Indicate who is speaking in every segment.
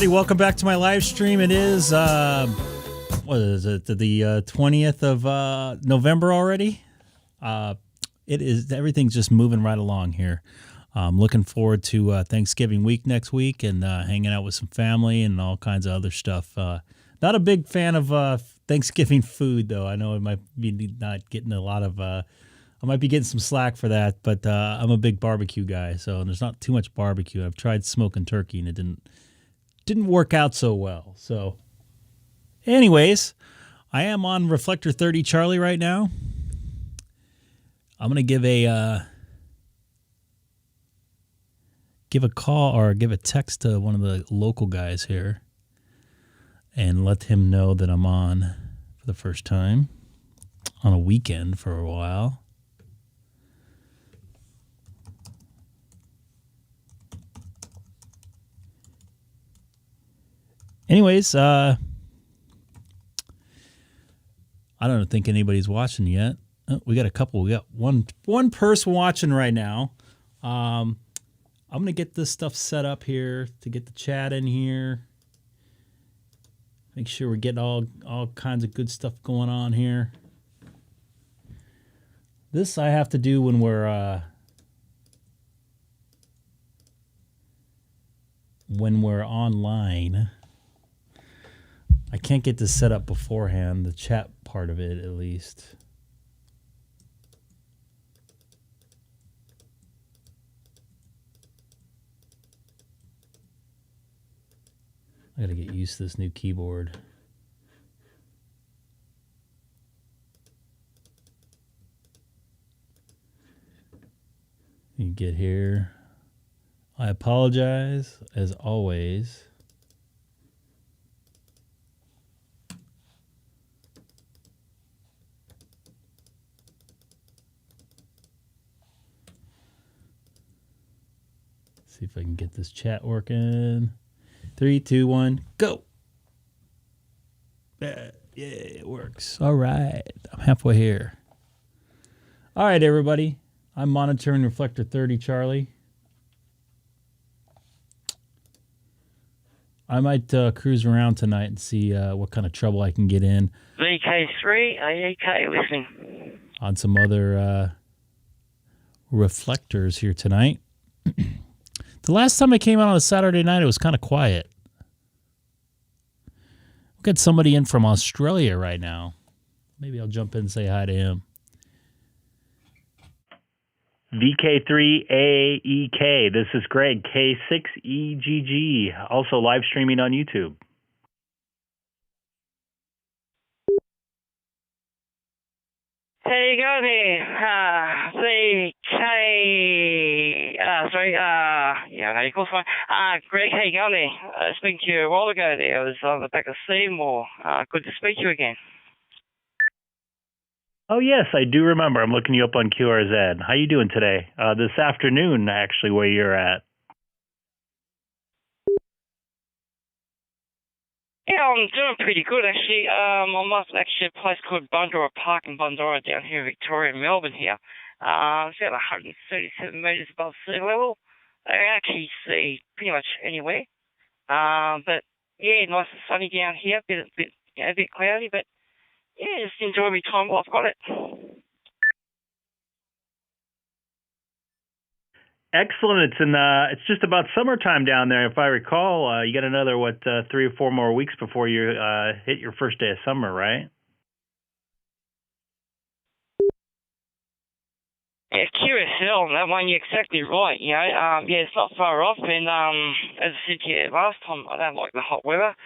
Speaker 1: everybody. Welcome back to my live stream. It is, what is it, the 20th of November already? It is, everything's just moving right along here. I'm looking forward to Thanksgiving week next week and hanging out with some family and all kinds of other stuff. Not a big fan of Thanksgiving food, though. I know it might be not getting a lot of, I might be getting some slack for that, but I'm a big barbecue guy, so there's not too much barbecue. I've tried smoking turkey, and it didn't work out so well. So anyways, I am on Reflector 30 Charlie right now. I'm going to give a call or give a text to one of the local guys here and let him know that I'm on for the first time on a weekend for a while. Anyways, I don't think anybody's watching yet. Oh, we got a couple. We got one person watching right now. I'm going to get this stuff set up here to get the chat in here. Make sure we're getting all kinds of good stuff going on here. This I have to do when we're online. I can't get this set up beforehand, the chat part of it at least. I gotta get used to this new keyboard. You get here. I apologize, as always. See if I can get this chat working. 3, 2, 1, go. Yeah, it works. All right. I'm halfway here. All right, everybody. I'm monitoring Reflector 30 Charlie. I might cruise around tonight and see what kind of trouble I can get in.
Speaker 2: VK3EGG listening.
Speaker 1: On some other reflectors here tonight. The last time I came out on a Saturday night, it was kind of quiet. We've got somebody in from Australia right now. Maybe I'll jump in and say hi to him.
Speaker 3: VK3EGG. This is Greg, K6EGG. Also live streaming on YouTube.
Speaker 2: There you go there. How you call it? Greg, how you going there? Speaking to you a while ago there. I was on the back of Seymour. Good to speak to you again.
Speaker 3: Oh, yes, I do remember. I'm looking you up on QRZ. How you doing today? This afternoon, actually, where you're at.
Speaker 2: Yeah, I'm doing pretty good, actually. I'm at actually a place called Bundoora Park in Bundoora down here in Victoria, Melbourne here. It's about 137 metres above sea level. I can actually see pretty much anywhere. But, yeah, nice and sunny down here. A bit cloudy, but, yeah, just enjoy my time while I've got it.
Speaker 3: Excellent. It's just about summertime down there, if I recall. You got another, 3 or 4 more weeks before you hit your first day of summer, right?
Speaker 2: Yeah, QSL, that one, you're exactly right, you know. Yeah, it's not far off, and as I said to you last time, I don't like the hot weather,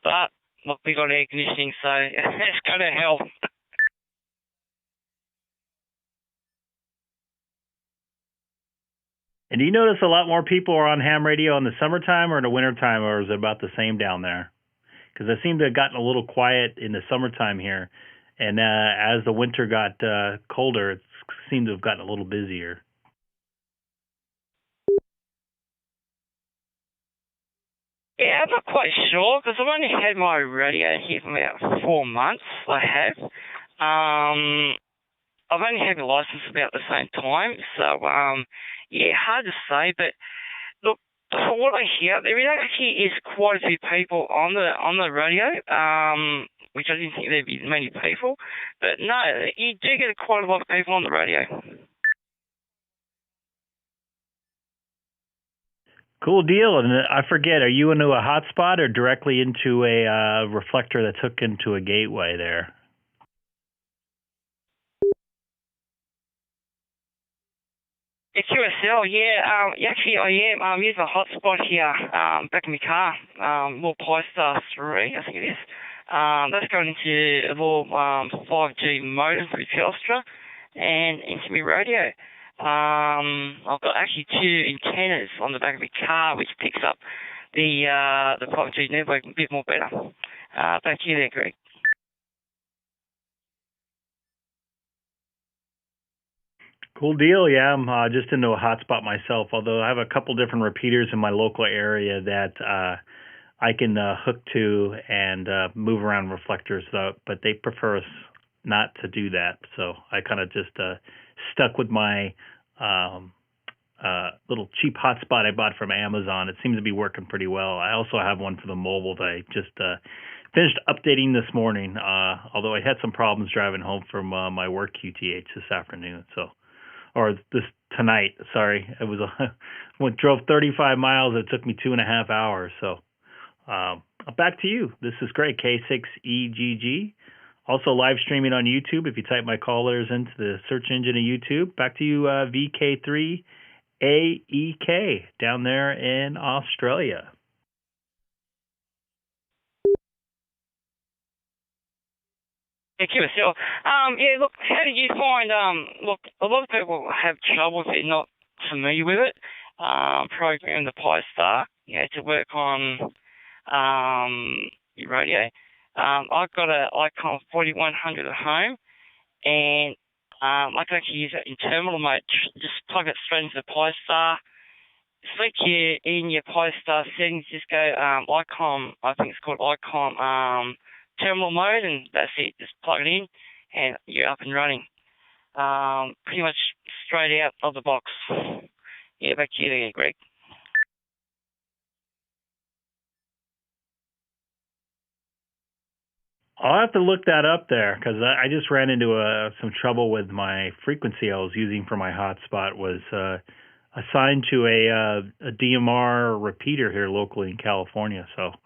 Speaker 2: but, look, we got air conditioning, so it's going to help.
Speaker 3: And do you notice a lot more people are on ham radio in the summertime or in the wintertime, or is it about the same down there? Because I seem to have gotten a little quiet in the summertime here, and as the winter got colder, it seemed to have gotten a little busier.
Speaker 2: Yeah, I'm not quite sure, because I've only had my radio here for about 4 months, I have. I've only had my license about the same time, so, yeah, hard to say, but look, from what I hear, there actually is quite a few people on the radio, which I didn't think there'd be many people. But no, you do get quite a lot of people on the radio.
Speaker 3: Cool deal. And I forget, are you into a hotspot or directly into a reflector that's hooked into a gateway there?
Speaker 2: It's QSL, yeah. Actually, I am. I'm using a hotspot here back in my car. Little Pi-Star 3, I think it is. That's going into a little 5G modem for Telstra and into my radio. I've got actually two antennas on the back of my car which picks up the 5G network a bit more better. Back to you there, Greg.
Speaker 3: Cool deal. Yeah, I'm just into a hotspot myself, although I have a couple different repeaters in my local area that I can hook to and move around reflectors, but they prefer us not to do that. So I kind of just stuck with my little cheap hotspot I bought from Amazon. It seems to be working pretty well. I also have one for the mobile that I just finished updating this morning, although I had some problems driving home from my work QTH this afternoon. Or this tonight, sorry. It was drove 35 miles. It took me 2.5 hours. So back to you. This is great. K6EGG. Also live streaming on YouTube. If you type my callers into the search engine of YouTube. Back to you, VK3AEK down there in Australia.
Speaker 2: Thank you, Phil. Yeah, look, how did you find, look, a lot of people have trouble if they're not familiar with it, programming the Pi-Star, to work on your radio. I've got an Icom 4100 at home, and I can actually use it in terminal mode. Just plug it straight into the Pi-Star. Select in your Pi-Star settings, just go Icom, I think it's called Icom terminal mode, and that's it. Just plug it in, and you're up and running. Pretty much straight out of the box. Yeah, back to you there, Greg.
Speaker 3: I'll have to look that up there because I just ran into some trouble with my frequency I was using for my hotspot was assigned to a DMR repeater here locally in California. So it'd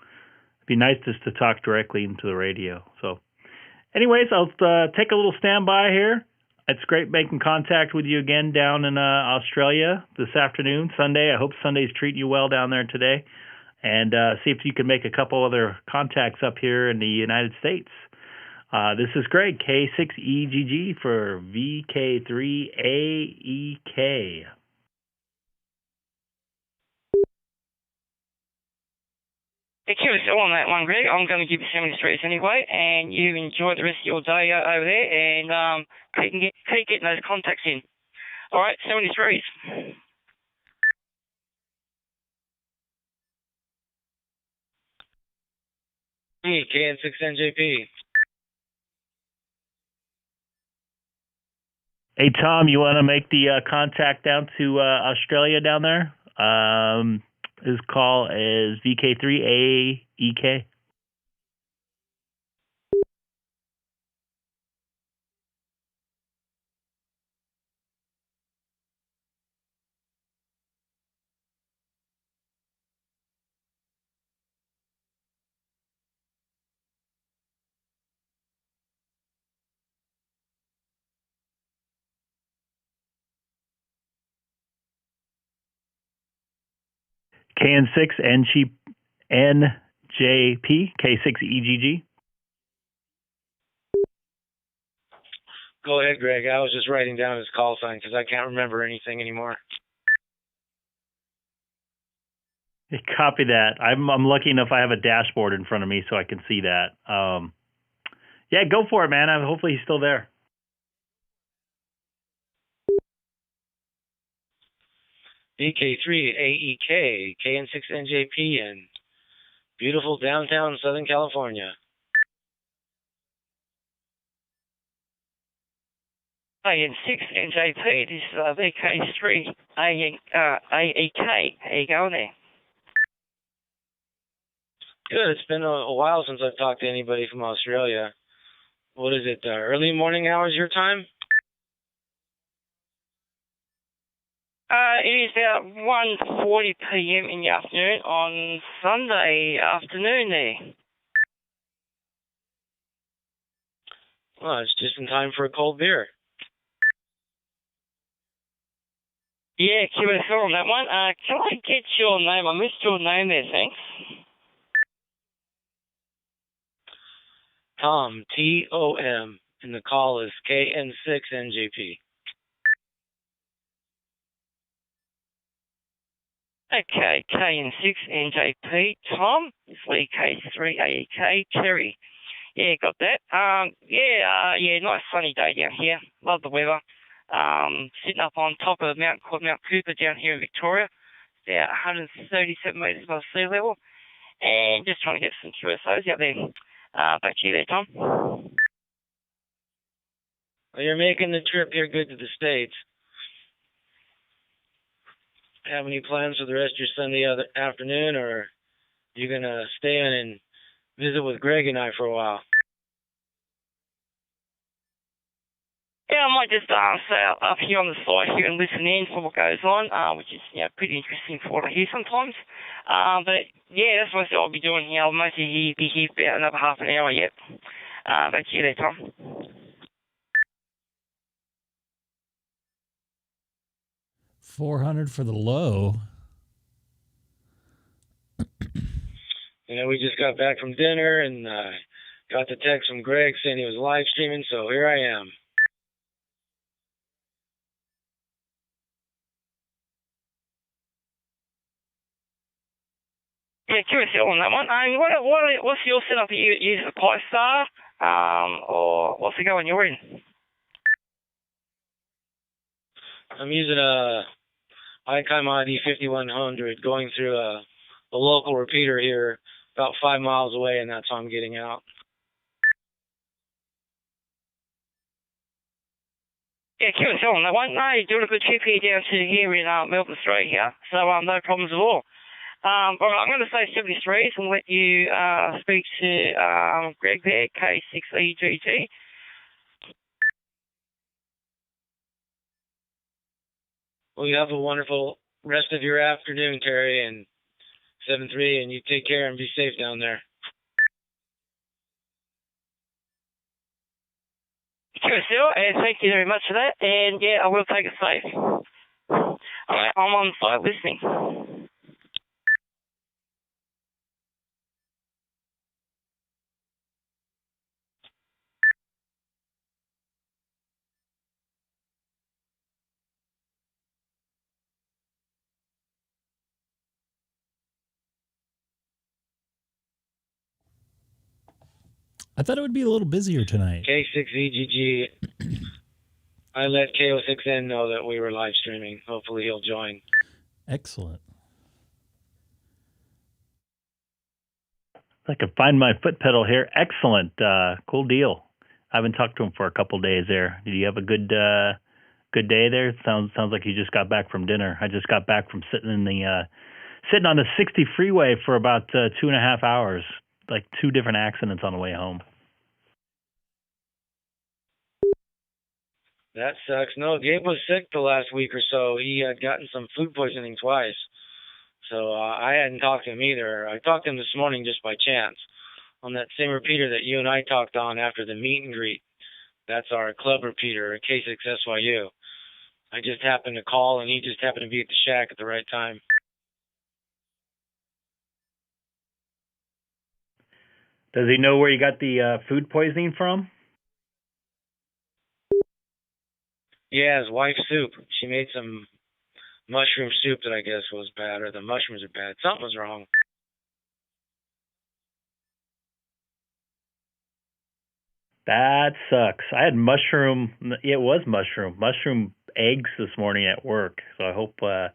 Speaker 3: be nice just to talk directly into the radio. So anyways, I'll take a little standby here. It's great making contact with you again down in Australia this afternoon, Sunday. I hope Sunday's treating you well down there today. And see if you can make a couple other contacts up here in the United States. This is Greg, K6EGG for VK3AEK.
Speaker 2: Thank you on that one, Greg. I'm going to give you 73s anyway, and you enjoy the rest of your day over there, and keep getting those contacts in. All right, 73s. K6NJP.
Speaker 3: Hey, Tom, you want to make the contact down to Australia down there? His call is VK3AEK. K6NJP, K6EGG.
Speaker 4: Go ahead, Greg. I was just writing down his call sign because I can't remember anything anymore.
Speaker 3: Copy that. I'm lucky enough I have a dashboard in front of me so I can see that. Yeah, go for it, man. Hopefully he's still there.
Speaker 4: VK3AEK, KN6NJP in beautiful downtown Southern California.
Speaker 2: KN6NJP, this is VK3AEK. How you going there?
Speaker 4: Good. It's been a while since I've talked to anybody from Australia. What is it? Early morning hours your time?
Speaker 2: It is about 1:40 p.m. in the afternoon on Sunday afternoon there.
Speaker 4: Well, it's just in time for a cold beer.
Speaker 2: Yeah, QSL on that one. Can I get your name? I missed your name there, thanks.
Speaker 4: Tom, Tom, and the call is KN6NJP.
Speaker 2: Okay, KN6NJP, Tom, it's K3EGG, Terry. Yeah, got that. Yeah, nice sunny day down here. Love the weather. Sitting up on top of a mountain called Mount Cooper down here in Victoria. It's about 137 metres above sea level. And just trying to get some QSOs out there. Back to you there, Tom.
Speaker 4: Well, you're making the trip here good to the States. Have any plans for the rest of your Sunday afternoon, or are you going to stay in and visit with Greg and I for a while?
Speaker 2: Yeah, I might just stay up here on the side here and listen in for what goes on, which is pretty interesting for what I hear sometimes. But yeah, that's what I'll be doing here. I'll mostly be here for about another half an hour yet. Back to you there, Tom.
Speaker 1: $400 for the low.
Speaker 4: We just got back from dinner and got the text from Greg saying he was live streaming, so here I am.
Speaker 2: Yeah, curious on that one. What's your setup? You use a DStar, or what's the go on your end?
Speaker 4: I'm using a Icom ID-5100 going through a local repeater here about 5 miles away, and that's how I'm getting out.
Speaker 2: Yeah, curious on that one. No, you're doing a good trip here down to here in Melbourne, Australia. So no problems at all. All right, I'm going to say 73, so I'll let you speak to Greg there, K6EGG.
Speaker 4: Well, you have a wonderful rest of your afternoon, Terry, and 7-3, and you take care and be safe down there.
Speaker 2: Sure, Phil, and thank you very much for that. And yeah, I will take it safe. All right, I'm on site listening.
Speaker 1: I thought it would be a little busier tonight.
Speaker 4: K6EGG. I let K6N know that we were live streaming. Hopefully he'll join.
Speaker 1: Excellent.
Speaker 3: I can find my foot pedal here. Excellent. Cool deal. I haven't talked to him for a couple days there. Did you have a good day there? Sounds like you just got back from dinner. I just got back from sitting on the 60 freeway for about 2.5 hours. Like 2 different accidents on the way home.
Speaker 4: That sucks. No, Gabe was sick the last week or so. He had gotten some food poisoning twice. So I hadn't talked to him either. I talked to him this morning just by chance on that same repeater that you and I talked on after the meet and greet. That's our club repeater, K6SYU. I just happened to call, and he just happened to be at the shack at the right time.
Speaker 3: Does he know where you got the food poisoning from?
Speaker 4: Yeah, his wife's soup. She made some mushroom soup that I guess was bad, or the mushrooms are bad. Something was wrong.
Speaker 3: That sucks. I had mushroom eggs this morning at work, so I hope it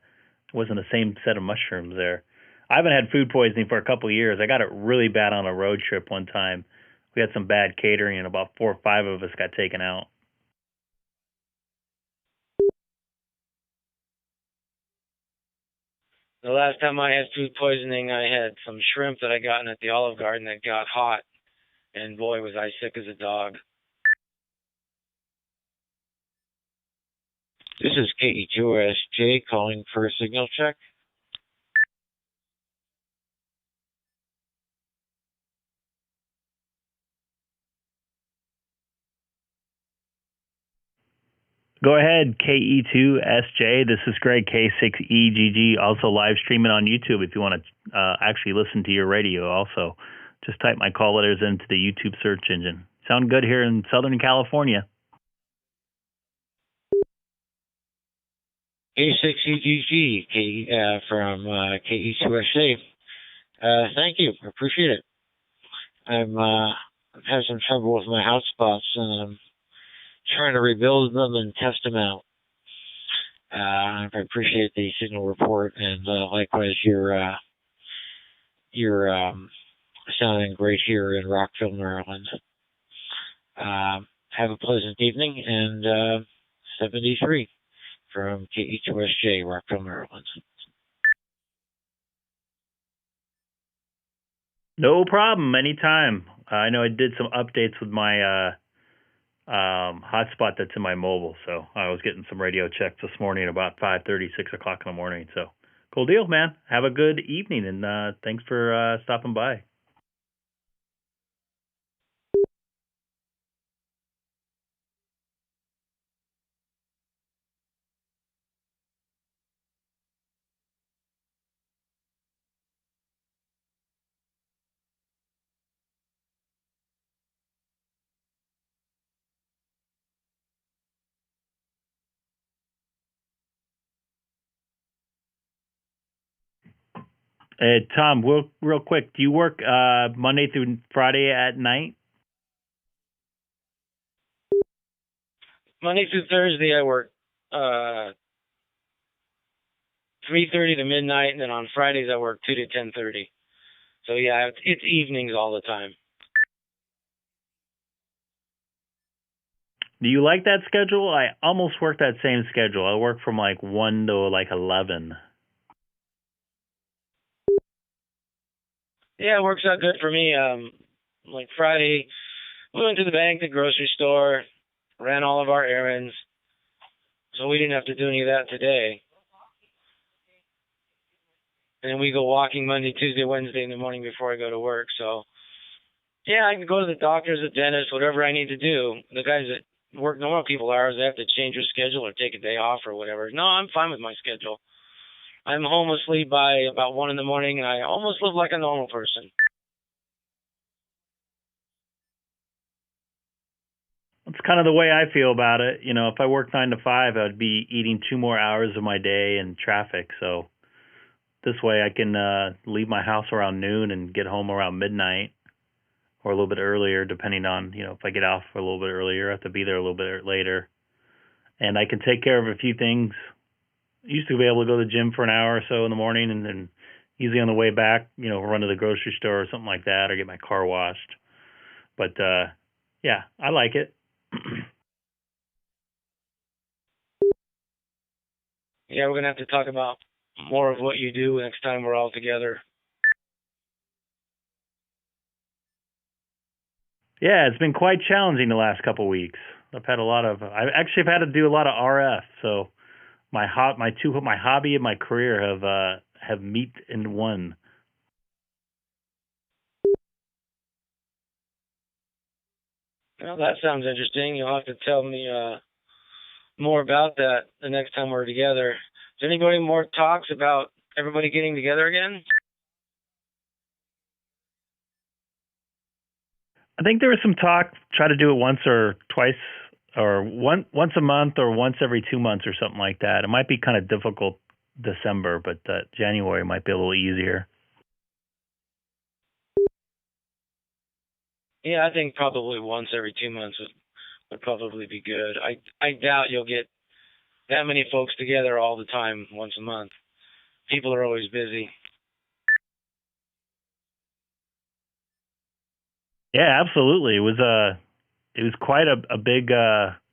Speaker 3: wasn't the same set of mushrooms there. I haven't had food poisoning for a couple of years. I got it really bad on a road trip one time. We had some bad catering, and about 4 or 5 of us got taken out.
Speaker 4: The last time I had food poisoning, I had some shrimp that I gotten at the Olive Garden that got hot, and boy, was I sick as a dog. This is K6EGG calling for a signal check.
Speaker 3: Go ahead, KE2SJ. This is Greg, K6EGG, also live streaming on YouTube if you want to actually listen to your radio also. Just type my call letters into the YouTube search engine. Sound good here in Southern California.
Speaker 4: K6EGG from KE2SJ. Thank you. I appreciate it. I've had some trouble with my hotspots, and I'm trying to rebuild them and test them out. I appreciate the signal report, and likewise, you're sounding great here in Rockville, Maryland. Have a pleasant evening, and 73 from KE2SJ, Rockville, Maryland.
Speaker 3: No problem, anytime. I know I did some updates with my hotspot that's in my mobile, so I was getting some radio checks this morning about 5:30, 6 o'clock in the morning. So cool deal, man. Have a good evening, and thanks for stopping by. Tom, real quick, do you work Monday through Friday at night?
Speaker 4: Monday through Thursday, I work 3:30 to midnight, and then on Fridays, I work 2 to 10:30. So, yeah, it's evenings all the time.
Speaker 3: Do you like that schedule? I almost work that same schedule. I work from like 1 to like 11.
Speaker 4: Yeah, it works out good for me. Like Friday, we went to the bank, the grocery store, ran all of our errands, so we didn't have to do any of that today. And then we go walking Monday, Tuesday, Wednesday in the morning before I go to work. So, yeah, I can go to the doctors, the dentist, whatever I need to do. The guys that work normal people hours, they have to change their schedule or take a day off or whatever. No, I'm fine with my schedule. I'm home asleep by about 1 in the morning, and I almost live like a normal person.
Speaker 3: That's kind of the way I feel about it. You know, if I work 9 to 5, I'd be eating 2 more hours of my day in traffic. So this way I can leave my house around noon and get home around midnight or a little bit earlier, depending on, you know, if I get off a little bit earlier, I have to be there a little bit later. And I can take care of a few things. I used to be able to go to the gym for an hour or so in the morning, and then usually on the way back, you know, run to the grocery store or something like that, or get my car washed. But yeah, I like it.
Speaker 4: Yeah, we're going to have to talk about more of what you do next time we're all together.
Speaker 3: Yeah, it's been quite challenging the last couple of weeks. I actually have had to do a lot of RF, so my hobby and my career have met in one.
Speaker 4: Well, that sounds interesting. You'll have to tell me more about that the next time we're together. Is there anybody more talks about everybody getting together again?
Speaker 3: I think there was some talk, try to do it once or twice, or once a month or once every 2 months or something like that. It might be kind of difficult December, but January might be a little easier.
Speaker 4: Yeah, I think probably once every 2 months would probably be good. I doubt you'll get that many folks together all the time once a month. People are always busy.
Speaker 3: Yeah, absolutely. It was quite a big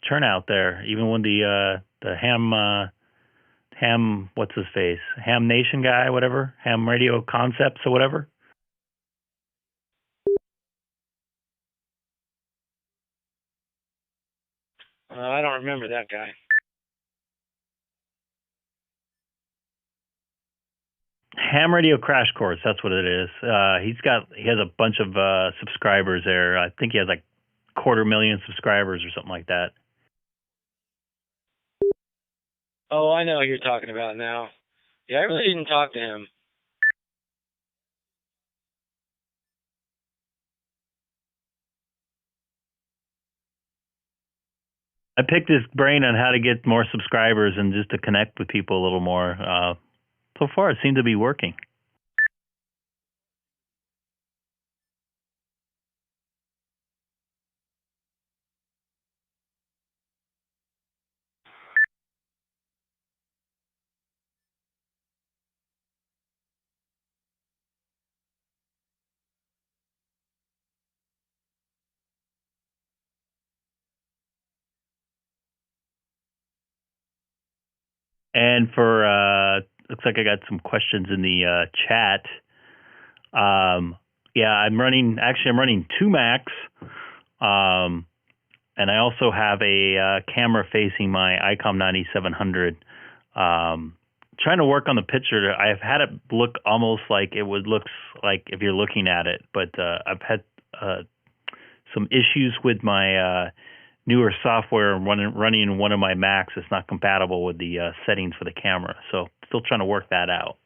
Speaker 3: turnout there, even when the ham Ham, what's his face? Ham Nation guy, whatever. Ham Radio Concepts or whatever.
Speaker 4: I don't remember that guy.
Speaker 3: Ham Radio Crash Course, that's what it is. He has a bunch of subscribers there. I think he has like 250,000 subscribers or something like that.
Speaker 4: Oh, I know who you're talking about now. Yeah, I really didn't talk to him.
Speaker 3: I picked his brain on how to get more subscribers and just to connect with people a little more. So far, it seemed to be working. And for looks like I got some questions in the chat. Yeah, I'm running two Macs, and I also have a camera facing my Icom 9700. Trying to work on the picture. I've had it look almost like looks like if you're looking at it, but I've had some issues with my newer software running in one of my Macs. It's not compatible with the settings for the camera, so still trying to work that out.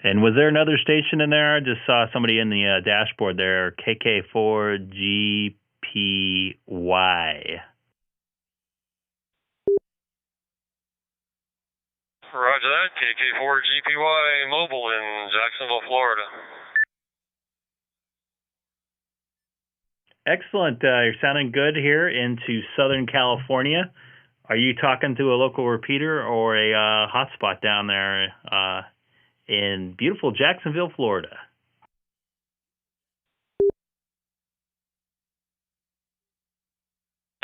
Speaker 3: And was there another station in there? I just saw somebody in the dashboard there, K6EGG.
Speaker 5: Roger that, KK4GPY Mobile in Jacksonville, Florida.
Speaker 3: Excellent. You're sounding good here into Southern California. Are you talking to a local repeater or a hotspot down there in beautiful Jacksonville, Florida?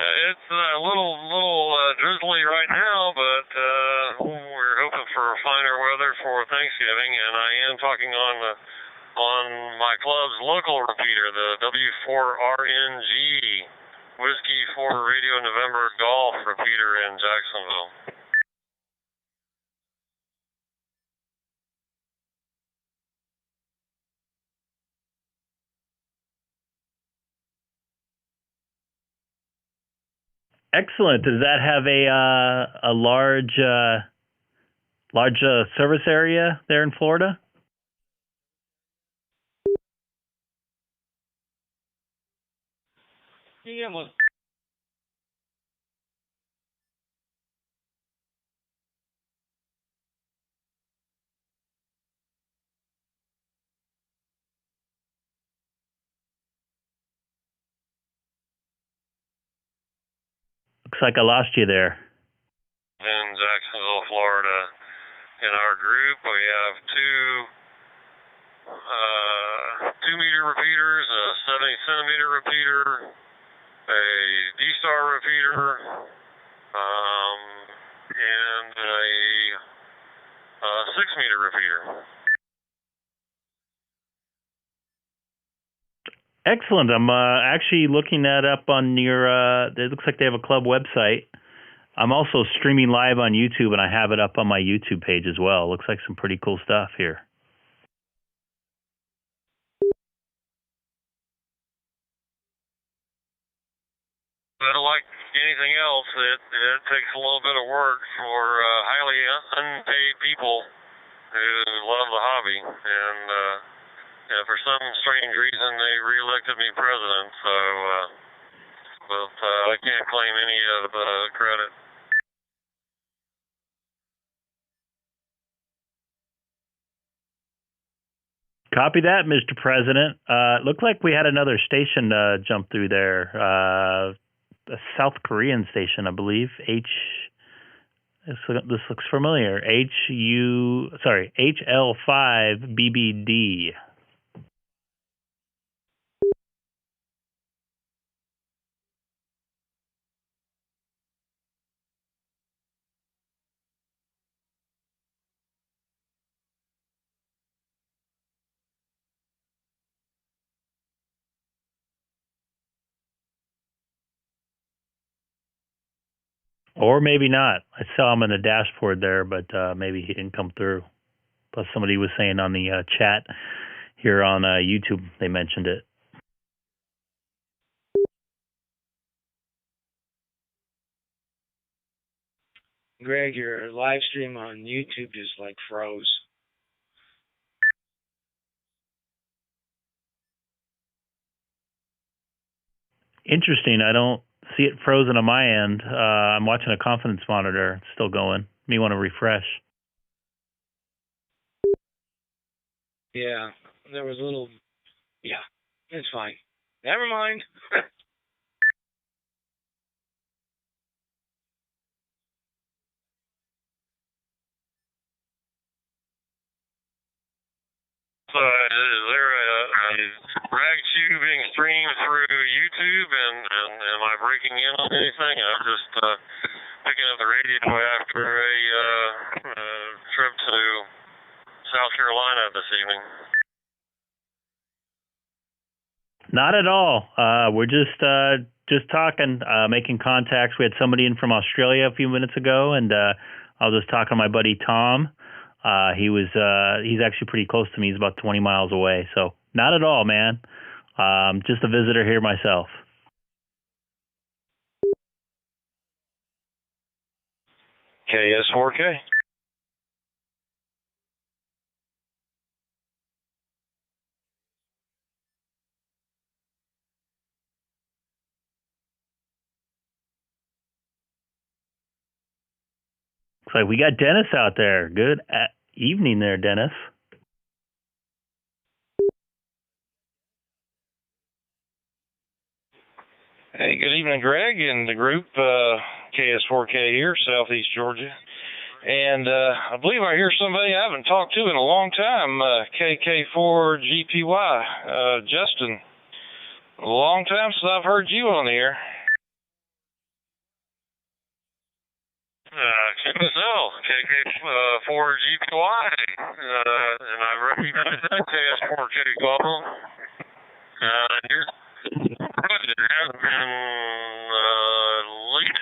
Speaker 5: It's a little drizzly right now, but we're hoping for finer weather for Thanksgiving, and I am talking on my club's local repeater, the W4RNG Whiskey 4 Radio November Golf repeater in Jacksonville.
Speaker 3: Excellent. Does that have a large service area there in Florida?
Speaker 4: Yeah, well,
Speaker 3: Looks like I lost you there.
Speaker 5: In Jacksonville, Florida. In our group, we have two meter repeaters, a 70 centimeter repeater, a DStar repeater, and a 6 meter repeater.
Speaker 3: Excellent. I'm actually looking that up on your, it looks like they have a club website. I'm also streaming live on YouTube, and I have it up on my YouTube page as well. Looks like some pretty cool stuff here.
Speaker 5: But like anything else, it takes a little bit of work for highly unpaid people who love the hobby. And for some strange reason, they reelected me president. So, but I can't claim any of the credit.
Speaker 3: Copy that, Mr. President. Looked like we had another station jump through there. A South Korean station, I believe. This looks familiar. HL5BBD. Or maybe not. I saw him in the dashboard there, but maybe he didn't come through. Plus, somebody was saying on the chat here on YouTube, they mentioned it.
Speaker 4: Greg, your live stream on YouTube just like froze.
Speaker 3: Interesting. I don't see it frozen on my end. I'm watching a confidence monitor. It's still going. May want to refresh.
Speaker 4: Yeah, there was a little... Yeah, it's fine. Never mind.
Speaker 5: So is there a rag shoe being streamed through YouTube, and am I breaking in on anything? I'm just picking up the radio after a trip to South Carolina this evening.
Speaker 3: Not at all. We're just talking, making contacts. We had somebody in from Australia a few minutes ago, and I was just talking to my buddy Tom. He's actually pretty close to me. He's about 20 miles away. So not at all, man. Just a visitor here myself.
Speaker 5: KS4K.
Speaker 3: Looks like we got Dennis out there. Good evening there, Dennis.
Speaker 5: Hey, good evening, Greg, and the group, KS4K here, Southeast Georgia. And I believe I hear somebody I haven't talked to in a long time, KK4GPY, Justin. A long time since I've heard you on the air. KK4GPY, and I recognize that KS4K call. Here's it has been late.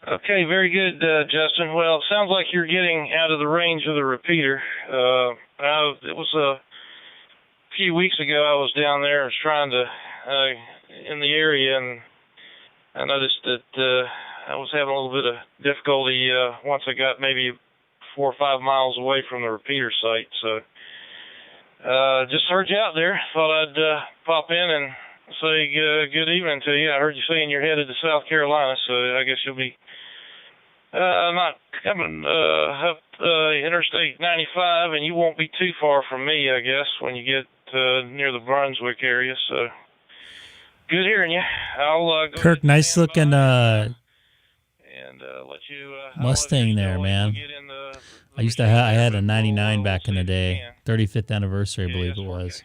Speaker 4: Okay, very good, Justin. Well, it sounds like you're getting out of the range of the repeater. It was a few weeks ago I was down there. I was trying to, in the area, and I noticed that I was having a little bit of difficulty once I got maybe 4 or 5 miles away from the repeater site. So just heard you out there. Thought I'd pop in and say good evening to you. I heard you saying you're headed to South Carolina, so I guess you'll be not coming up Interstate 95, and you won't be too far from me, I guess, when you get near the Brunswick area. So good hearing you. I'll go
Speaker 1: Kirk, nice looking
Speaker 4: and let you
Speaker 1: Mustang there, man. I had a 99 back in the day, 35th anniversary, I believe it was.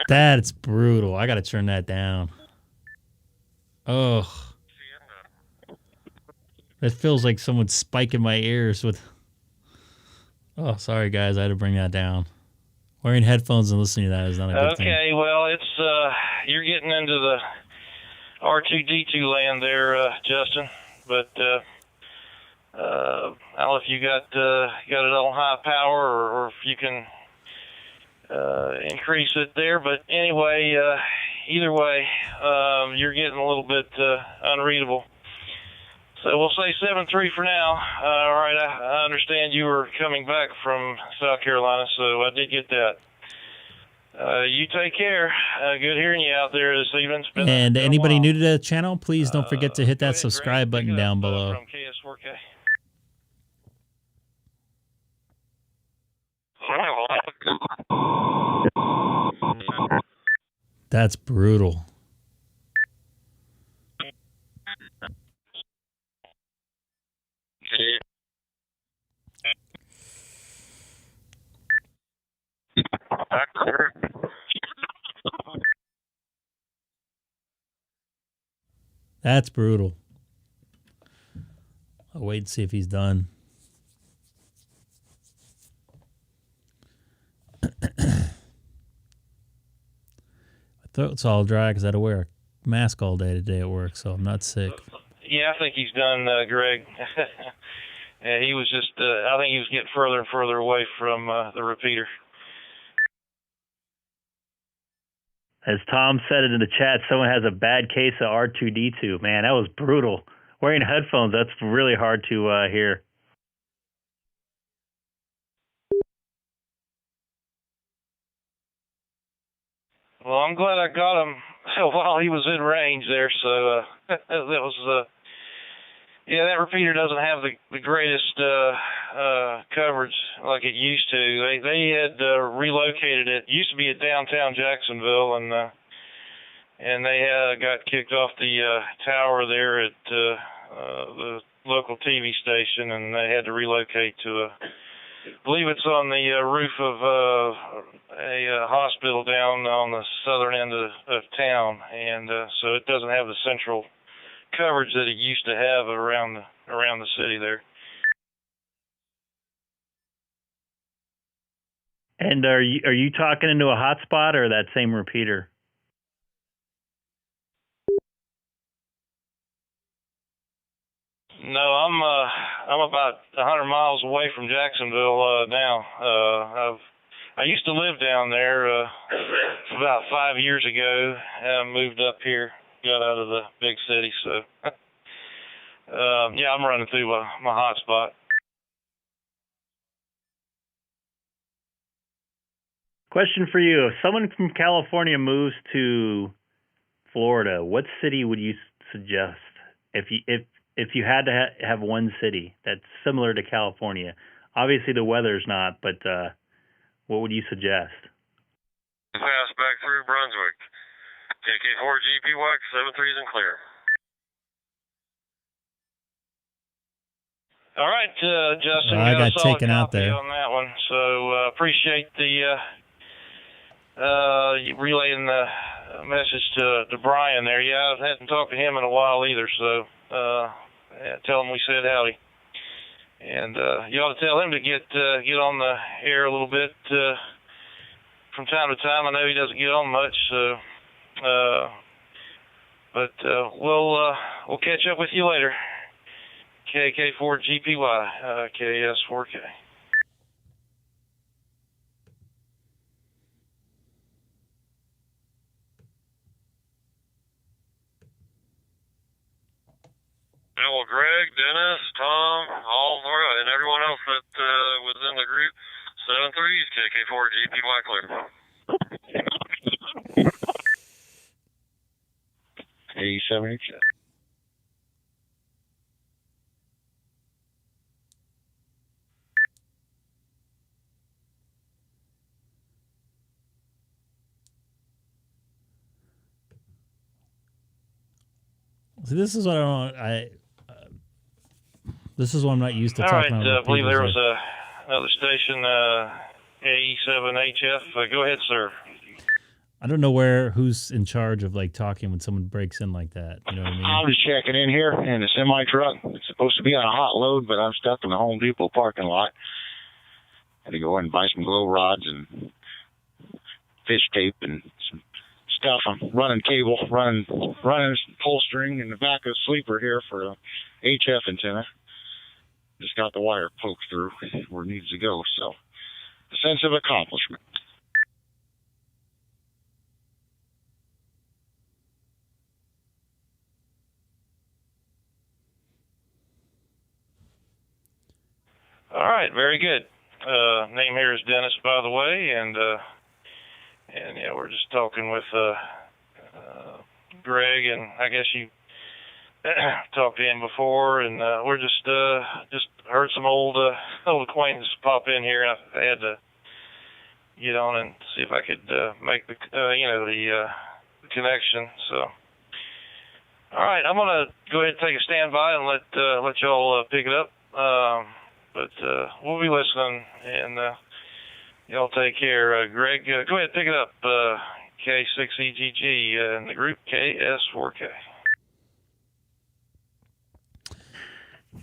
Speaker 1: That's brutal. I gotta turn that down. Oh, that feels like someone's spiking my ears with. Oh, sorry guys, I had to bring that down. Wearing headphones and listening to that is not a good thing.
Speaker 4: Okay, well, it's you're getting into the R2D2 land there, Justin. But I don't know if you got it on high power or if you can increase it there. But anyway, either way, you're getting a little bit unreadable.
Speaker 5: So we'll say 7-3 for now. All right, I understand you were coming back from South Carolina, so I did get that. You take care. Good hearing you out there this evening.
Speaker 1: And anybody new to the channel, please don't forget to hit that subscribe button down below.
Speaker 5: From KS4K.
Speaker 1: That's brutal. That's brutal. I'll wait and see if he's done. My throat's all dry because I had to wear a mask all day today at work, so I'm not sick.
Speaker 5: Yeah, I think he's done, Greg. Yeah, he was just, I think he was getting further and further away from the repeater.
Speaker 3: As Tom said it in the chat, someone has a bad case of R2D2. Man, that was brutal. Wearing headphones, that's really hard to hear.
Speaker 5: Well, I'm glad I got him while he was in range there, so that was, yeah, that repeater doesn't have the greatest coverage like it used to. They had relocated it. It used to be at downtown Jacksonville, and they got kicked off the tower there at the local TV station, and they had to relocate to I believe it's on the roof of a hospital down on the southern end of town, and so it doesn't have the central coverage that it used to have around the city there.
Speaker 3: And are you talking into a hotspot or that same repeater?
Speaker 5: No, I'm about 100 miles away from Jacksonville now. I used to live down there about 5 years ago. I moved up here, got out of the big city, so yeah, I'm running through my hotspot.
Speaker 3: Question for you: if someone from California moves to Florida, what city would you suggest? If you had to have one city that's similar to California, obviously the weather's not, but what would you suggest?
Speaker 5: Pass back through Brunswick. KK4GPY 73 is in clear. All right, Justin.
Speaker 1: I got taken out there
Speaker 5: on that one, so appreciate the relaying the message to Brian there. Yeah, I hadn't talked to him in a while either, so yeah, tell him we said howdy. And you ought to tell him to get on the air a little bit from time to time. I know he doesn't get on much, so but we'll catch up with you later. KK4GPY, KS4K. Yeah, well, Greg, Dennis, Tom, all and everyone else that was in the group, 7-3, KK4GPY clear. K7EGG.
Speaker 1: See, this is what this is what I'm not used to talking about.
Speaker 5: All right, I believe there was another station, AE7HF. Go ahead, sir.
Speaker 1: I don't know who's in charge of like talking when someone breaks in like that. You know what I mean?
Speaker 6: I'm just checking in here in a semi truck. It's supposed to be on a hot load, but I'm stuck in the Home Depot parking lot. Had to go in and buy some glow rods and fish tape and some stuff. I'm running cable, running pull string in the back of the sleeper here for a HF antenna. Just got the wire poked through where it needs to go, so a sense of accomplishment.
Speaker 5: All right, very good. Name here is Dennis, by the way, and yeah, we're just talking with Greg, and I guess you talked to him before, and we're just heard some old acquaintances pop in here, and I had to get on and see if I could make the the connection. So, all right, I'm gonna go ahead and take a standby and let y'all pick it up. But we'll be listening, and y'all take care. Greg, go ahead and pick it up. K6EGG and the group KS4K.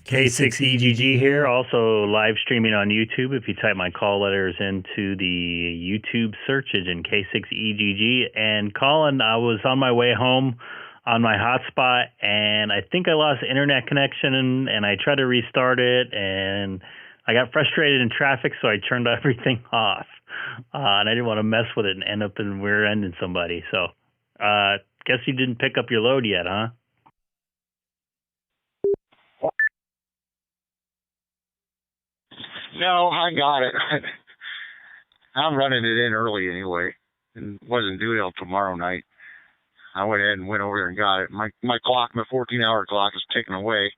Speaker 3: K6EGG here, also live streaming on YouTube. If you type my call letters into the YouTube search engine, K6EGG. And Colin, I was on my way home on my hotspot, and I think I lost internet connection, and I tried to restart it, and I got frustrated in traffic, so I turned everything off. And I didn't want to mess with it and end up in rear-ending somebody. So guess you didn't pick up your load yet, huh?
Speaker 6: No, I got it. I'm running it in early anyway, and wasn't due till tomorrow night. I went ahead and went over there and got it. My clock, my 14-hour clock, is taken away,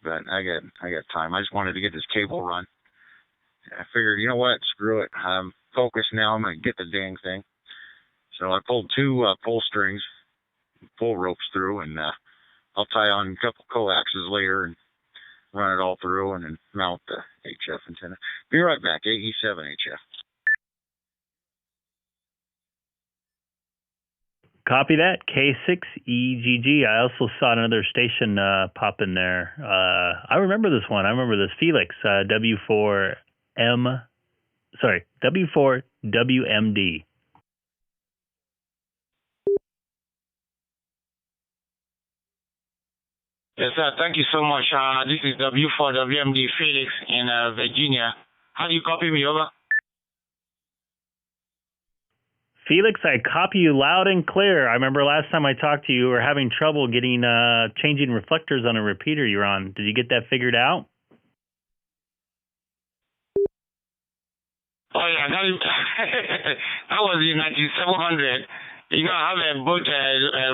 Speaker 6: but I got time. I just wanted to get this cable run. I figured, you know what, screw it. I'm focused now. I'm gonna get the dang thing. So I pulled two pull strings, pull ropes through, and I'll tie on a couple coaxes later and run it all through, and then mount the HF antenna. Be right back. AE7HF.
Speaker 3: Copy that. K6EGG. I also saw another station pop in there. I remember this one. I remember this Felix W4WMD.
Speaker 6: Yes, sir. Thank you so much. This is W4WMD Felix in Virginia. How do you copy me? Over.
Speaker 3: Felix, I copy you loud and clear. I remember last time I talked to you, you were having trouble getting changing reflectors on a repeater you're on. Did you get that figured out?
Speaker 6: Oh, yeah. That was the 9700. You know, I have both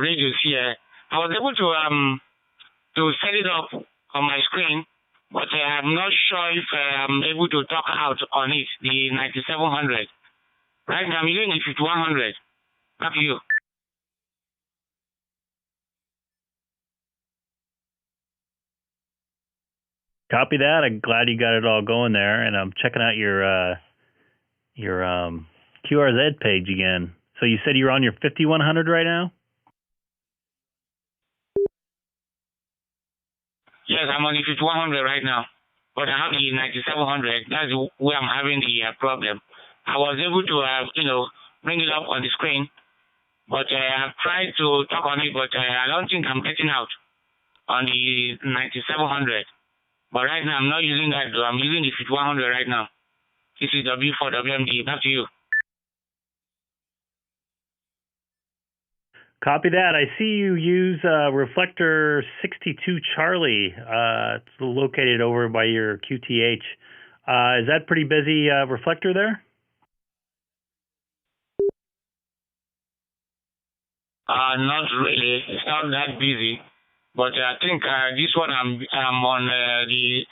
Speaker 6: radios here. I was able to set it up on my screen, but I'm not sure if I'm able to talk out on it, the 9700. Right now, I'm using the 5100. Back to you.
Speaker 3: Copy that. I'm glad you got it all going there, and I'm checking out your QRZ page again. So you said you're on your 5100 right now?
Speaker 6: Yes, I'm on the 5100 right now, but I have the 9700. That's where I'm having the problem. I was able to, bring it up on the screen, but I've tried to talk on it, but I don't think I'm getting out on the 9700. But right now, I'm not using that, though. I'm using the 5100 right now. This is W4WMD. Back to you.
Speaker 3: Copy that. I see you use reflector 62 Charlie. It's located over by your QTH. Is that pretty busy reflector there?
Speaker 6: Not really. It's not that busy. But I think this one I'm on the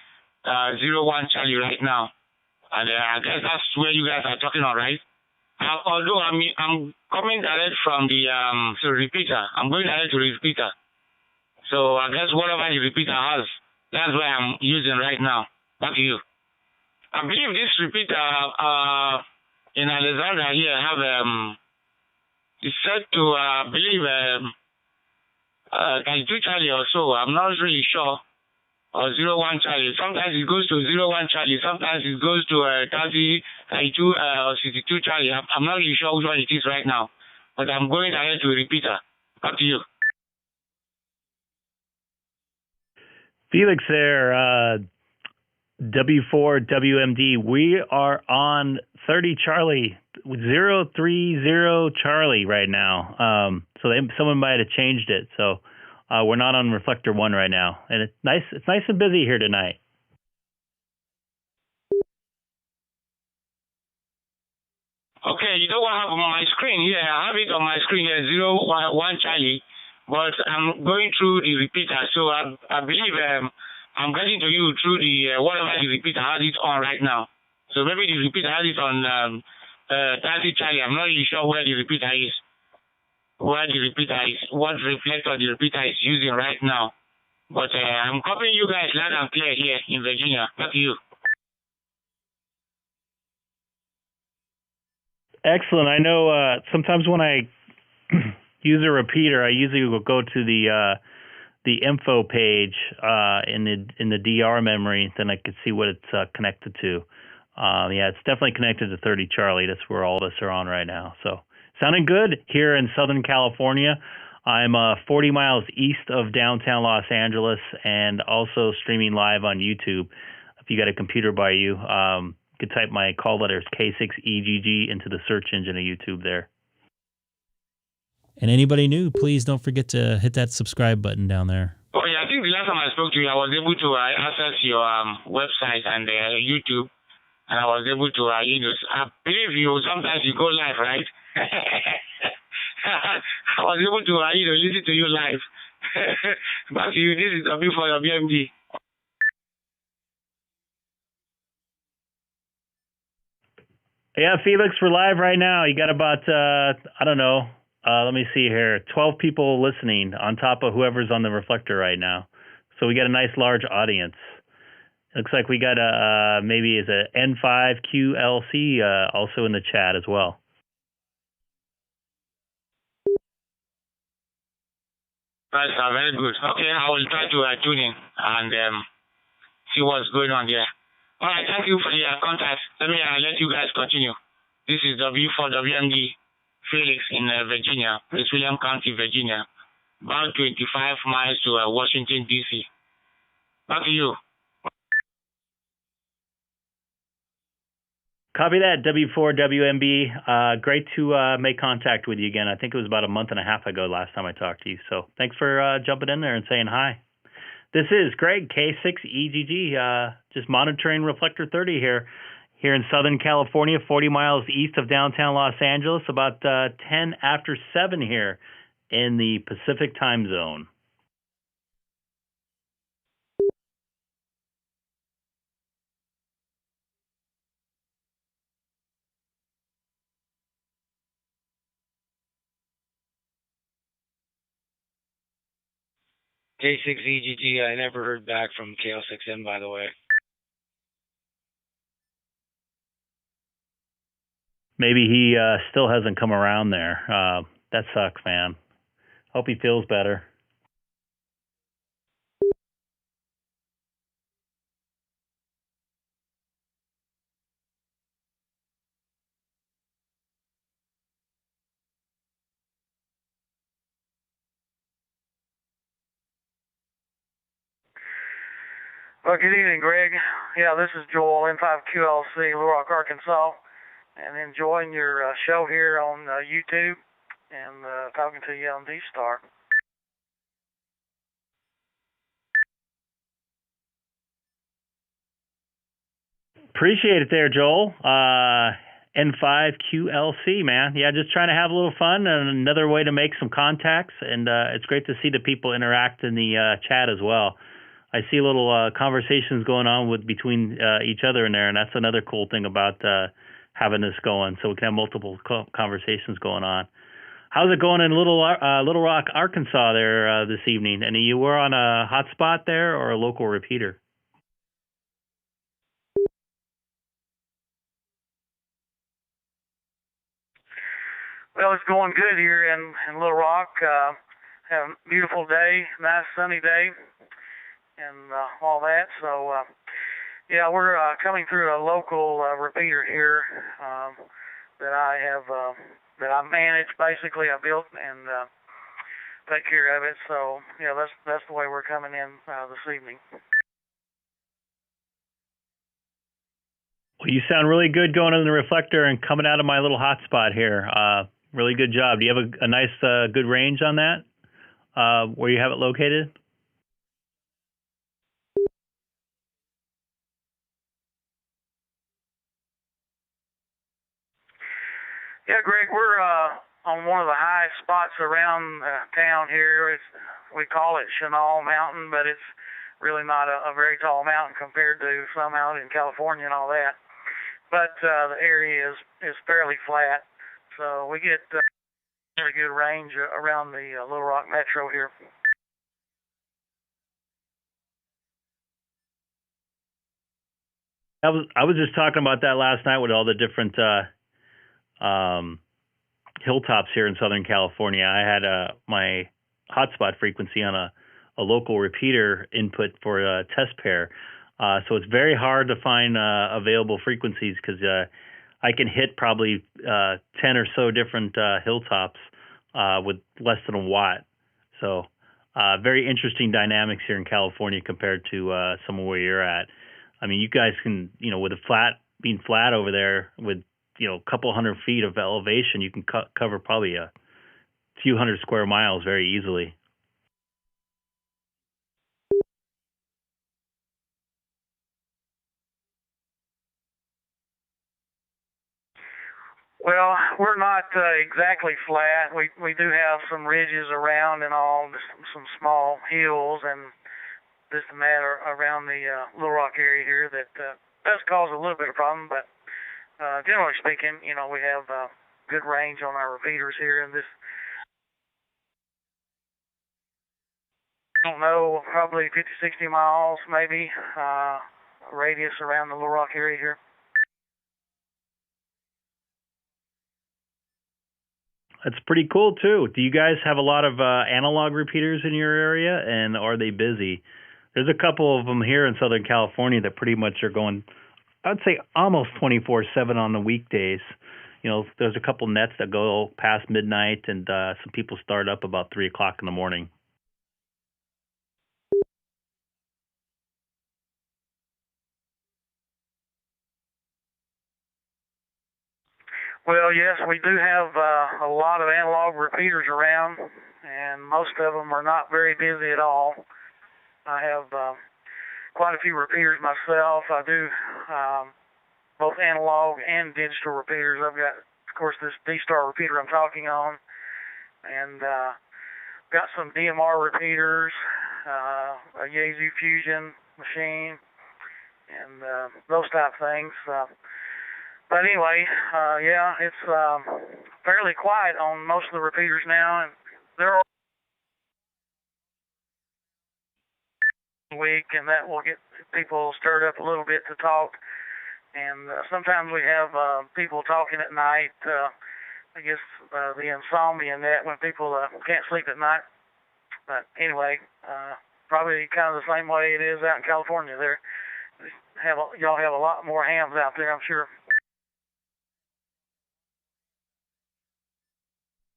Speaker 6: 01 Charlie right now. And I guess that's where you guys are talking, all right? Although I'm coming direct from the repeater. I'm going direct to the repeater. So I guess whatever the repeater has, that's what I'm using right now. Back to you. I believe this repeater in Alexandria here have it's set to I believe 32 Charlie or so. I'm not really sure. Or 01 Charlie. Sometimes it goes to 01 Charlie. Sometimes it goes to 30, 32, or 62 Charlie. I'm not really sure which one it is right now. But I'm going ahead to a repeater. Back to you.
Speaker 3: Felix there, W4WMD. We are on 30 Charlie, 030 Charlie right now. So someone might have changed it. So we're not on reflector 1 right now, and it's nice and busy here tonight.
Speaker 4: Okay, you know what I have on my screen? Yeah, I have it on my screen here, 011 Charlie. But I'm going through the repeater, so I believe I'm getting to you through the whatever the repeater has it on right now. So maybe the repeater has it on 30 Charlie. I'm not really sure where the repeater is. Where the repeater is, what reflector the repeater is using right now. But I'm copying you guys loud and clear here in Virginia. Back to you.
Speaker 3: Excellent. I know sometimes when I use a repeater, I usually will go to the info page in the DR memory, then I could see what it's connected to. Yeah, it's definitely connected to 30 Charlie. That's where all of us are on right now. So sounding good here in Southern California. I'm 40 miles east of downtown Los Angeles and also streaming live on YouTube. If you got a computer by you, you could type my call letters K6EGG into the search engine of YouTube there.
Speaker 1: And anybody new, please don't forget to hit that subscribe button down there.
Speaker 4: Oh, yeah, I think the last time I spoke to you, I was able to access your website and YouTube, and I was able to, I believe you, sometimes you go live, right? I was able to, listen to you live. Back to you, this is W for WMD.
Speaker 3: Yeah, Felix, we're live right now. You got about, I don't know, let me see here, 12 people listening on top of whoever's on the reflector right now. So we got a nice large audience. Looks like we got maybe is a N5QLC also in the chat as well.
Speaker 4: That's very good. Okay, I will try to tune in and see what's going on there. All right, thank you for the contact. Let me let you guys continue. This is W for WMD, Felix in Virginia, Prince William County, Virginia, about 25 miles to Washington, D.C. Back to you.
Speaker 3: Copy that, W4WMB. Great to make contact with you again. I think it was about a month and a half ago last time I talked to you. So thanks for jumping in there and saying hi. This is Greg, K6EGG, just monitoring Reflector 30 here in Southern California, 40 miles east of downtown Los Angeles, about 10 after 7 here in the Pacific time zone.
Speaker 4: K6EGG, I never heard back from KL6M, by the way.
Speaker 3: Maybe he still hasn't come around there. That sucks, man. Hope he feels better.
Speaker 7: Well, good evening, Greg. Yeah, this is Joel, N5QLC, Little Rock, Arkansas, and enjoying your show here on YouTube and talking to you on DStar.
Speaker 3: Appreciate it there, Joel. N5QLC, man. Yeah, just trying to have a little fun and another way to make some contacts, and it's great to see the people interact in the chat as well. I see little conversations going on between each other in there, and that's another cool thing about having this going, so we can have multiple conversations going on. How's it going in Little Rock, Arkansas there this evening? And you were on a hotspot there or a local repeater?
Speaker 7: Well, it's going good here in Little Rock. Have a beautiful day, nice sunny day, and all that. So, yeah, we're coming through a local repeater here that I have that I manage. Basically, I built and take care of it. So, yeah, that's the way we're coming in this evening.
Speaker 3: Well, you sound really good going in the reflector and coming out of my little hotspot here. Really good job. Do you have a nice, good range on that, where you have it located?
Speaker 7: Yeah, Greg, we're on one of the highest spots around town here. We call it Chenal Mountain, but it's really not a very tall mountain compared to some out in California and all that. But the area is fairly flat, so we get really good range around the Little Rock Metro here.
Speaker 3: I was just talking about that last night with all the different hilltops here in Southern California. I had my hotspot frequency on a local repeater input for a test pair. So it's very hard to find available frequencies because I can hit probably 10 or so different hilltops with less than a watt. So very interesting dynamics here in California compared to somewhere where you're at. I mean, you guys can, with being flat over there with, a couple hundred feet of elevation, you can cover probably a few hundred square miles very easily.
Speaker 7: Well, we're not exactly flat. We do have some ridges around and all, some small hills and this and that around the Little Rock area here that does cause a little bit of problem, but generally speaking, we have good range on our repeaters here in this. I don't know, probably 50, 60 miles maybe radius around the Little Rock area here.
Speaker 3: That's pretty cool too. Do you guys have a lot of analog repeaters in your area, and are they busy? There's a couple of them here in Southern California that pretty much are going, I'd say almost 24/7 on the weekdays. There's a couple nets that go past midnight, and some people start up about 3 o'clock in the morning.
Speaker 7: Well, yes, we do have a lot of analog repeaters around, and most of them are not very busy at all. I have quite a few repeaters myself. I do both analog and digital repeaters. I've got, of course, this DStar repeater I'm talking on, and got some DMR repeaters, a Yaesu Fusion machine, and those type of things. But anyway, yeah, it's fairly quiet on most of the repeaters now, and they're all week, and that will get people stirred up a little bit to talk. And sometimes we have people talking at night. I guess the insomnia and that when people can't sleep at night. But anyway, probably kind of the same way it is out in California. Y'all have a lot more hams out there, I'm sure.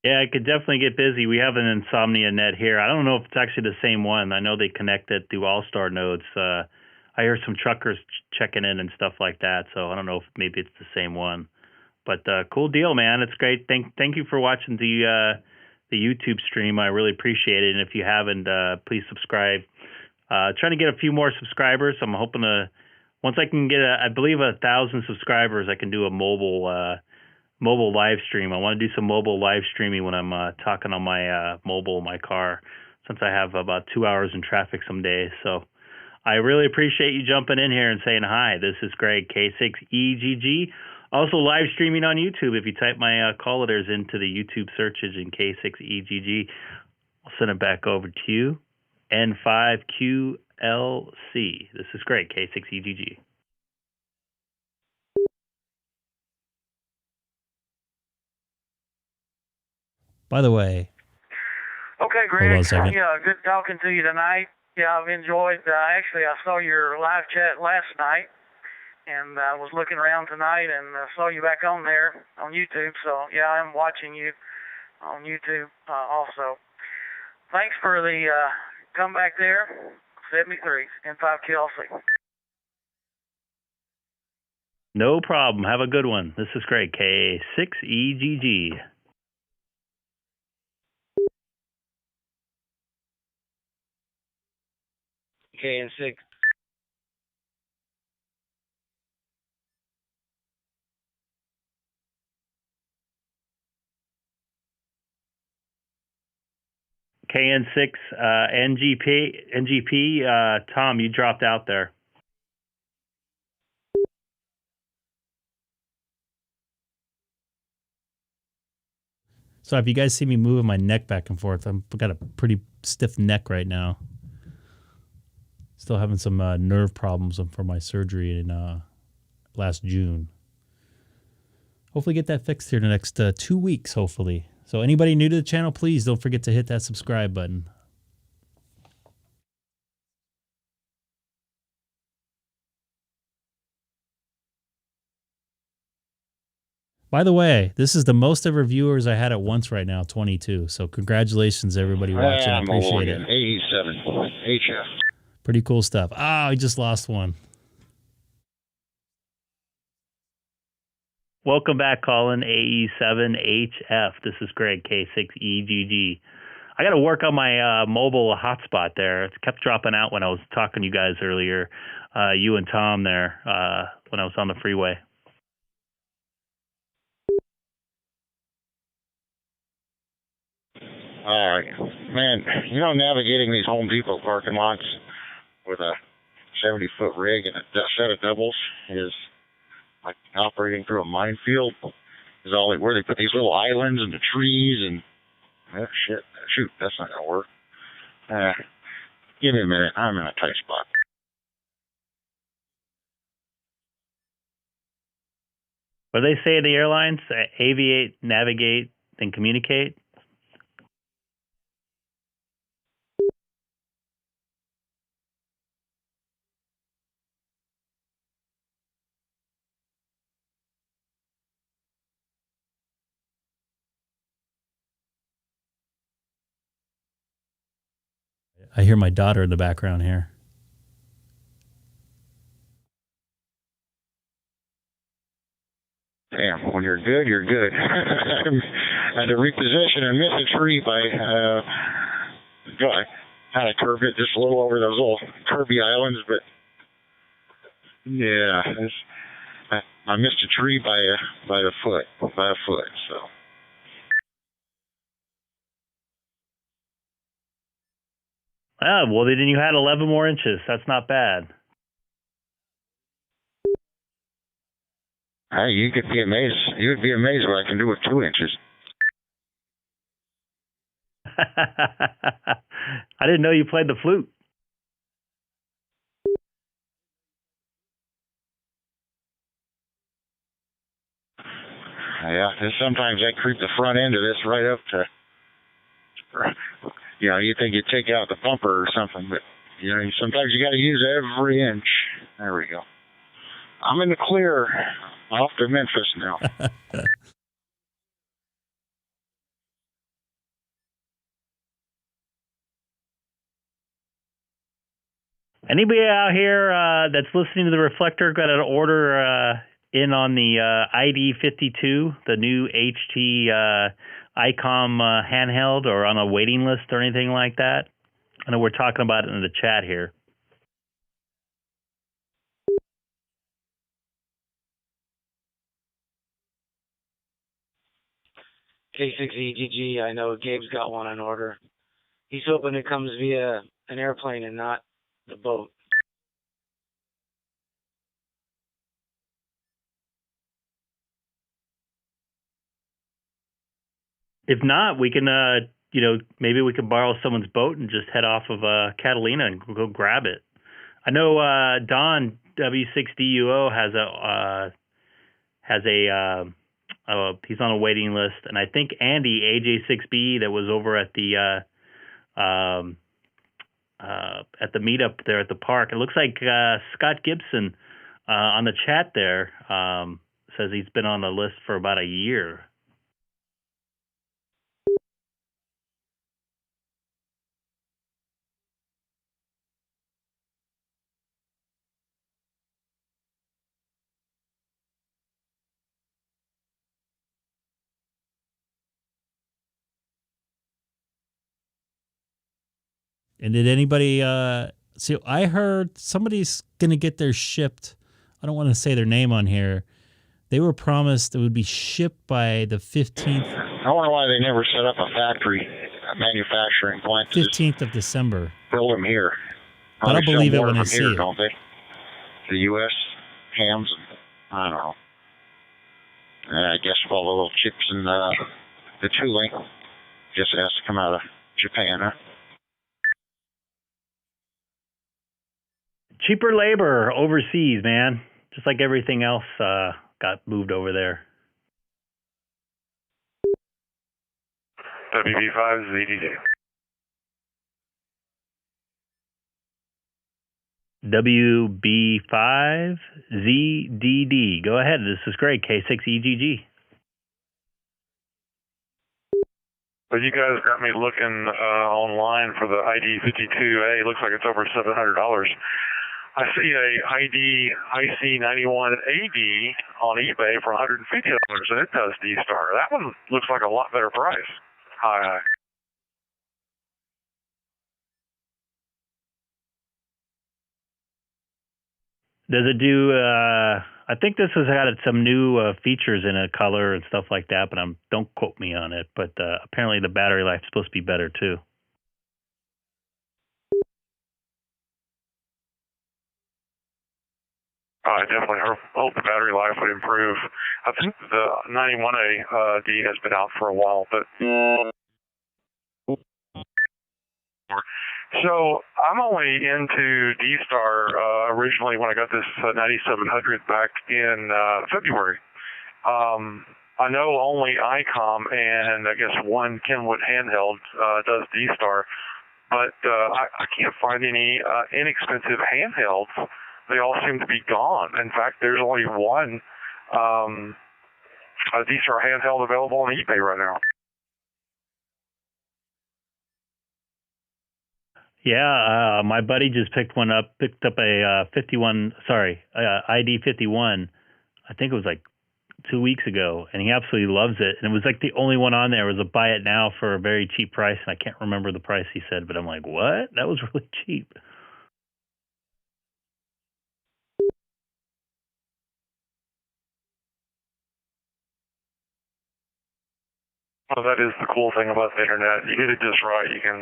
Speaker 3: Yeah, it could definitely get busy. We have an insomnia net here. I don't know if it's actually the same one. I know they connect it through All-Star nodes. I hear some truckers checking in and stuff like that, so I don't know if maybe it's the same one. But cool deal, man. It's great. Thank you for watching the YouTube stream. I really appreciate it. And if you haven't, please subscribe. Trying to get a few more subscribers. I'm hoping to, once I can get, I believe 1,000 subscribers, I can do a mobile live stream. I want to do some mobile live streaming when I'm talking on my mobile in my car, since I have about 2 hours in traffic some days. So I really appreciate you jumping in here and saying hi. This is Greg, K6EGG. Also live streaming on YouTube. If you type my call letters into the YouTube search engine, K6EGG, I'll send it back over to you. N5QLC. This is Greg, K6EGG.
Speaker 1: By the way.
Speaker 7: Okay, Greg. Yeah, good talking to you tonight. Yeah, I've enjoyed. Actually, I saw your live chat last night, and I was looking around tonight and saw you back on there on YouTube. So yeah, I'm watching you on YouTube also. Thanks for the comeback there. 73 N5QLC.
Speaker 3: No problem. Have a good one. This is Greg, K6EGG.
Speaker 4: KN6.
Speaker 3: KN6 NGP. Tom, you dropped out there.
Speaker 1: So if you guys see me moving my neck back and forth, I've got a pretty stiff neck right now. Still having some nerve problems from my surgery in last June. Hopefully get that fixed here in the next 2 weeks, hopefully. So anybody new to the channel, please don't forget to hit that subscribe button. By the way, this is the most ever viewers I had at once right now, 22. So congratulations, everybody watching. I appreciate it.
Speaker 6: AE7 HF.
Speaker 1: Pretty cool stuff. I just lost one.
Speaker 3: Welcome back, Colin. AE7HF. This is Greg, K6EGG. I got to work on my mobile hotspot there. It kept dropping out when I was talking to you guys earlier, you and Tom there, when I was on the freeway.
Speaker 6: All right. Man, navigating these Home Depot parking lots with a 70-foot rig and a set of doubles is like operating through a minefield. Is all where they put these little islands and the trees and shoot, that's not gonna work. Give me a minute. I'm in a tight spot.
Speaker 3: What do they say at the airlines? Aviate, navigate, then communicate?
Speaker 1: I hear my daughter in the background here.
Speaker 6: Damn, when you're good, you're good. I had to reposition and miss a tree by, I had to curve it just a little over those little curvy islands, but yeah, I missed a tree by a foot, so.
Speaker 3: Well, then you had 11 more inches. That's not bad.
Speaker 6: Hey, you could be amazed. You would be amazed what I can do with 2 inches.
Speaker 3: I didn't know you played the flute.
Speaker 6: Yeah, sometimes I creep the front end of this right up to, you think you take out the bumper or something, but, sometimes you got to use every inch. There we go. I'm in the clear. Off to Memphis now.
Speaker 3: Anybody out here that's listening to the Reflector got an order in on the ID52, the new HT Icom handheld, or on a waiting list or anything like that? I know we're talking about it in the chat here.
Speaker 4: K6EGG, I know Gabe's got one on order. He's hoping it comes via an airplane and not the boat.
Speaker 3: If not, we can, maybe we could borrow someone's boat and just head off of Catalina and go grab it. I know Don W6DUO has a he's on a waiting list, and I think Andy AJ6B that was over at the meetup there at the park. It looks like Scott Gibson on the chat there says he's been on the list for about a year.
Speaker 1: And did anybody see? I heard somebody's gonna get theirs shipped. I don't want to say their name on here. They were promised it would be shipped by the 15th.
Speaker 6: I wonder why they never set up a factory manufacturing plants
Speaker 1: 15th of December.
Speaker 6: build them here.
Speaker 1: But I'll believe it when I
Speaker 6: I
Speaker 1: see
Speaker 6: here,
Speaker 1: it.
Speaker 6: don't they? The U.S. hams and I don't know. I guess all the little chips and the tooling just has to come out of Japan, huh?
Speaker 3: Cheaper labor overseas, man. Just like everything else got moved over there.
Speaker 5: WB5ZDD.
Speaker 3: WB5ZDD. Go ahead. This is Greg, K6EGG.
Speaker 5: Well, you guys got me looking online for the ID52A. Looks like it's over $700. I see a ID IC-9700 on eBay for $150, and it does DStar. That one looks like a lot better price. Hi.
Speaker 3: Does it do, I think this has got some new features in it, color and stuff like that, but don't quote me on it. But apparently the battery life is supposed to be better too.
Speaker 5: I definitely hope the battery life would improve. I think the 91A D has been out for a while, but so I'm only into DStar originally when I got this 9700 back in February. I know only Icom and I guess one Kenwood handheld does DStar, but I can't find any inexpensive handhelds. They all seem to be gone. In fact, there's only one DStar handheld available on eBay right now.
Speaker 3: Yeah, my buddy just picked up a ID51. I think it was like 2 weeks ago, and he absolutely loves it. And it was like the only one on there was a buy it now for a very cheap price, and I can't remember the price he said, but I'm like, what? That was really cheap.
Speaker 5: Well, that is the cool thing about the internet. You get it just right, you can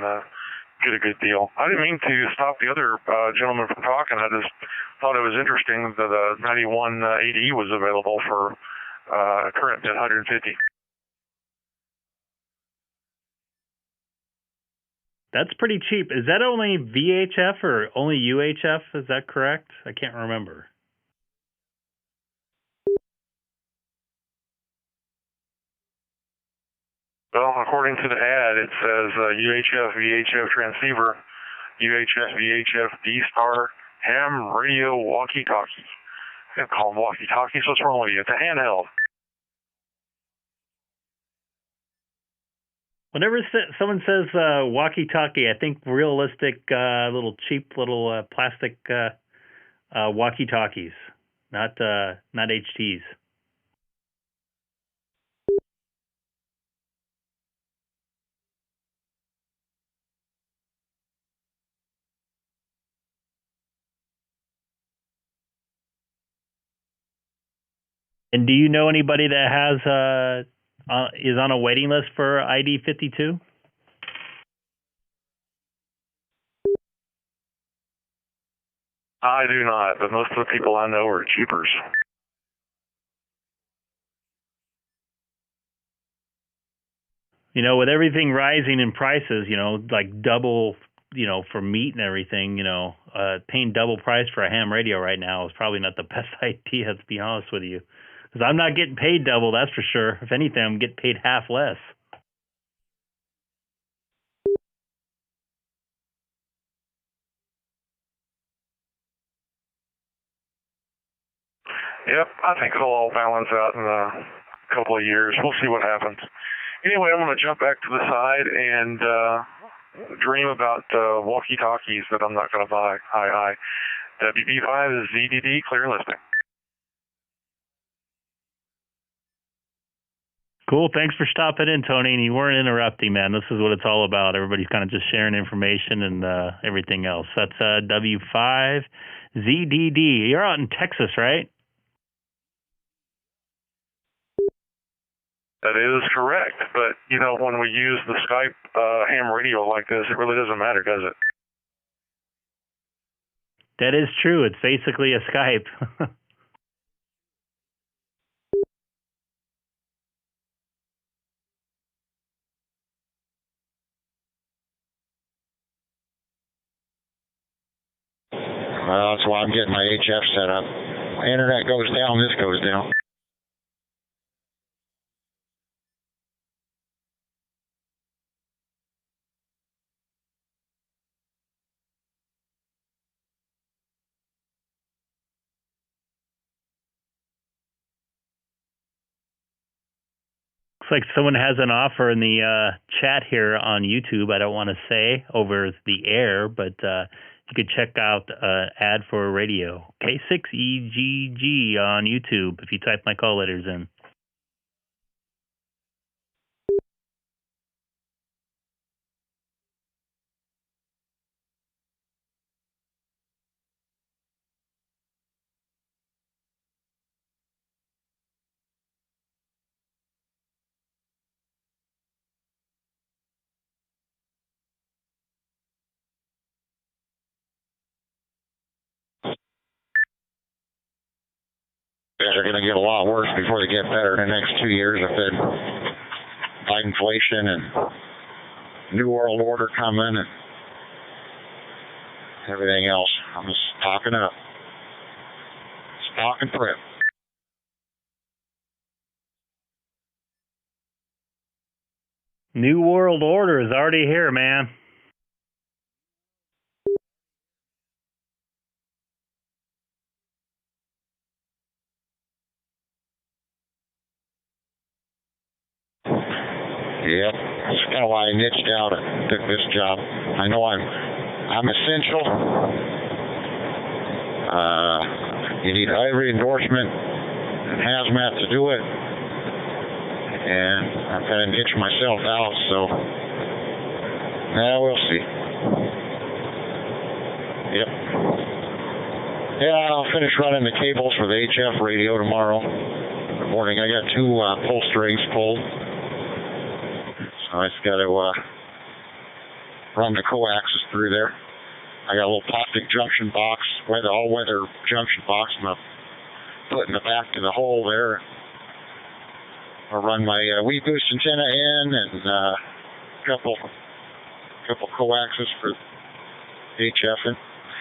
Speaker 5: get a good deal. I didn't mean to stop the other gentleman from talking. I just thought it was interesting that the 91 AD was available for current bid $150.
Speaker 3: That's pretty cheap. Is that only VHF or only UHF? Is that correct? I can't remember.
Speaker 5: Well, according to the ad, it says UHF, VHF transceiver, UHF, VHF, DStar, ham radio walkie-talkies. I can't call them walkie-talkies. What's wrong with you? It's a handheld.
Speaker 3: Whenever someone says walkie-talkie, I think realistic, little cheap little plastic walkie-talkies, not HTs. And do you know anybody that has is on a waiting list for ID52?
Speaker 5: I do not, but most of the people I know are cheapers.
Speaker 3: You know, with everything rising in prices, you know, like double, you know, for meat and everything, you know, paying double price for a ham radio right now is probably not the best idea, to be honest with you. Because I'm not getting paid double, that's for sure. If anything, I'm getting paid half less.
Speaker 5: Yep, I think it'll all balance out in a couple of years. We'll see what happens. Anyway, I'm going to jump back to the side and dream about walkie-talkies that I'm not going to buy. Hi. WB5 is ZDD, clear listing.
Speaker 3: Cool. Thanks for stopping in, Tony. And you weren't interrupting, man. This is what it's all about. Everybody's kind of just sharing information and everything else. That's W5ZDD. You're out in Texas, right?
Speaker 5: That is correct, but when we use the Skype ham radio like this, it really doesn't matter, does it?
Speaker 3: That is true. It's basically a Skype.
Speaker 6: Well, that's why I'm getting my HF set up. My internet goes down, this goes down.
Speaker 3: Looks like someone has an offer in the chat here on YouTube. I don't want to say over the air, but you could check out ad for radio. K6EGG on YouTube if you type my call letters in.
Speaker 6: They're going to get a lot worse before they get better in the next 2 years if by inflation and New World Order coming and everything else. I'm just stocking up. Stock and prep.
Speaker 3: New World Order is already here, man.
Speaker 6: Yep, that's kind of why I niched out and took this job. I know I'm essential. You need every endorsement and hazmat to do it, and I'm kind of niched myself out. So, we'll see. Yep. Yeah, I'll finish running the cables for the HF radio tomorrow morning. I got 2 pull strings pulled. I just got to run the coaxes through there. I got a little plastic junction box, all-weather junction box. I'm going to put in the back of the hole there. I'll run my weed boost antenna in and a couple coaxes for HF.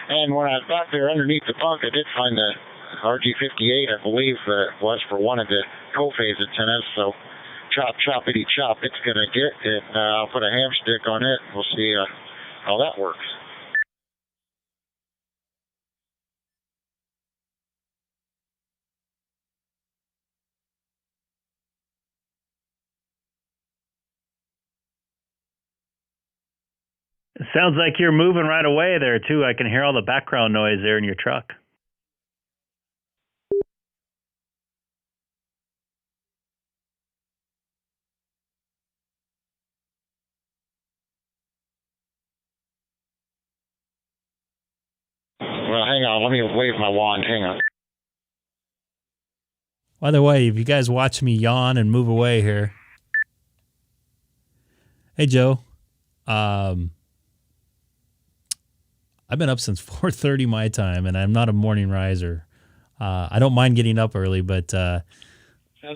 Speaker 6: And when I was back there underneath the bunk, I did find the RG58, I believe it was for one of the co-phase antennas. So choppity chop, it's going to get it. I'll put a ham stick on it. We'll see how that works.
Speaker 3: It sounds like you're moving right away there, too. I can hear all the background noise there in your truck.
Speaker 6: Well, hang on. Let me wave my wand. Hang on.
Speaker 1: By the way, if you guys watch me yawn and move away here. Hey, Joe. I've been up since 4:30 my time, and I'm not a morning riser. I don't mind getting up early, but
Speaker 4: how's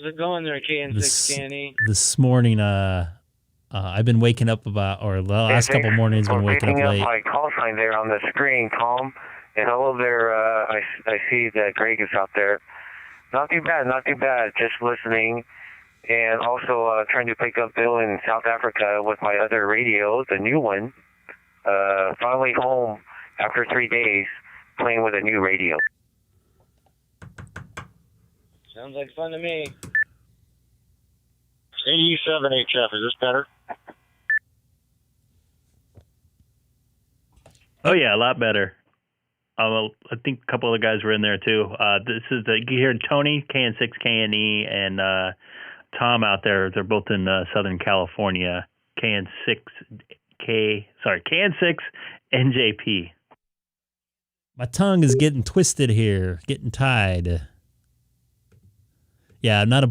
Speaker 4: it going there, K6EGG?
Speaker 1: This morning, I've been waking up the last couple mornings been waking up late.
Speaker 8: My call sign there on the screen, Calm. And hello there, I see that Greg is out there. Not too bad, just listening. And also trying to pick up Bill in South Africa with my other radio, the new one. Finally home after 3 days playing with a new radio.
Speaker 4: Sounds like fun to me.
Speaker 6: 87 HF, is this better?
Speaker 3: Oh, yeah, a lot better. I think a couple of the guys were in there, too. This is you hear Tony, KN6KNE, and Tom out there. They're both in Southern California. KN6NJP.
Speaker 1: My tongue is getting twisted here, getting tied. Yeah, not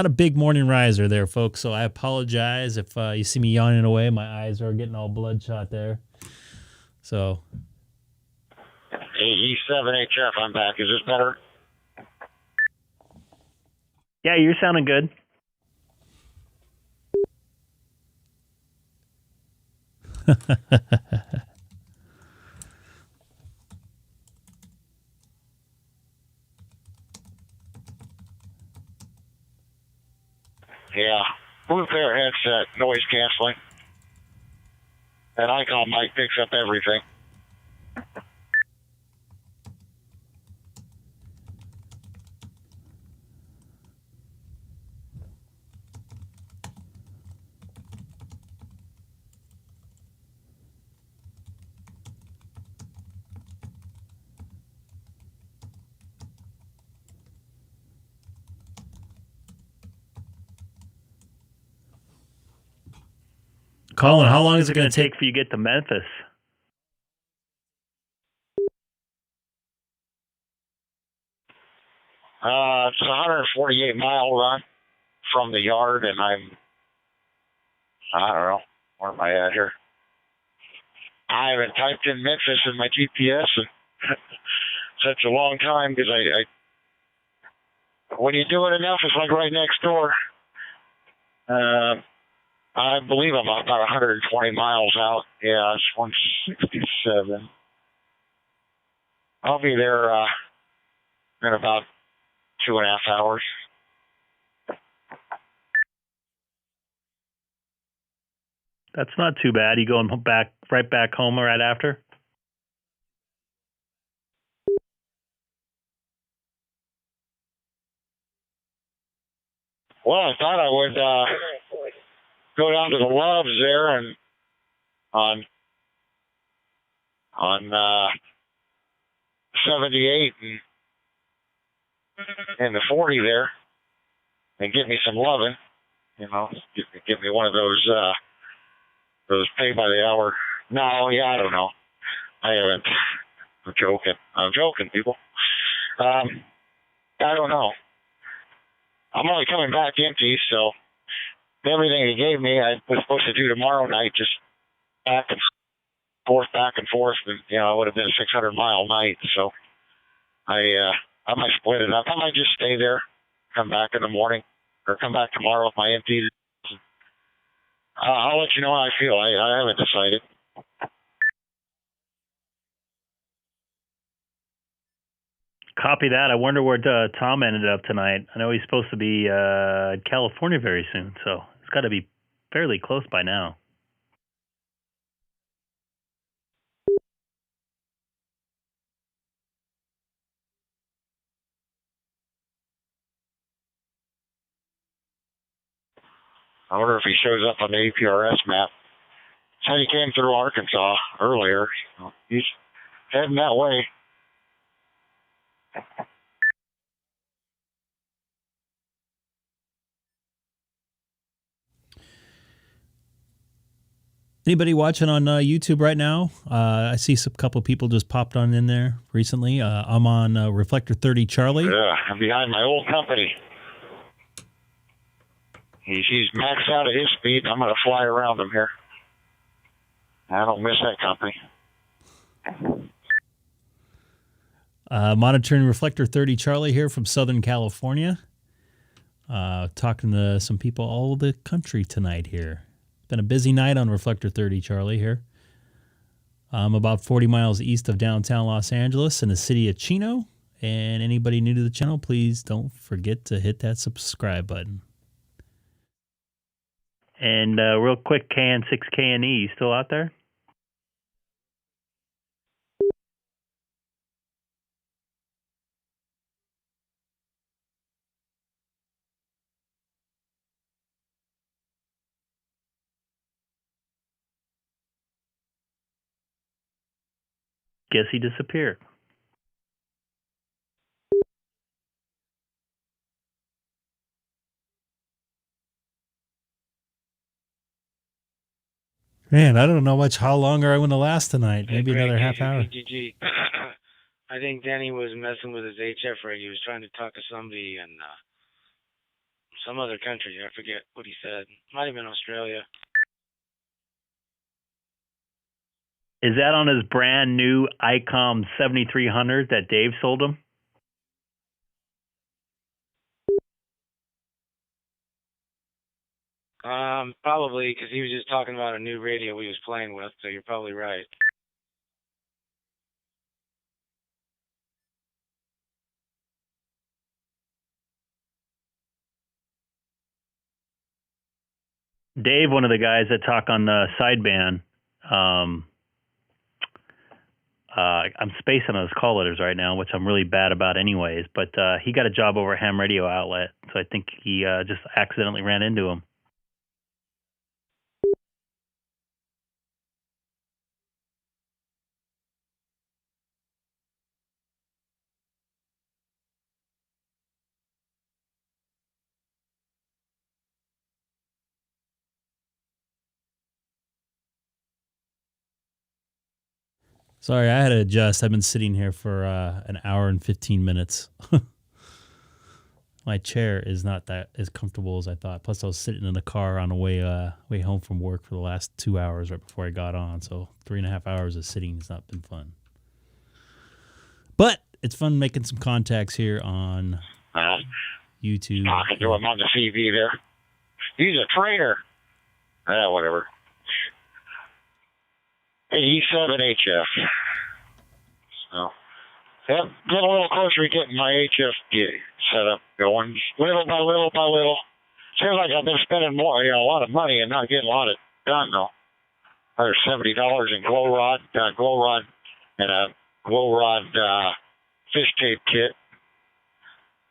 Speaker 1: a big morning riser there, folks. So I apologize if you see me yawning away. My eyes are getting all bloodshot there. So.
Speaker 6: E7HF, I'm back. Is this better?
Speaker 3: Yeah, you're sounding good.
Speaker 6: Yeah. Blue pair headset, noise canceling. That Icom mic picks up everything.
Speaker 1: Colin, how long is it going to take
Speaker 3: for you to get to Memphis?
Speaker 6: It's a 148-mile run from the yard, and I don't know, where am I at here? I haven't typed in Memphis in my GPS in such a long time because when you do it enough, it's like right next door. I believe I'm about 120 miles out. Yeah, it's 167. I'll be there in about 2.5 hours.
Speaker 3: That's not too bad. You going right back home right after?
Speaker 6: Well, I thought I would go down to the Loves there and on 78 and the 40 there and get me some loving. You know, give me one of those pay by the hour. No, yeah, I don't know. I haven't. I'm joking, people. I don't know. I'm only coming back empty, so everything he gave me, I was supposed to do tomorrow night, just back and forth, and it would have been a 600-mile night. So I might split it up. I might just stay there, come back in the morning, or come back tomorrow with my empty. I'll let you know how I feel. I haven't decided.
Speaker 3: Copy that. I wonder where Tom ended up tonight. I know he's supposed to be in California very soon, so it's got to be fairly close by now.
Speaker 6: I wonder if he shows up on the APRS map. Said he came through Arkansas earlier. He's heading that way.
Speaker 1: Anybody watching on YouTube right now? I see a couple of people just popped on in there recently. I'm on Reflector 30 Charlie.
Speaker 6: Yeah, I'm behind my old company. He's maxed out at his speed. I'm going to fly around him here. I don't miss that company.
Speaker 1: Monitoring Reflector 30 Charlie here from Southern California. Talking to some people all over the country tonight here. Been a busy night on Reflector 30 Charlie here. I'm about 40 miles east of downtown Los Angeles in the city of Chino. And anybody new to the channel, please don't forget to hit that subscribe button.
Speaker 3: And real quick, K6EGG, you still out there? Guess he disappeared.
Speaker 1: Man, I don't know how longer I want to last tonight. Maybe another half hour.
Speaker 4: K6EGG. I think Danny was messing with his HF rig. He was trying to talk to somebody, and some other country. I forget what he said. Might have been Australia.
Speaker 3: Is that on his brand new Icom 7300 that Dave sold him?
Speaker 4: Probably, because he was just talking about a new radio he was playing with, so you're probably right.
Speaker 3: Dave, one of the guys that talk on the sideband, I'm spacing on his call letters right now, which I'm really bad about anyways, but he got a job over at Ham Radio Outlet, so I think he just accidentally ran into him.
Speaker 1: Sorry, I had to adjust. I've been sitting here for an hour and 15 minutes. My chair is not that as comfortable as I thought. Plus, I was sitting in the car on the way home from work for the last 2 hours right before I got on. So 3.5 hours of sitting has not been fun. But it's fun making some contacts here on YouTube.
Speaker 6: Talking to him on the TV there. He's a trainer. Whatever. 87 HF. So, yep, getting a little closer to getting my HF set up going. Little by little by little. Seems like I've been spending more, a lot of money and not getting a lot of done, though. There's $70 in glow rod and a glow rod fish tape kit.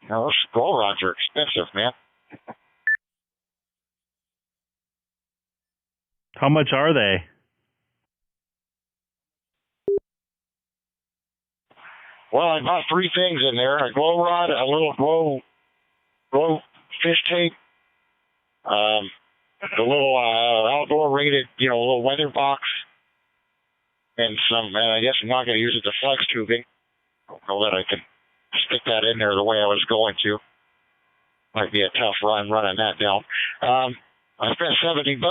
Speaker 6: Those glow rods are expensive, man.
Speaker 3: How much are they?
Speaker 6: Well, I bought 3 things in there: a glow rod, a little glow fish tape, the little outdoor rated, little weather box, and some. And I guess I'm not going to use it to flex tubing. I don't know that I can stick that in there the way I was going to. Might be a tough run running that down. I spent $70,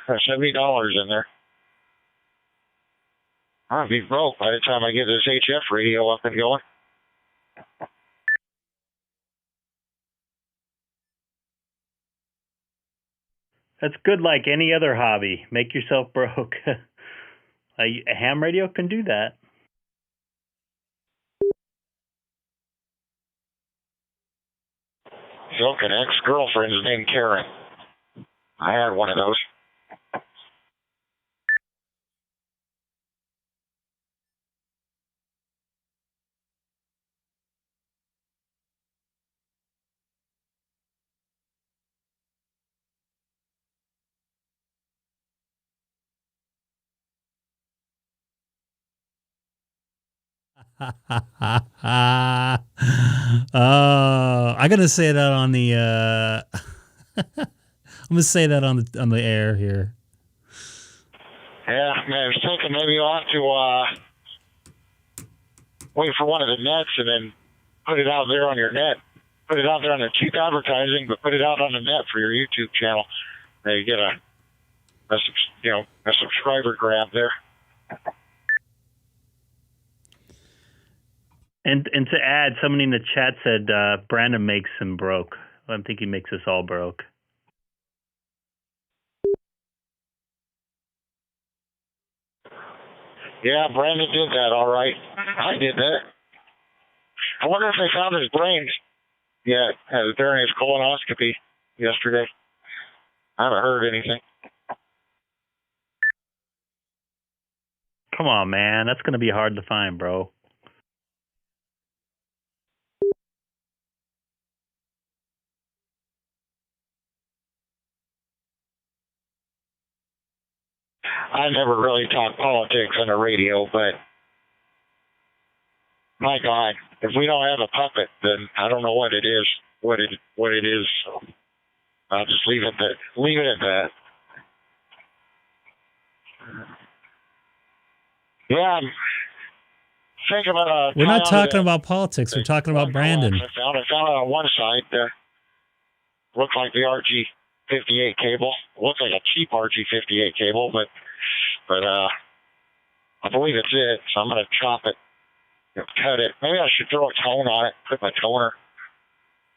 Speaker 6: $70 in there. I'll be broke by the time I get this HF radio up and going.
Speaker 3: That's good like any other hobby. Make yourself broke. A ham radio can do that.
Speaker 6: Look, an ex-girlfriend's named Karen. I had one of those.
Speaker 1: I gotta say that on the. I'm gonna say that on the air here.
Speaker 6: Yeah, man, I was thinking maybe you ought to wait for one of the nets and then put it out there on your net. Put it out there on the cheap advertising, but put it out on the net for your YouTube channel. There you get a subscriber grab there.
Speaker 3: And to add, somebody in the chat said Brandon makes him broke. I think he makes us all broke.
Speaker 6: Yeah, Brandon did that, all right. I did that. I wonder if they found his brains yet during his colonoscopy yesterday. I haven't heard anything.
Speaker 3: Come on, man. That's going to be hard to find, bro.
Speaker 6: I never really talk politics on the radio, but my God, if we don't have a puppet, then I don't know what it is. What it is. So I'll just leave it at that. Yeah, I'm thinking about.
Speaker 1: We're not talking about politics. We're talking about Brandon.
Speaker 6: I found it on one side. looks like the RG58 cable. Looks like a cheap RG58 cable, but I believe it's it. So I'm gonna chop it, cut it. Maybe I should throw a tone on it, put my toner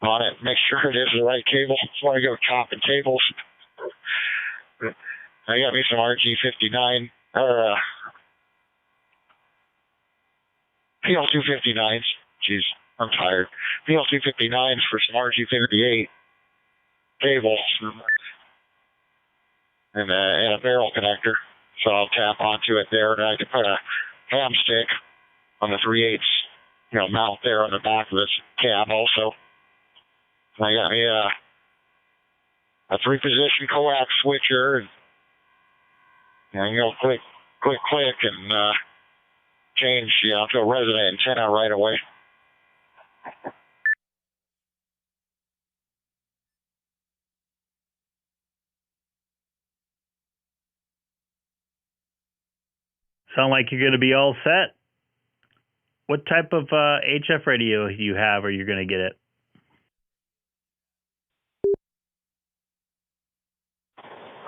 Speaker 6: on it, make sure it is the right cable before I go chopping cables. I got me some RG59 or PL259s. Jeez, I'm tired. PL259s for some RG58 cables and a barrel connector. So I'll tap onto it there, and I can put a ham stick on the 3/8, mount there on the back of this cab also. And I got me a 3-position coax switcher, and click, and change, to a resonant antenna right away.
Speaker 3: Sound like you're going to be all set. What type of HF radio do you have, or you're going to get it?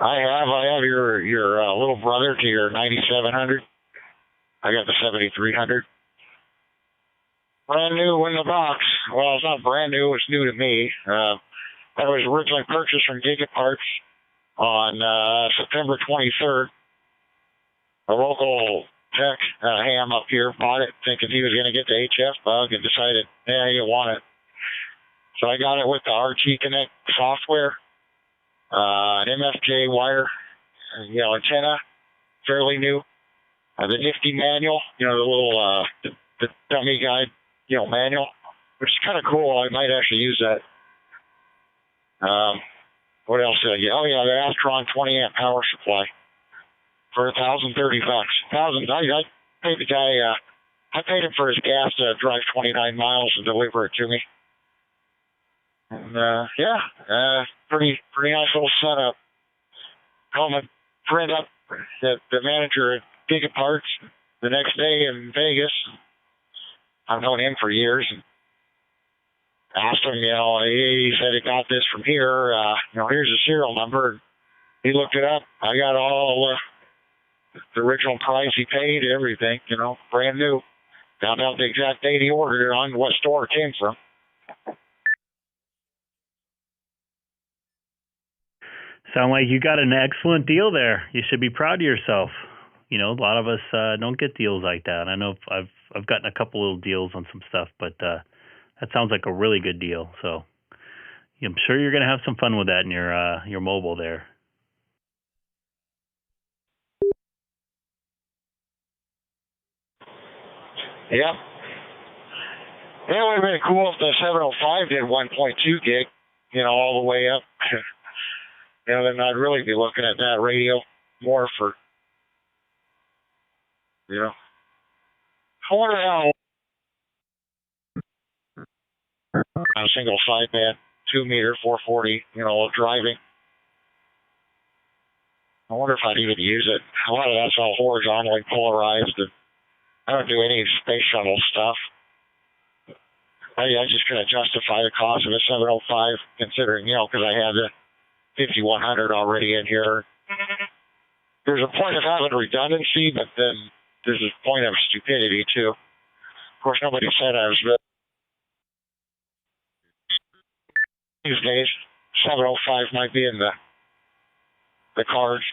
Speaker 6: I have your little brother to your 9700. I got the 7300. Brand new in the box. Well, it's not brand new. It's new to me. That was originally purchased from Giga Parts on September 23rd. A local tech ham up here bought it thinking he was going to get the HF bug and decided, he didn't want it. So I got it with the RT Connect software, an MFJ wire, antenna, fairly new. The nifty manual, the little the dummy guide, manual, which is kind of cool. I might actually use that. What else did I get? Oh yeah, the Astron 20-amp power supply for $1,030. I paid the guy. I paid him for his gas to drive 29 miles and deliver it to me. And pretty nice little setup. Called my friend up, the manager at Giga Parts, the next day in Vegas. I've known him for years. And asked him, he said he got this from here. Here's the serial number. He looked it up. I got all the original price he paid, everything, brand new. Found out the exact date he ordered it on, what store it came from.
Speaker 3: Sound like you got an excellent deal there. You should be proud of yourself. A lot of us don't get deals like that. I know I've gotten a couple little deals on some stuff, but that sounds like a really good deal. So I'm sure you're going to have some fun with that in your mobile there.
Speaker 6: Yeah. It would have been cool if the 705 did 1.2 gig, all the way up. Then I'd really be looking at that radio more for, I wonder how on a single sideband, 2-meter, 440, driving. I wonder if I'd even use it. A lot of that's all horizontally polarized. And I don't do any space shuttle stuff. I just couldn't justify the cost of a 705, considering, because I had the 5100 already in here. There's a point of having redundancy, but then there's a point of stupidity, too. Of course, nobody said I was these days. 705 might be in the cards.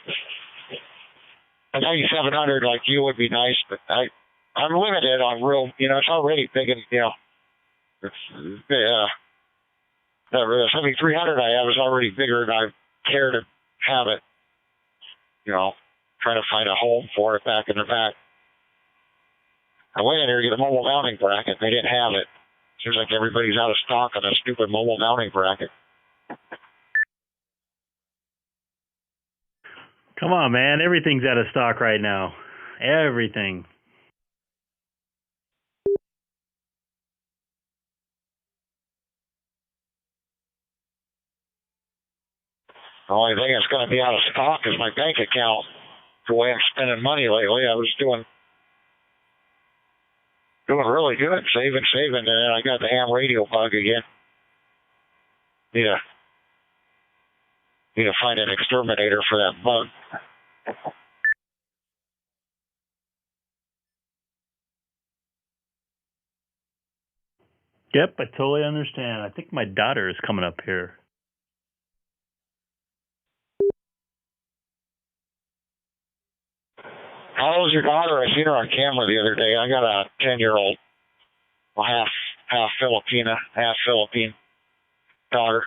Speaker 6: A 9700 like you would be nice, but I'm limited on real, it's already big and, it's, the 7300 I have is already bigger than I care to have it, trying to find a home for it back in the back. I went in here to get a mobile mounting bracket. They didn't have it. Seems like everybody's out of stock on a stupid mobile mounting bracket.
Speaker 3: Come on, man. Everything's out of stock right now. Everything.
Speaker 6: The only thing that's going to be out of stock is my bank account. The way I'm spending money lately, I was doing really good, saving, and then I got the ham radio bug again. Need to Need to find an exterminator for that bug.
Speaker 3: Yep, I totally understand. I think my daughter is coming up here.
Speaker 6: How old is your daughter? I seen her on camera the other day. I got a 10-year-old, well, half Filipina, half Philippine daughter,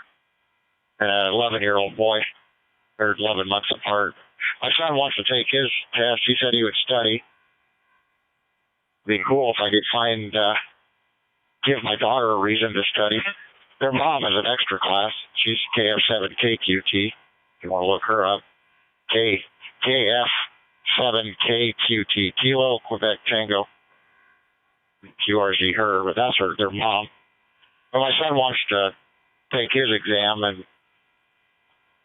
Speaker 6: and an 11-year-old boy. They're 11 months apart. My son wants to take his test. He said he would study. It'd be cool if I could give my daughter a reason to study. Their mom is an extra class. She's KF7KQT. If you want to look her up. KF7KQT. Kilo, Quebec, Tango. QRZ, her, but that's their mom. But my son wants to take his exam and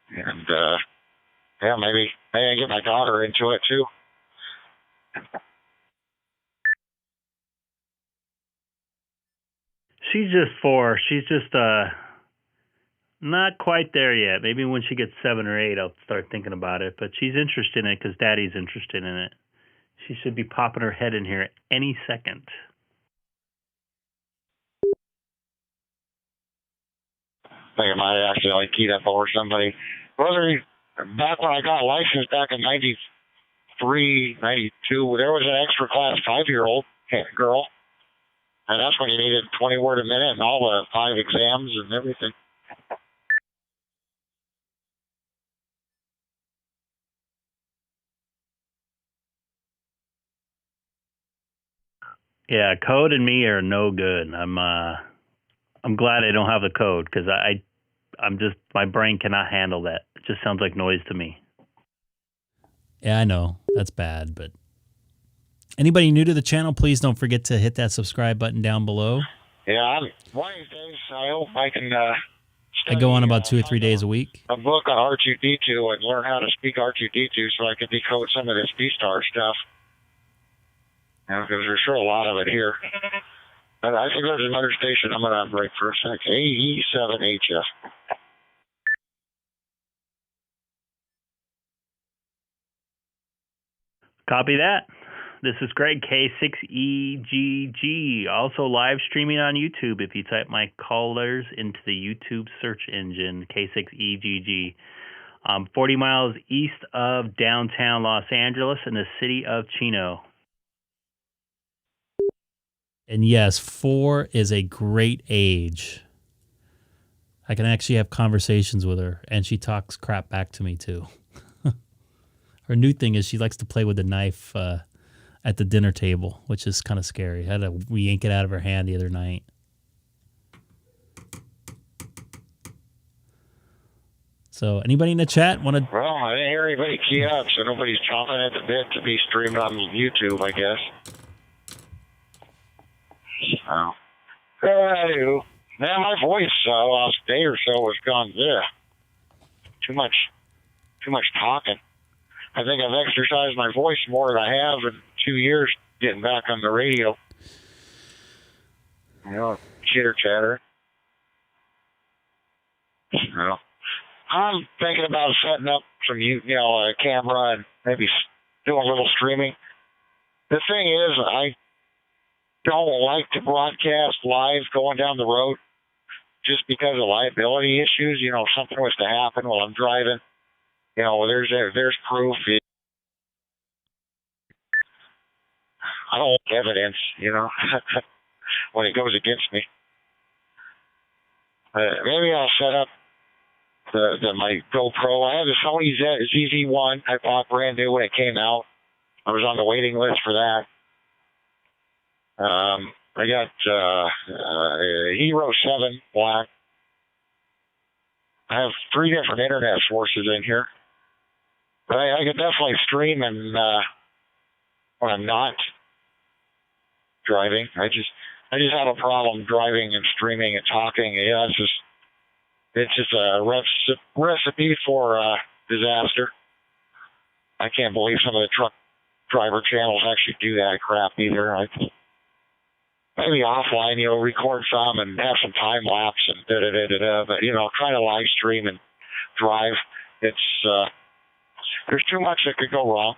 Speaker 6: yeah, maybe I get my daughter into it too.
Speaker 3: She's just 4. She's just not quite there yet. Maybe when she gets 7 or 8, I'll start thinking about it. But she's interested in it because Daddy's interested in it. She should be popping her head in here any second.
Speaker 6: I think I might have accidentally keyed up over somebody. Back when I got licensed back in 93, 92, there was an extra class 5-year-old girl. And that's when you needed 20 word a minute and all the 5 exams and everything.
Speaker 3: Yeah, code and me are no good. I'm glad I don't have the code because I'm just, my brain cannot handle that. It just sounds like noise to me.
Speaker 1: Yeah, I know. That's bad, but anybody new to the channel, please don't forget to hit that subscribe button down below.
Speaker 6: Yeah, one of these days, I hope I can
Speaker 1: I go on about 2 or 3 days a week.
Speaker 6: A book on R2D2 and learn how to speak R2D2 so I can decode some of this DStar stuff. Because there's sure a lot of it here. And I think there's another station I'm going to break for a sec. AE7HF.
Speaker 3: Copy that. This is Greg, K6EGG, also live streaming on YouTube if you type my callers into the YouTube search engine, K6EGG. 40 miles east of downtown Los Angeles in the city of Chino.
Speaker 1: And yes, 4 is a great age. I can actually have conversations with her, and she talks crap back to me too. Her new thing is she likes to play with a knife at the dinner table, which is kind of scary. I had to yank it out of her hand the other night. So anybody in the chat want to...
Speaker 6: Well, I didn't hear anybody key up, so nobody's chomping at the bit to be streamed on YouTube, I guess. So, anywho, man, my voice last day or so was gone. Too much talking. I think I've exercised my voice more than I have in 2 years getting back on the radio. You know, chitter chatter. Well, I'm thinking about setting up some, a camera and maybe do a little streaming. The thing is, I don't like to broadcast live going down the road just because of liability issues. You know, if something was to happen while I'm driving, there's proof. I don't want evidence, when it goes against me. Maybe I'll set up my GoPro. I have the Sony ZZ-1 I bought brand new when it came out. I was on the waiting list for that. I got Hero 7 Black. I have 3 different internet sources in here. But I could definitely stream and when I'm not driving. I just have a problem driving and streaming and talking. Yeah, it's just a recipe for disaster. I can't believe some of the truck driver channels actually do that crap either. Maybe offline, record some and have some time lapse and but try to live stream and drive. It's there's too much that could go wrong.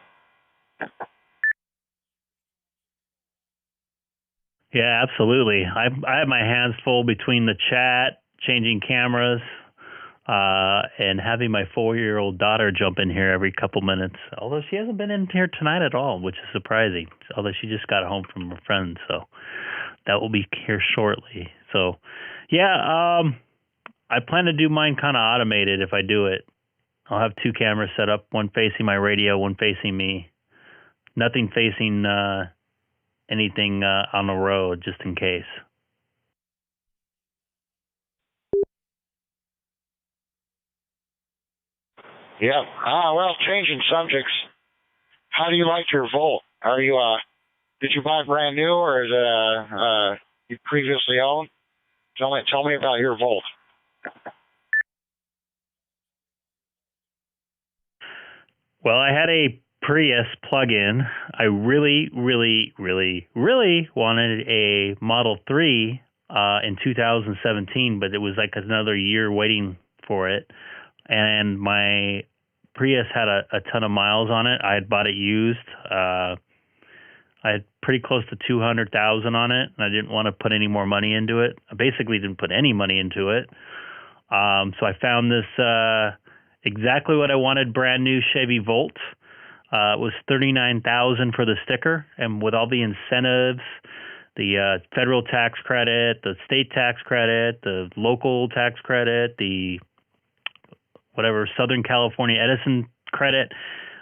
Speaker 3: Yeah, absolutely. I have my hands full between the chat, changing cameras, and having my 4-year-old daughter jump in here every couple minutes. Although she hasn't been in here tonight at all, which is surprising. Although she just got home from her friends, so that will be here shortly. So, yeah, I plan to do mine kind of automated if I do it. I'll have 2 cameras set up, one facing my radio, one facing me. Nothing facing anything on the road, just in case.
Speaker 6: Yeah. Well, changing subjects. How do you like your Volt? Are you did you buy brand new, or is it you previously owned? Tell me about your Volt.
Speaker 3: Well, I had a Prius plug-in. I really, really, really, really wanted a Model 3 in 2017, but it was like another year waiting for it. And my Prius had a ton of miles on it. I had bought it used. I had pretty close to 200,000 on it, and I didn't want to put any more money into it. I basically didn't put any money into it. So I found this exactly what I wanted, brand new Chevy Volt. It was $39,000 for the sticker, and with all the incentives, the federal tax credit, the state tax credit, the local tax credit, the whatever Southern California Edison credit,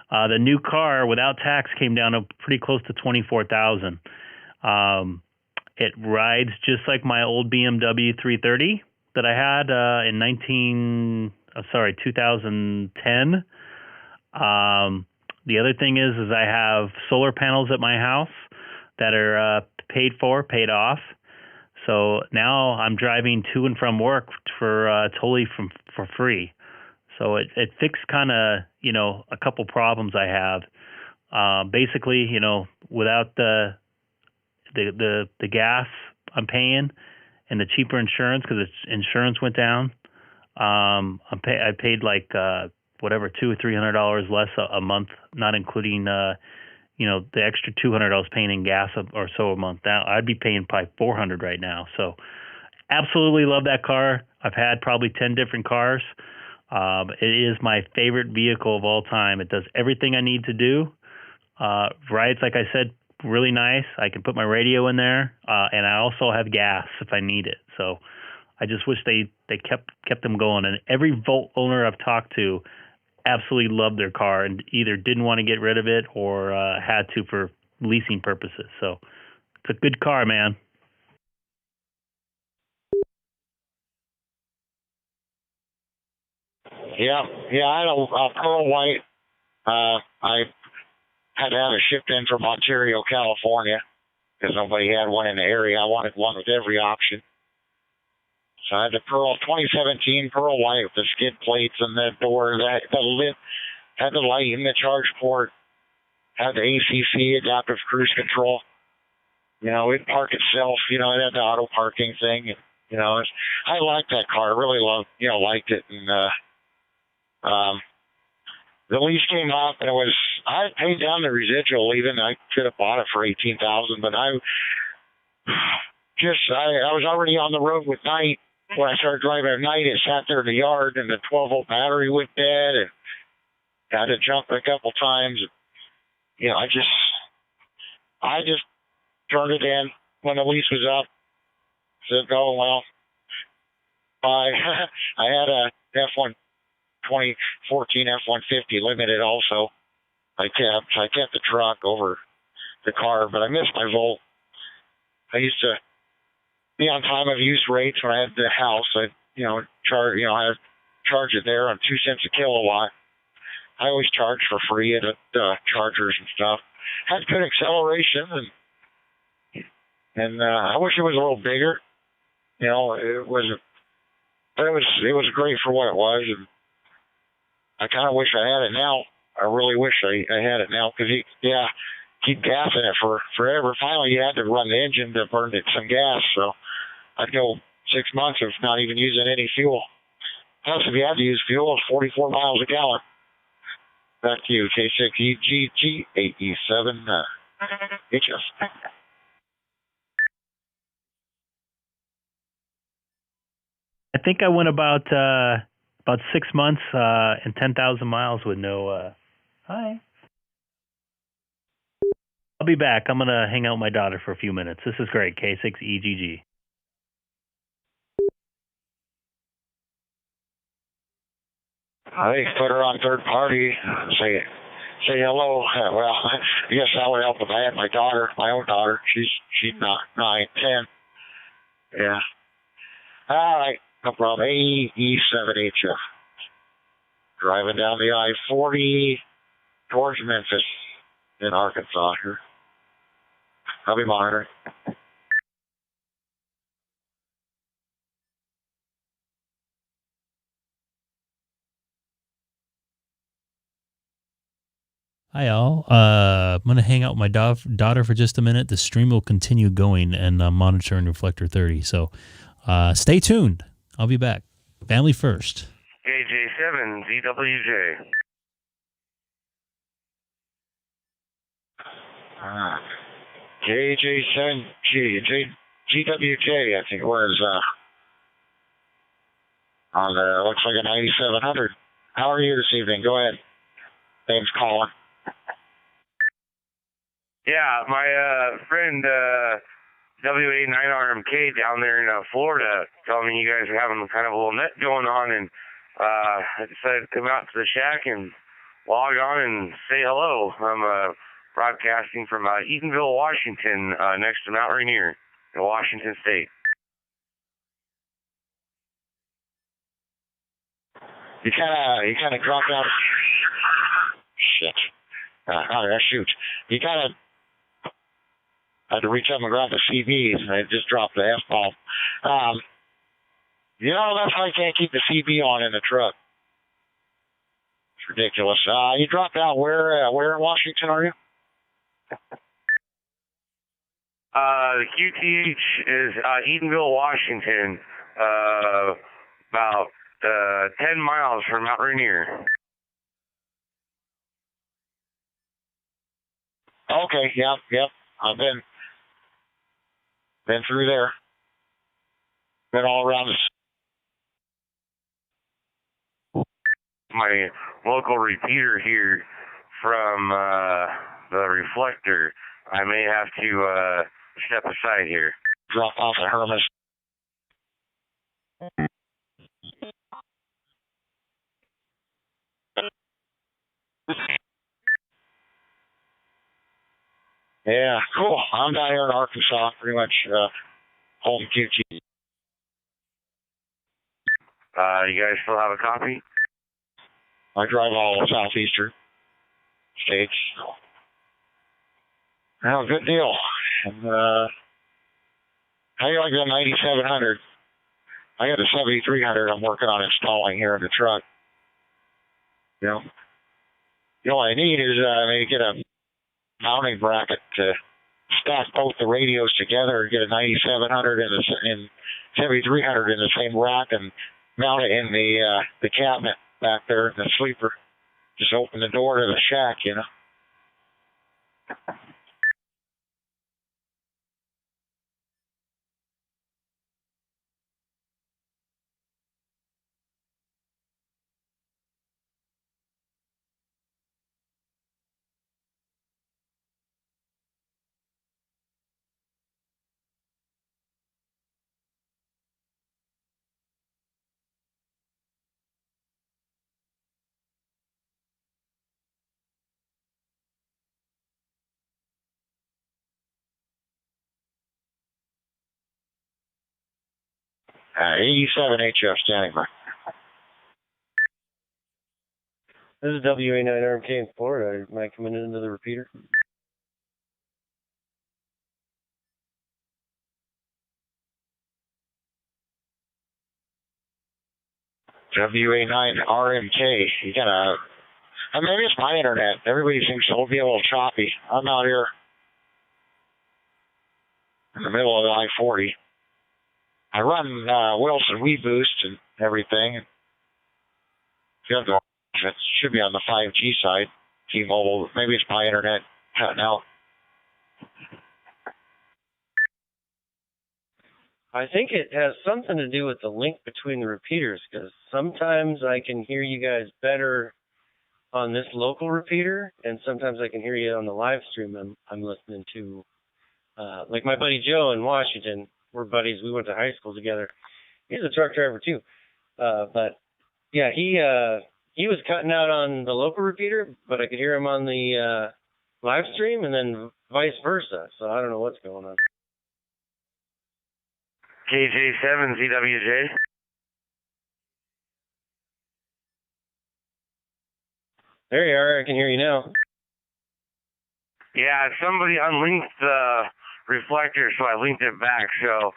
Speaker 3: the new car without tax came down to pretty close to $24,000. It rides just like my old BMW 330 that I had in 2010. The other thing is I have solar panels at my house that are paid off. So now I'm driving to and from work for totally for free. So it fixed kind of, a couple problems I have. Basically, without the gas I'm paying and the cheaper insurance, because its insurance went down, I paid like whatever $200 or $300 less a month, not including the extra $200 I was paying in gas or so a month. Now I'd be paying probably $400 right now. So absolutely love that car. I've had probably 10 different cars. It is my favorite vehicle of all time. It does everything I need to do. Rides, like I said, really nice. I can put my radio in there, and I also have gas if I need it. So I just wish they kept them going. And every Volt owner I've talked to absolutely loved their car and either didn't want to get rid of it or had to for leasing purposes. So it's a good car, man.
Speaker 6: Yeah, I had a pearl white. I had to have it shipped in from Ontario, California, because nobody had one in the area. I wanted one with every option. So I had the 2017 pearl white with the skid plates and the door, the lid, had the light in the charge port, had the ACC, adaptive cruise control. It'd park itself. It had the auto parking thing. I liked that car. I really liked it. And the lease came up, and I paid down the residual. Even I could have bought it for $18,000, but I was already on the road with night. When I started driving at night, it sat there in the yard, and the 12-volt battery went dead, and I had to jump a couple times. I just turned it in when the lease was up. Said, "Oh well." I had a 2014 F-150 limited also. I kept the truck over the car, but I missed my Volt. I used to be on time of use rates when I had the house. I charge it there on 2 cents a kilowatt. I always charge for free at chargers and stuff. Had good acceleration, and I wish it was a little bigger. It was great for what it was, and I kind of wish I had it now. I really wish I had it now, because keep gassing it for forever. Finally, you had to run the engine to burn it some gas, so I'd go 6 months of not even using any fuel. Plus, if you had to use fuel, it's 44 miles a gallon. Back to you, K6EGG 87HS.
Speaker 3: I think I went about 6 months and 10,000 miles with no. Hi. I'll be back. I'm gonna hang out with my daughter for a few minutes. This is great. K6EGG.
Speaker 6: I think put her on third party. Say hello. Well, I guess that would help if I had my daughter, my own daughter. She's not 9, 10. Yeah. All right. No problem. AE7HF. Driving down the I-40 towards Memphis in Arkansas here. I'll be monitoring.
Speaker 1: Hi, all. I'm going to hang out with my daughter for just a minute. The stream will continue going and monitoring Reflector 30. So stay tuned. I'll be back. Family first.
Speaker 8: KJ7ZWJ.
Speaker 6: GWJ, I think it was on the, looks like a 9700. How are you this evening? Go ahead. Thanks, Colin.
Speaker 8: Yeah, my friend WA9RMK down there in Florida told me you guys are having kind of a little net going on, and I decided to come out to the shack and log on and say hello. I'm broadcasting from Eatonville, Washington, next to Mount Rainier in Washington State.
Speaker 6: You kind of dropped out. Shit. Shoot. You kind of had to reach up and grab the CB, and I just dropped the F-bomb. You know, that's why I can't keep the CB on in the truck. It's ridiculous. You dropped out where in Washington are you?
Speaker 8: The QTH is Eatonville, Washington, about 10 miles from Mount Rainier.
Speaker 6: Okay, yep. I've been through there. Been all around
Speaker 8: My local repeater here from the reflector. I may have to step aside here.
Speaker 6: Drop off at Hermes. Yeah, cool. I'm down here in Arkansas, pretty much home QT.
Speaker 8: You guys still have a copy?
Speaker 6: I drive all the southeastern states. Oh, good deal. And, how do you like the 9700? I got the 7300 I'm working on installing here in the truck. You know what I need is maybe get a mounting bracket to stack both the radios together and get a 9700 and 7300 in the same rack and mount it in the cabinet back there in the sleeper. Just open the door to the shack, you know. AE7HF standing by.
Speaker 8: This is WA9RMK in Florida. Am I coming into the repeater?
Speaker 6: WA9RMK. You gotta. Maybe it's my internet. Everybody seems to be a little choppy. I'm out here in the middle of the I-40. I run Wilson WeBoost and everything. It should be on the 5G side. T-Mobile, maybe it's my internet cutting out.
Speaker 4: I think it has something to do with the link between the repeaters, because sometimes I can hear you guys better on this local repeater, and sometimes I can hear you on the live stream I'm listening to. Like my buddy Joe in Washington, we're buddies. We went to high school together. He's a truck driver too. But yeah, he was cutting out on the local repeater, but I could hear him on the live stream, and then vice versa. So I don't know what's going on.
Speaker 8: K6EGG.
Speaker 4: There you are. I can hear you now.
Speaker 8: Yeah, somebody unlinked the reflector, so I linked it back. So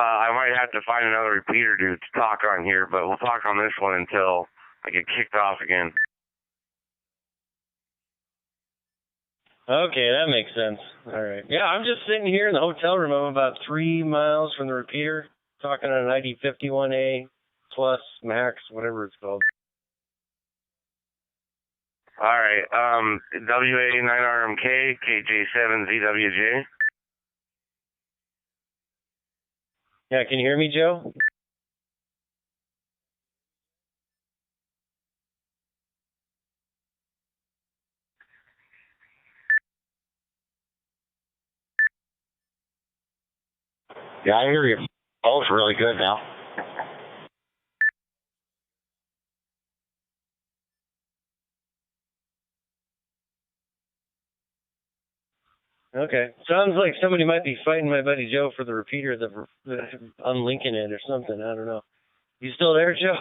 Speaker 8: I might have to find another repeater to talk on here, but we'll talk on this one until I get kicked off again.
Speaker 4: Okay, that makes sense. All right. Yeah, I'm just sitting here in the hotel room. I'm about 3 miles from the repeater, talking on an ID51A plus max, whatever it's called.
Speaker 8: All right. WA9RMK, KJ7ZWJ.
Speaker 4: Yeah, can you hear me, Joe?
Speaker 6: Yeah, I hear you both really good now.
Speaker 4: Okay. Sounds like somebody might be fighting my buddy Joe for the repeater, unlinking it or something. I don't know. You still there, Joe?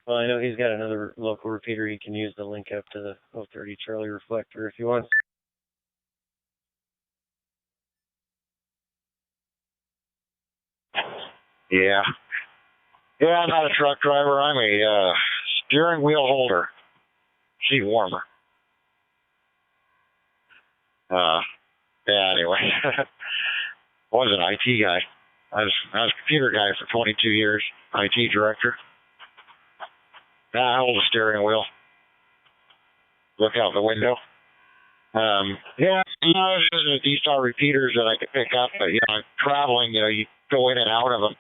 Speaker 4: Well, I know he's got another local repeater he can use to link up to the 030 Charlie reflector if he wants.
Speaker 6: Yeah. Yeah, I'm not a truck driver. I'm a steering wheel holder. Seat warmer. Yeah, anyway. I was an IT guy. I was a computer guy for 22 years, IT director. Now I hold a steering wheel. Look out the window. Yeah, there's the DStar repeaters that I could pick up, but, traveling, you go in and out of them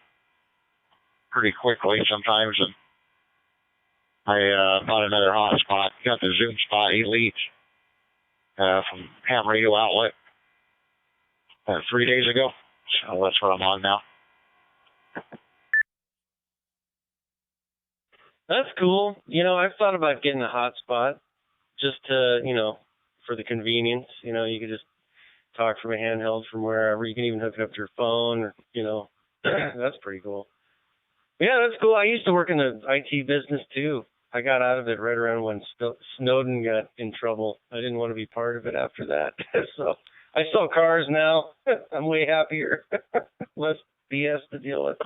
Speaker 6: pretty quickly sometimes, and I bought another hotspot. Got the Zoom Spot Elite from Ham Radio Outlet 3 days ago, so that's what I'm on now.
Speaker 4: That's cool. I've thought about getting a hotspot just to, for the convenience. You could just talk from a handheld from wherever. You can even hook it up to your phone, or, that's pretty cool. Yeah, that's cool. I used to work in the IT business too. I got out of it right around when Snowden got in trouble. I didn't want to be part of it after that. So I sell cars now. I'm way happier. Less BS to deal with.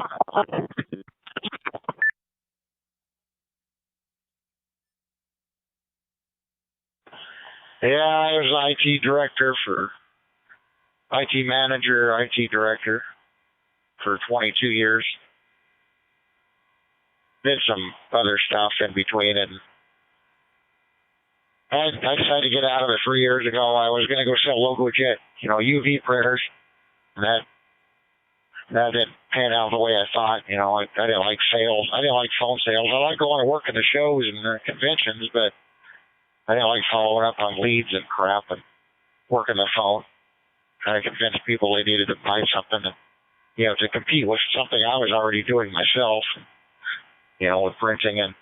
Speaker 6: Yeah, I was IT director IT manager, IT director for 22 years. Did some other stuff in between, and I decided to get out of it 3 years ago. I was going to go sell logo jet, UV printers, and that didn't pan out the way I thought. I didn't like sales. I didn't like phone sales. I like going to work in the shows and the conventions, but I didn't like following up on leads and crap and working the phone, trying to convince people they needed to buy something and, to compete with something I was already doing myself, with printing. And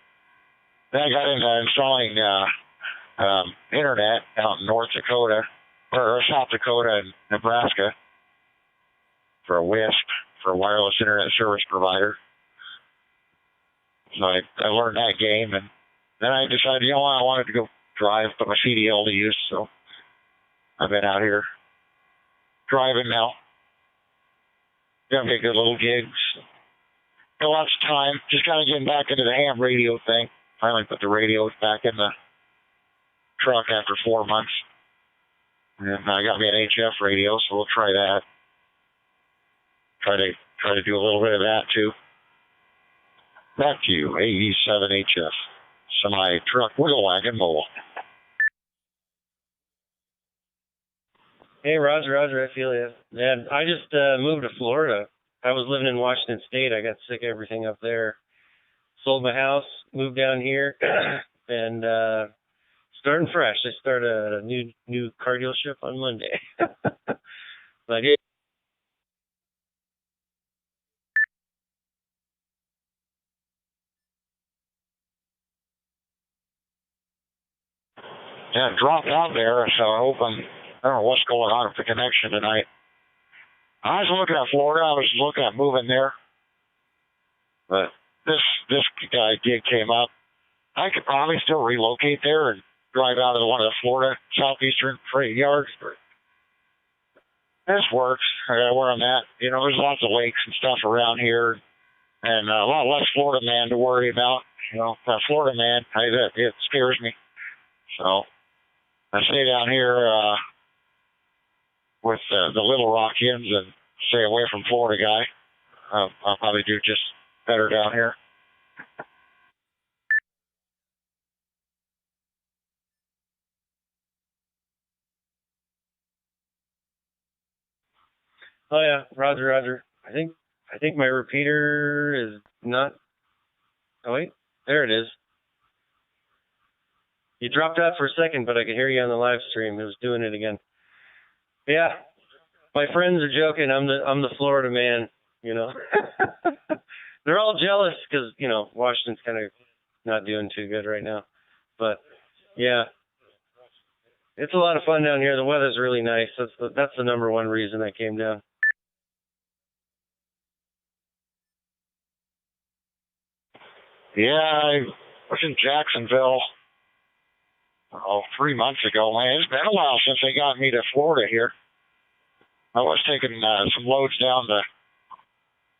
Speaker 6: then I got into installing internet out in North Dakota, or South Dakota and Nebraska for a WISP, for a wireless internet service provider. So I learned that game, and then I decided, I wanted to go drive, put my CDL to use, so I've been out here driving now. Gonna be good little gigs. Got lots of time. Just kind of getting back into the ham radio thing. Finally put the radios back in the truck after 4 months. And I got me an HF radio, so we'll try that. Try to do a little bit of that too. Back to you, AE7HF, semi-truck wheel wagon mobile.
Speaker 9: Hey, Roger, I feel you. Man, I just moved to Florida. I was living in Washington State. I got sick of everything up there. Sold my house, moved down here, and starting fresh. I start a new car dealership on Monday. But yeah.
Speaker 6: Yeah, dropped out there, so I hope I don't know what's going on with the connection tonight. I was looking at Florida. I was looking at moving there. But this gig came up. I could probably still relocate there and drive out of one of the Florida southeastern freight yards. This works where I'm at. You know, there's lots of lakes and stuff around here, and a lot less Florida man to worry about. You know, that Florida man, it scares me. So I stay down here with the Little Rockians and stay away from Florida guy. I'll probably do just better down here.
Speaker 9: Oh yeah, Roger. I think my repeater is not. Oh wait, there it is. You dropped out for a second, but I could hear you on the live stream. It was doing it again. Yeah, my friends are joking. I'm the Florida man. You know, they're all jealous because you know Washington's kind of not doing too good right now. But yeah, it's a lot of fun down here. The weather's really nice. That's the number one reason I came down.
Speaker 6: Yeah, I was in Jacksonville 3 months ago. Man, it's been a while since they got me to Florida here. I was taking some loads down to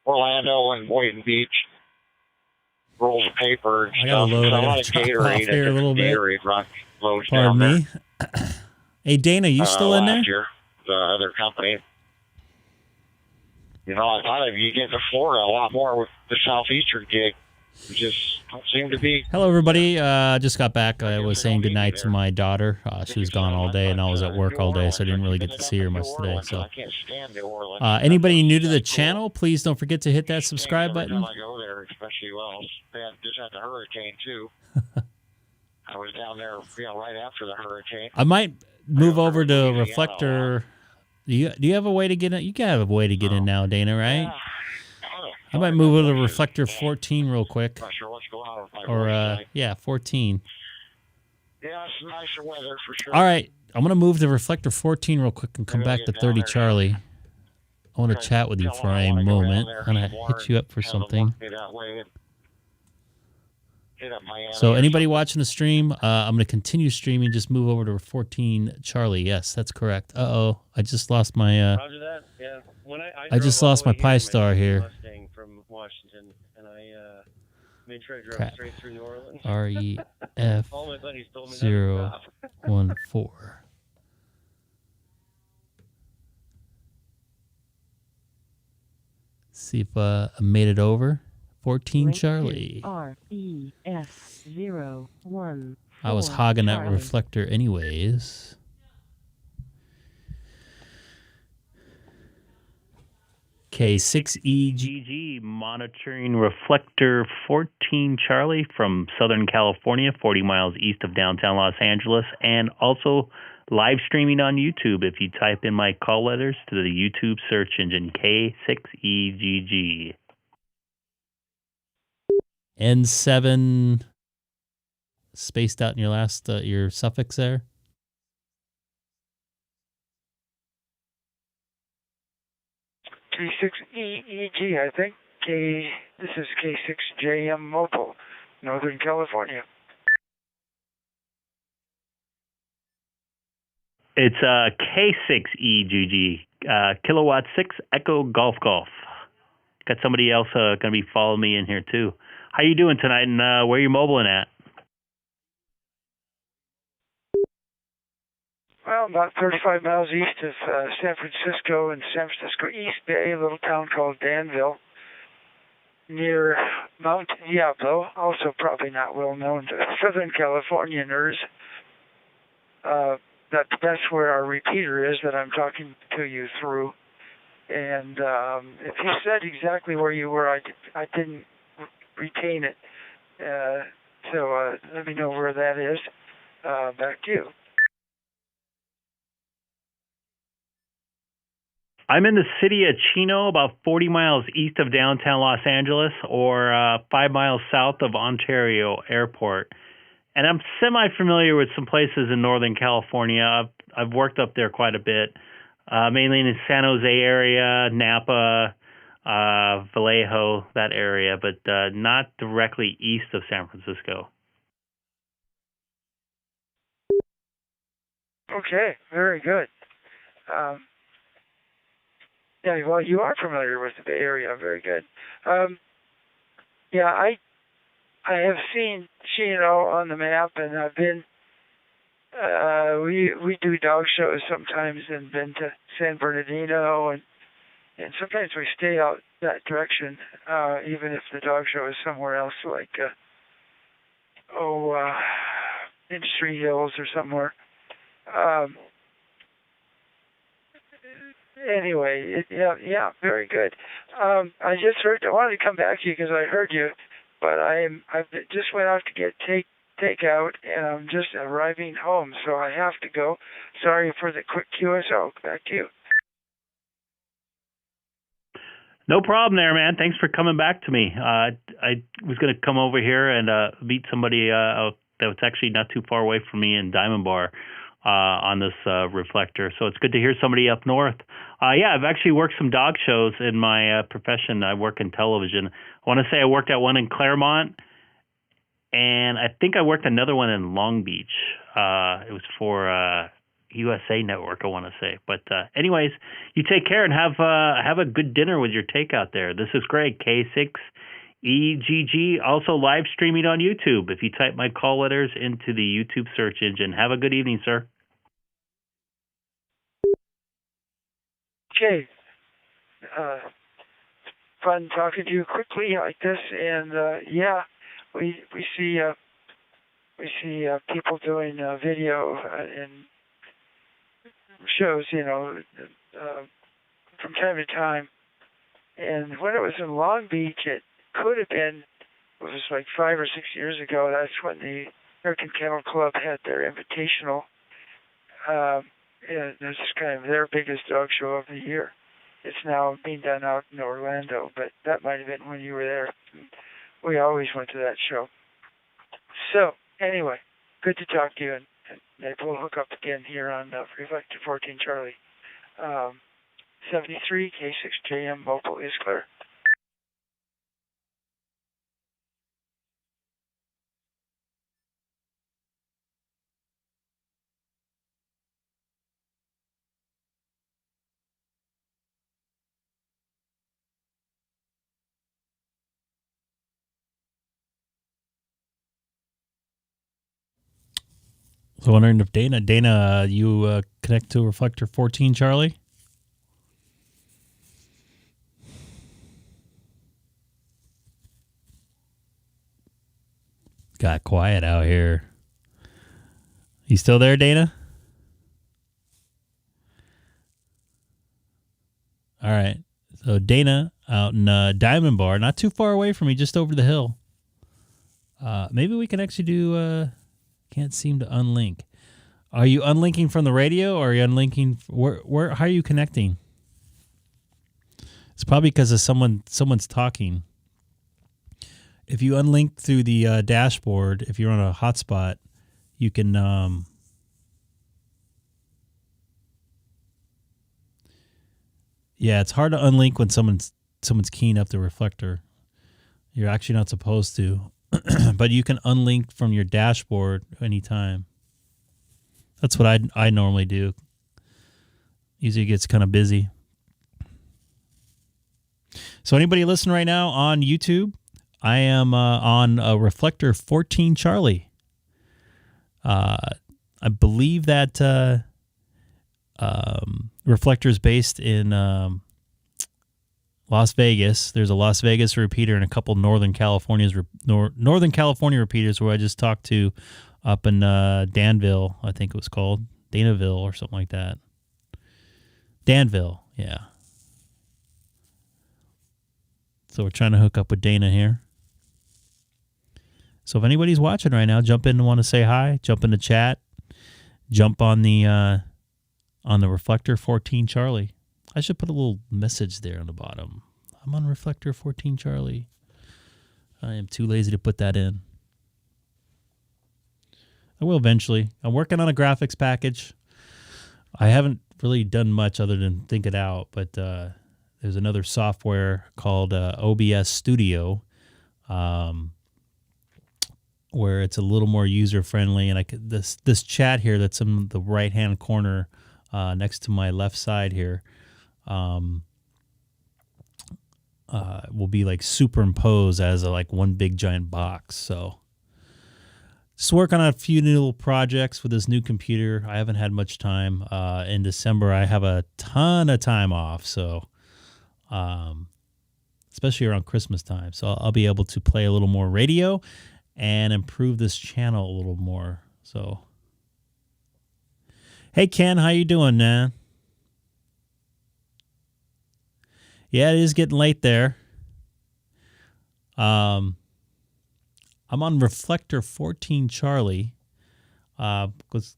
Speaker 6: Orlando and Boynton Beach. Rolls of paper and
Speaker 1: I got
Speaker 6: stuff.
Speaker 1: a load.
Speaker 6: So
Speaker 1: I
Speaker 6: a lot
Speaker 1: got
Speaker 6: of
Speaker 1: to drop
Speaker 6: Gatorade.
Speaker 1: off here a little bit.
Speaker 6: Gatorade run loads
Speaker 1: Pardon
Speaker 6: down
Speaker 1: me. Hey, Dana, you still in there?
Speaker 6: Last year, the other company. You know, I thought you get to Florida a lot more with the Southeastern gig. It just don't seem to be.
Speaker 1: Hello, everybody. Just got back. I was saying goodnight to my daughter. She was gone all day, and I was at work all day, so I didn't really get to see her much today. So, anybody new to the channel, please don't forget to hit that subscribe button.
Speaker 6: I go there, especially just had the hurricane too. I was down there, right after the hurricane.
Speaker 1: I might move over to Reflector. Do you have a way to get in? You can have a way to get in now, Dana, right? I might move over to Reflector 14 real quick.
Speaker 6: Not sure what's going on with my
Speaker 1: Or, 14.
Speaker 6: Yeah, it's nicer weather for sure.
Speaker 1: All right. I'm going to move to Reflector 14 real quick and come back to 30 Charlie. I want to chat with you for a moment. I'm going to hit you up for something. So anybody watching the stream, I'm going to continue streaming. Just move over to 14 Charlie. Yes, that's correct. Uh-oh. I just lost my...
Speaker 9: Roger that. Yeah.
Speaker 1: I just lost my Pi Star here.
Speaker 9: From Washington, and I made sure I drove
Speaker 1: Crap.
Speaker 9: straight through New Orleans.
Speaker 1: REF
Speaker 9: All my buddies told me
Speaker 1: 014. See if I made it over. 14 Charlie.
Speaker 10: REF 014.
Speaker 1: I was hogging that reflector anyways.
Speaker 3: K6EGG monitoring reflector 14 Charlie from Southern California, 40 miles east of downtown Los Angeles, and also live streaming on YouTube if you type in my call letters to the YouTube search engine, K6EGG.
Speaker 1: N7 spaced out in your last, your suffix there.
Speaker 11: K6EGG, I think. This is K6JM Mobile, Northern California.
Speaker 3: It's K6EGG, Kilowatt 6 Echo Golf Golf. Got somebody else going to be following me in here too. How you doing tonight, and where are you mobiling at?
Speaker 11: Well, about 35 miles east of San Francisco in San Francisco East Bay, a little town called Danville, near Mount Diablo, also probably not well known to Southern Californianers. That's where our repeater is that I'm talking to you through. And if you said exactly where you were, I didn't retain it. So let me know where that is. Back to you.
Speaker 3: I'm in the city of Chino, about 40 miles east of downtown Los Angeles, or 5 miles south of Ontario Airport. And I'm semi-familiar with some places in Northern California. I've worked up there quite a bit, mainly in the San Jose area, Napa, Vallejo, that area, but not directly east of San Francisco.
Speaker 11: Okay, very good. Yeah, well, you are familiar with the Bay Area. Very good. Yeah, I have seen Chino on the map, and I've been. We do dog shows sometimes, and been to San Bernardino, and sometimes we stay out that direction, even if the dog show is somewhere else, like Industry Hills or somewhere. Anyway, yeah, very good. I wanted to come back to you because I heard you, but I just went out to get takeout, and I'm just arriving home, so I have to go. Sorry for the quick QSO. Back to you.
Speaker 3: No problem there, man. Thanks for coming back to me. I was going to come over here and meet somebody that was actually not too far away from me in Diamond Bar on this reflector. So it's good to hear somebody up north. Yeah, I've actually worked some dog shows in my profession. I work in television. I want to say I worked at one in Claremont, and I think I worked another one in Long Beach. It was for USA Network, I want to say. But anyways, you take care and have a good dinner with your takeout there. This is Greg, K6EGG, also live streaming on YouTube. If you type my call letters into the YouTube search engine. Have a good evening, sir.
Speaker 11: Okay. Fun talking to you quickly like this, and yeah, we see people doing video and shows, from time to time. And when it was in Long Beach, it could have been, it was like 5 or 6 years ago. That's when the American Kennel Club had their invitational. And this is kind of their biggest dog show of the year. It's now being done out in Orlando, but that might have been when you were there. We always went to that show. So, anyway, good to talk to you, and maybe we'll hook up again here on Reflector 14 Charlie. 73 K6JM mobile is clear.
Speaker 1: So wondering if Dana, you connect to Reflector 14 Charlie? Got quiet out here. You still there, Dana? All right. So Dana out in Diamond Bar, not too far away from me, just over the hill. Maybe we can actually do... Can't seem to unlink. Are you unlinking from the radio, or are you unlinking? Where? How are you connecting? It's probably because of someone's talking. If you unlink through the dashboard, if you're on a hotspot, you can. Yeah, it's hard to unlink when someone's keying up the reflector. You're actually not supposed to. But you can unlink from your dashboard anytime. That's what I normally do. Usually it gets kind of busy. So anybody listening right now on YouTube, I am on Reflector 14 Charlie. I believe that Reflector is based in Las Vegas. There's a Las Vegas repeater and a couple Northern California repeaters where I just talked to up in Danville, I think it was called. Danaville or something like that. Danville, yeah. So we're trying to hook up with Dana here. So if anybody's watching right now, jump in and want to say hi, jump in the chat, jump on the Reflector 14 Charlie. I should put a little message there on the bottom. I'm on Reflector 14 Charlie. I am too lazy to put that in. I will eventually. I'm working on a graphics package. I haven't really done much other than think it out, but there's another software called OBS Studio, where it's a little more user friendly. And this chat here that's in the right hand corner next to my left side here will be like superimposed as like one big giant box. So just working on a few new little projects with this new computer. I haven't had much time. In December, I have a ton of time off, so especially around Christmas time. So I'll be able to play a little more radio and improve this channel a little more. So, hey Ken, how you doing, man? Yeah, it is getting late there. I'm on Reflector 14 Charlie. Because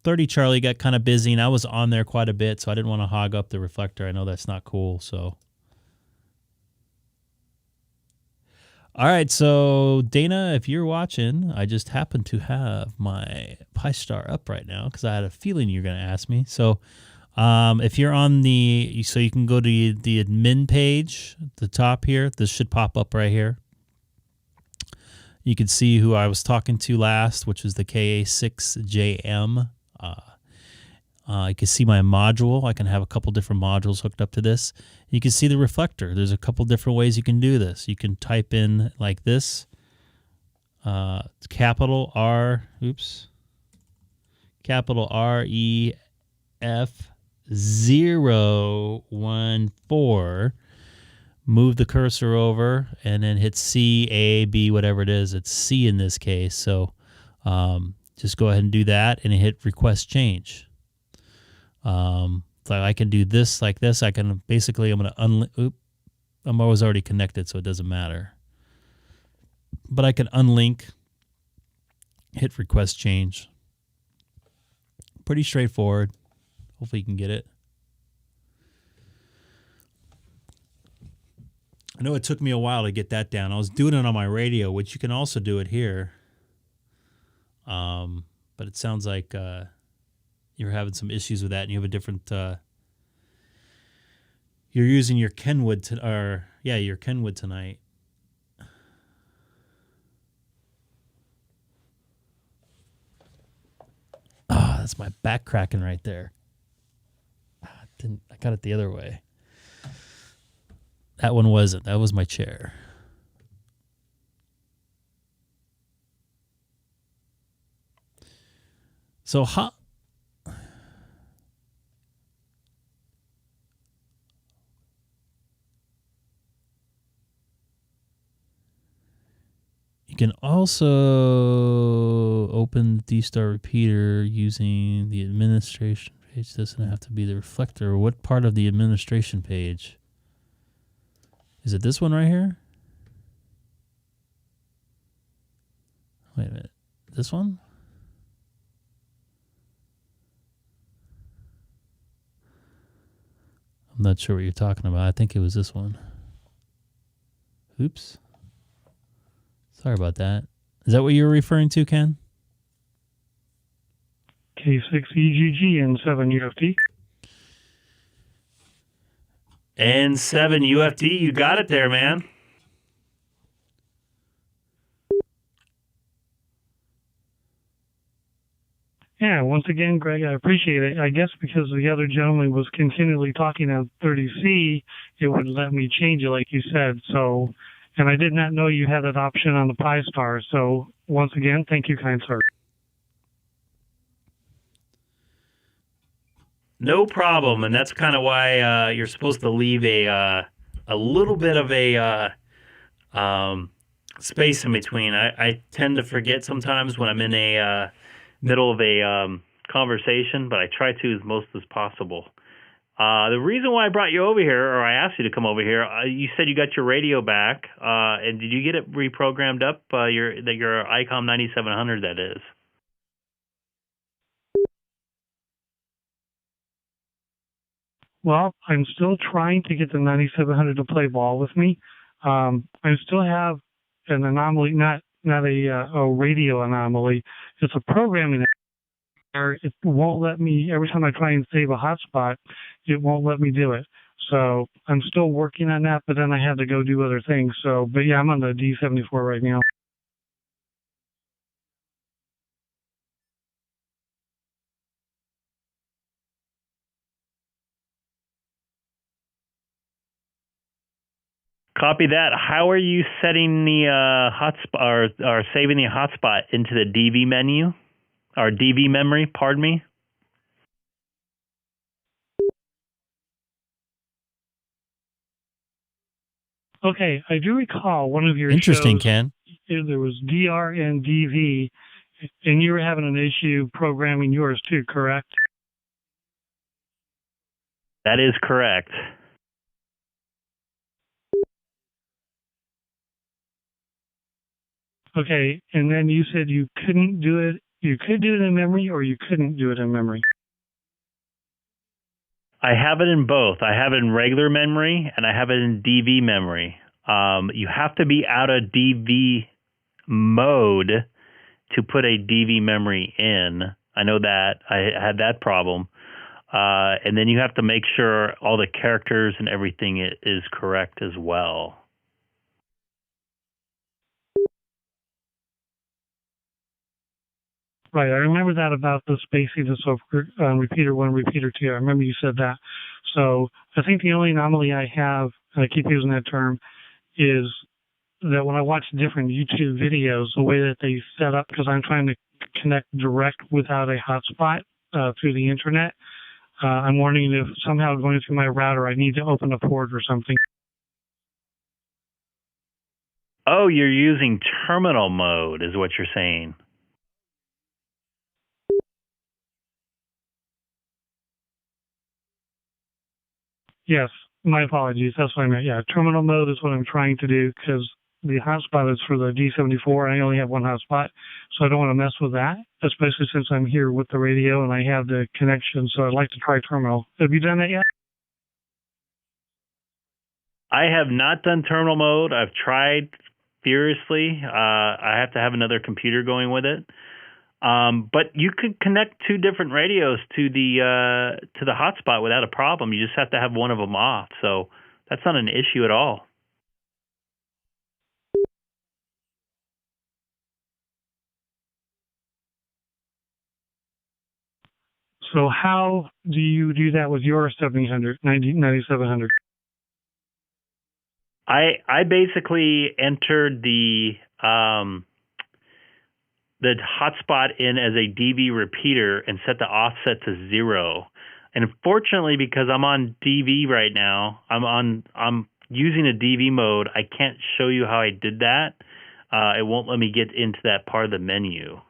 Speaker 1: 30 Charlie got kind of busy, and I was on there quite a bit, so I didn't want to hog up the Reflector. I know that's not cool, so. All right, so Dana, if you're watching, I just happen to have my Pi-Star up right now because I had a feeling you're going to ask me. So if you're on so you can go to the admin page at the top here. This should pop up right here. You can see who I was talking to last, which was the K6EGG. You can see my module. I can have a couple different modules hooked up to this. You can see the reflector. There's a couple different ways you can do this. You can type in like this, capital REF014. Move the cursor over and then hit C, A, B, whatever it is. It's C in this case. So just go ahead and do that and hit request change. So I can do this like this. I can basically, I'm going to I'm always already connected, so it doesn't matter. But I can unlink, hit request change. Pretty straightforward. Hopefully you can get it. I know it took me a while to get that down. I was doing it on my radio, which you can also do it here. But it sounds like you're having some issues with that, and you have a different. You're using your Kenwood your Kenwood tonight. Ah, that's my back cracking right there. I got it the other way. That one wasn't. That was my chair. So you can also open the DStar repeater using the administration page. Doesn't have to be the reflector. What part of the administration page? Is it this one right here? Wait a minute. This one? I'm not sure what you're talking about. I think it was this one. Oops. Sorry about that. Is that what you were referring to, Ken?
Speaker 12: K6EGG and 7 UFT.
Speaker 1: N7 UFT, you got it there, man.
Speaker 12: Yeah, once again, Greg, I appreciate it. I guess because the other gentleman was continually talking on 30C, it would let me change it, like you said. So, and I did not know you had that option on the Pi-Star. So, once again, thank you, kind sir.
Speaker 3: No problem, and that's kind of why you're supposed to leave a little bit of a space in between. I tend to forget sometimes when I'm in a middle of a conversation, but I try to as most as possible. The reason why I brought you over here, or I asked you to come over here, you said you got your radio back, and did you get it reprogrammed up? Your Icom 9700, that is.
Speaker 12: Well, I'm still trying to get the 9700 to play ball with me. I still have an anomaly, not a radio anomaly. It's a programming error. It won't let me, every time I try and save a hotspot, it won't let me do it. So I'm still working on that, but then I had to go do other things. So, but yeah, I'm on the D74 right now.
Speaker 3: Copy that. How are you setting the hotspot or saving the hotspot into the DV menu or DV memory? Pardon me.
Speaker 12: Okay, I do recall one of your
Speaker 1: Interesting,
Speaker 12: shows,
Speaker 1: Ken.
Speaker 12: there was DR and DV, and you were having an issue programming yours too, correct?
Speaker 3: That is correct.
Speaker 12: Okay, and then you said you couldn't do it. You could do it in memory, or you couldn't do it in memory.
Speaker 3: I have it in both. I have it in regular memory and I have it in DV memory. You have to be out of DV mode to put a DV memory in. I know that. I had that problem. And then you have to make sure all the characters and everything is correct as well.
Speaker 12: Right, I remember that about the spaciness of repeater 1, repeater 2. I remember you said that. So I think the only anomaly I have, and I keep using that term, is that when I watch different YouTube videos, the way that they set up, because I'm trying to connect direct without a hotspot through the internet, I'm wondering if somehow going through my router, I need to open a port or something.
Speaker 3: Oh, you're using terminal mode is what you're saying.
Speaker 12: Yes, my apologies. That's what I meant. Yeah, terminal mode is what I'm trying to do because the hotspot is for the D74 and I only have one hotspot, so I don't want to mess with that, especially since I'm here with the radio and I have the connection, so I'd like to try terminal. Have you done that yet?
Speaker 3: I have not done terminal mode. I've tried furiously. I have to have another computer going with it. But you could connect two different radios to the hotspot without a problem. You just have to have one of them off. So that's not an issue at all.
Speaker 12: So how do you do that with your 9700?
Speaker 3: I basically entered the hotspot in as a DV repeater and set the offset to 0. And unfortunately, because I'm on DV right now, I'm using a DV mode. I can't show you how I did that. It won't let me get into that part of the menu.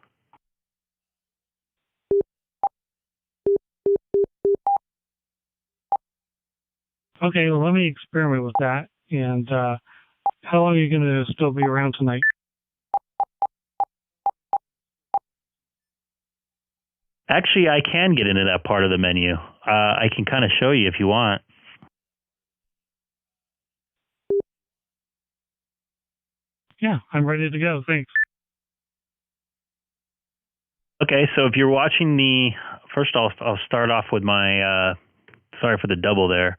Speaker 12: Okay, well, let me experiment with that. And how long are you going to still be around tonight?
Speaker 3: Actually, I can get into that part of the menu. I can kind of show you if you want.
Speaker 12: Yeah, I'm ready to go. Thanks.
Speaker 3: Okay, so if you're watching first I'll start off with my, sorry for the double there.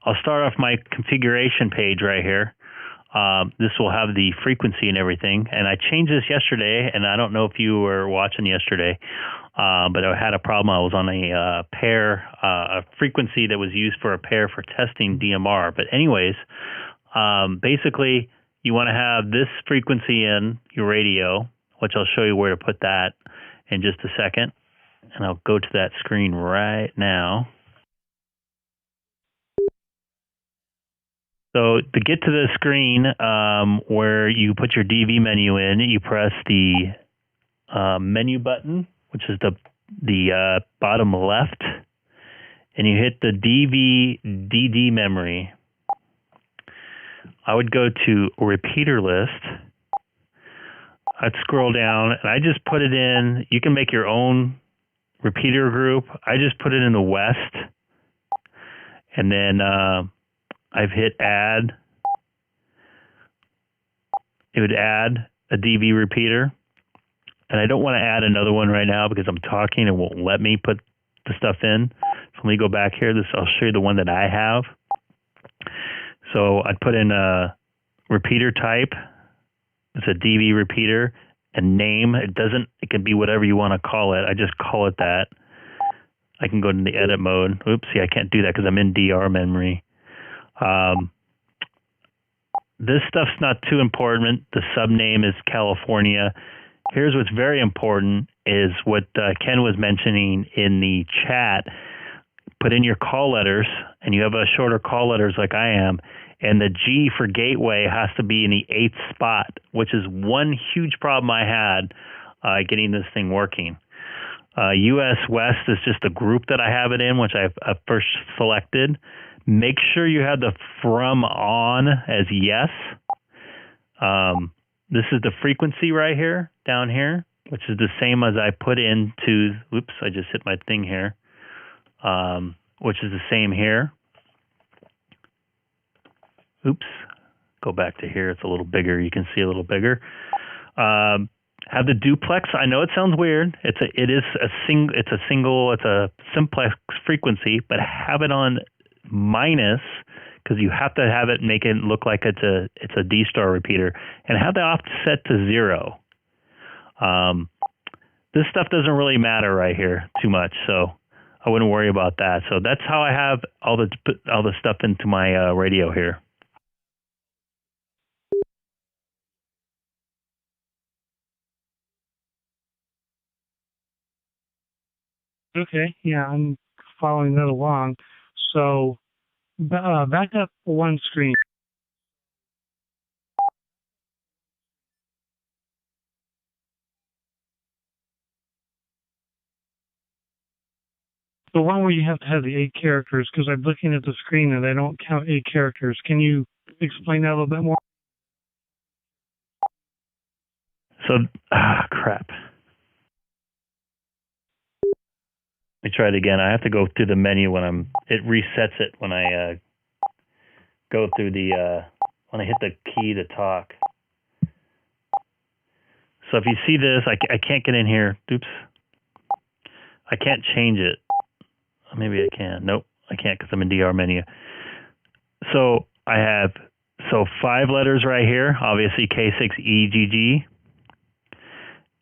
Speaker 3: I'll start off my configuration page right here. This will have the frequency and everything. And I changed this yesterday, and I don't know if you were watching yesterday. but I had a problem. I was on a pair, a frequency that was used for a pair for testing DMR. But anyways, basically, you want to have this frequency in your radio, which I'll show you where to put that in just a second. And I'll go to that screen right now. So to get to the screen where you put your DV menu in, you press the menu button, which is the bottom left, and you hit the DV DD memory. I would go to repeater list. I'd scroll down, and I just put it in. You can make your own repeater group. I just put it in the West, and then I've hit add. It would add a DV repeater. And I don't want to add another one right now because I'm talking and won't let me put the stuff in. So let me go back here. I'll show you the one that I have. So I'd put in a repeater type. It's a DV repeater. And name. It can be whatever you want to call it. I just call it that. I can go into the edit mode. Oops, see, I can't do that because I'm in DR memory. This stuff's not too important. The subname is California. Here's what's very important is what Ken was mentioning in the chat. Put in your call letters, and you have a shorter call letters like I am, and the G for gateway has to be in the 8th spot, which is one huge problem I had getting this thing working. US West is just a group that I have it in, which I've first selected. Make sure you have the from on as yes. This is the frequency right here, down here, which is the same as I put into, oops, I just hit my thing here, which is the same here. Oops, go back to here. It's a little bigger. You can see a little bigger. Have the duplex. I know it sounds weird. It's a simplex frequency, but have it on minus, because you have to have it make it look like it's a DStar repeater, and have the offset to 0. This stuff doesn't really matter right here too much, so I wouldn't worry about that. So that's how I have all the stuff into my radio here.
Speaker 12: Okay, yeah, I'm following that along. So back up one screen. The one where you have to have the 8 characters, because I'm looking at the screen and they don't count 8 characters. Can you explain that a little bit more?
Speaker 3: So, crap. Let me try it again. I have to go through the menu when it resets it when I go through when I hit the key to talk. So if you see this, I can't get in here. Oops. I can't change it. Maybe I can. Nope, I can't because I'm in DR menu. So I have 5 letters right here, obviously K6EGG.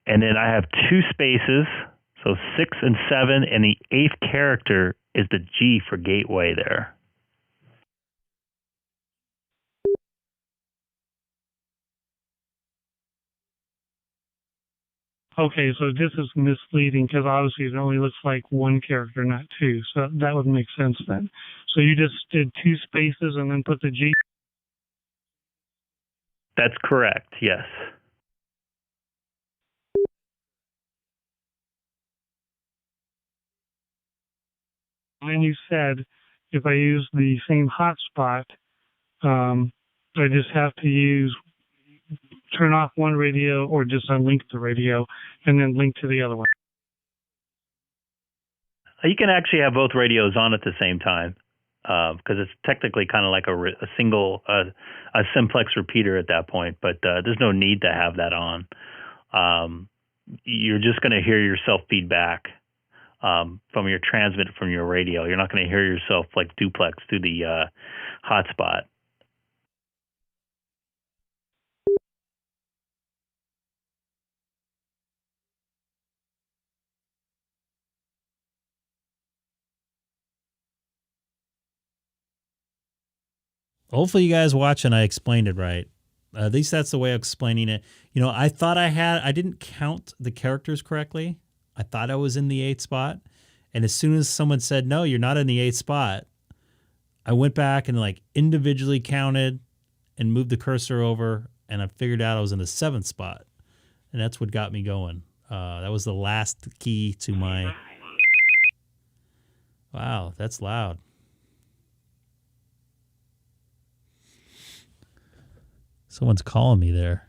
Speaker 3: And then I have 2 spaces, so 6 and 7, and the 8th character is the G for gateway there.
Speaker 12: Okay, so this is misleading because obviously it only looks like 1 character, not 2. So that would make sense then. So you just did 2 spaces and then put the G?
Speaker 3: That's correct, yes.
Speaker 12: And you said if I use the same hotspot, I just have to turn off one radio or just unlink the radio and then link to the other one.
Speaker 3: You can actually have both radios on at the same time because it's technically kind of like a single, a simplex repeater at that point, but there's no need to have that on. You're just going to hear yourself feedback from your transmit from your radio. You're not going to hear yourself like duplex through the hotspot.
Speaker 1: Hopefully you guys watching, I explained it right. At least that's the way of explaining it. You know, I thought I didn't count the characters correctly. I thought I was in the 8th spot. And as soon as someone said, no, you're not in the 8th spot, I went back and like individually counted and moved the cursor over, and I figured out I was in the 7th spot. And that's what got me going. That was the last key to my... Wow, that's loud. Someone's calling me there.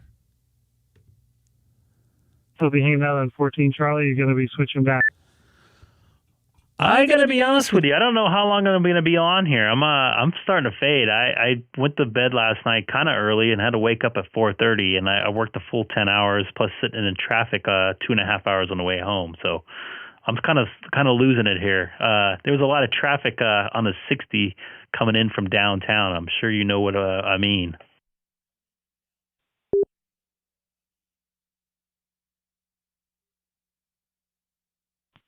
Speaker 12: So be hanging out on 14, Charlie. You're going to be switching back.
Speaker 3: I gotta be honest with you. I don't know how long I'm gonna be on here. I'm starting to fade. I went to bed last night kind of early and had to wake up at 4:30, and I worked a full 10 hours plus sitting in traffic 2.5 hours on the way home. So I'm kind of losing it here. There was a lot of traffic on the 60 coming in from downtown. I'm sure you know what I mean.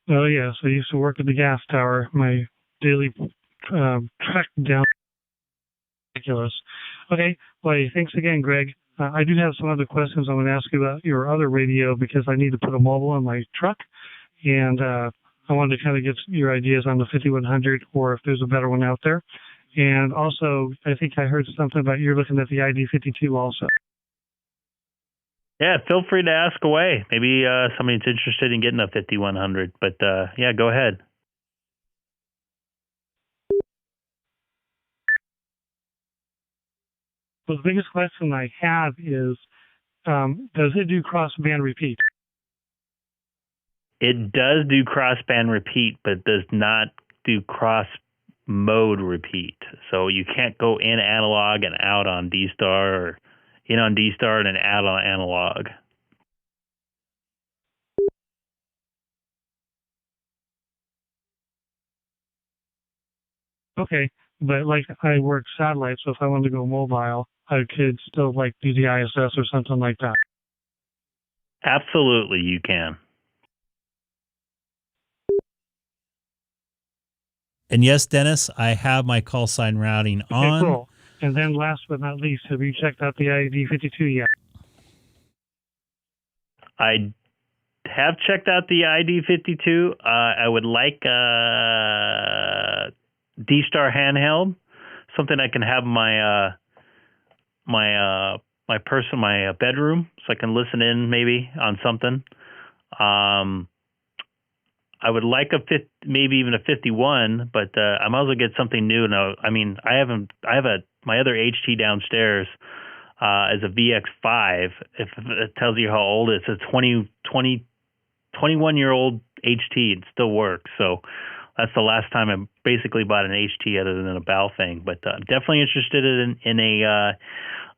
Speaker 12: Oh, yeah. So I used to work at the gas tower. My daily trek down. Ridiculous. Okay. Well, thanks again, Greg. I do have some other questions I'm going to ask you about your other radio because I need to put a mobile in my truck. And I wanted to kind of get your ideas on the 5100 or if there's a better one out there. And also, I think I heard something about you're looking at the ID52 also.
Speaker 3: Yeah, feel free to ask away. Maybe somebody's interested in getting a 5100. But yeah, go ahead.
Speaker 12: Well, the biggest question I have is, does it do cross-band repeat?
Speaker 3: It does do cross-band repeat, but does not do cross-mode repeat. So you can't go in analog and out on DStar or in on DStar and then out on analog.
Speaker 12: Okay, but like I work satellite, so if I wanted to go mobile, I could still like do the ISS or something like that.
Speaker 3: Absolutely, you can.
Speaker 1: And yes, Dennis, I have my call sign routing on.
Speaker 12: Okay, cool. And then last but not least, have you checked out the ID52 yet?
Speaker 3: I have checked out the ID52. I would like DStar handheld, something I can have in my my bedroom, so I can listen in maybe on something. I would like maybe even a 51, but I might as well get something new. Now, I mean, my other HT downstairs is a VX5. If it tells you how old it's a 21-year-old HT, it still works. So that's the last time I basically bought an HT other than a Baofeng. But I'm definitely interested in a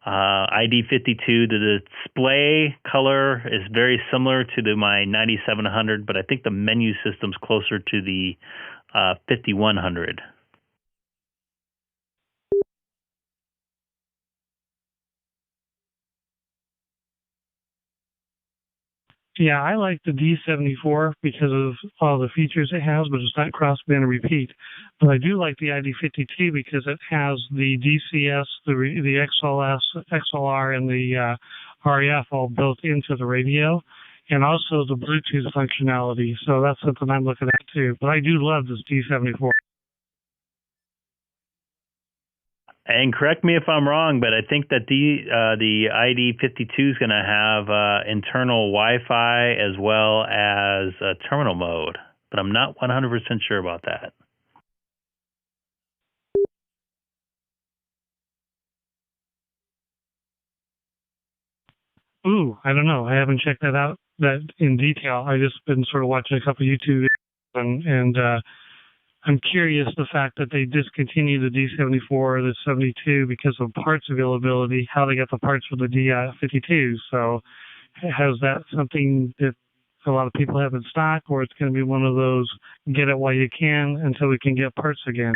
Speaker 3: ID52. The display color is very similar to my 9700, but I think the menu system's closer to the 5100.
Speaker 12: Yeah, I like the D74 because of all the features it has, but it's not cross-band repeat. But I do like the ID52 because it has the DCS, the XLR, and the REF all built into the radio, and also the Bluetooth functionality. So that's something I'm looking at too. But I do love this D74.
Speaker 3: And correct me if I'm wrong, but I think that the ID52 is going to have internal Wi-Fi as well as terminal mode, but I'm not 100% sure about that.
Speaker 12: Ooh, I don't know. I haven't checked that in detail. I've just been sort of watching a couple of YouTube videos and I'm curious the fact that they discontinued the D74 or the 72 because of parts availability, how they got the parts for the D52. So has that something that a lot of people have in stock, or it's going to be one of those get it while you can until we can get parts again?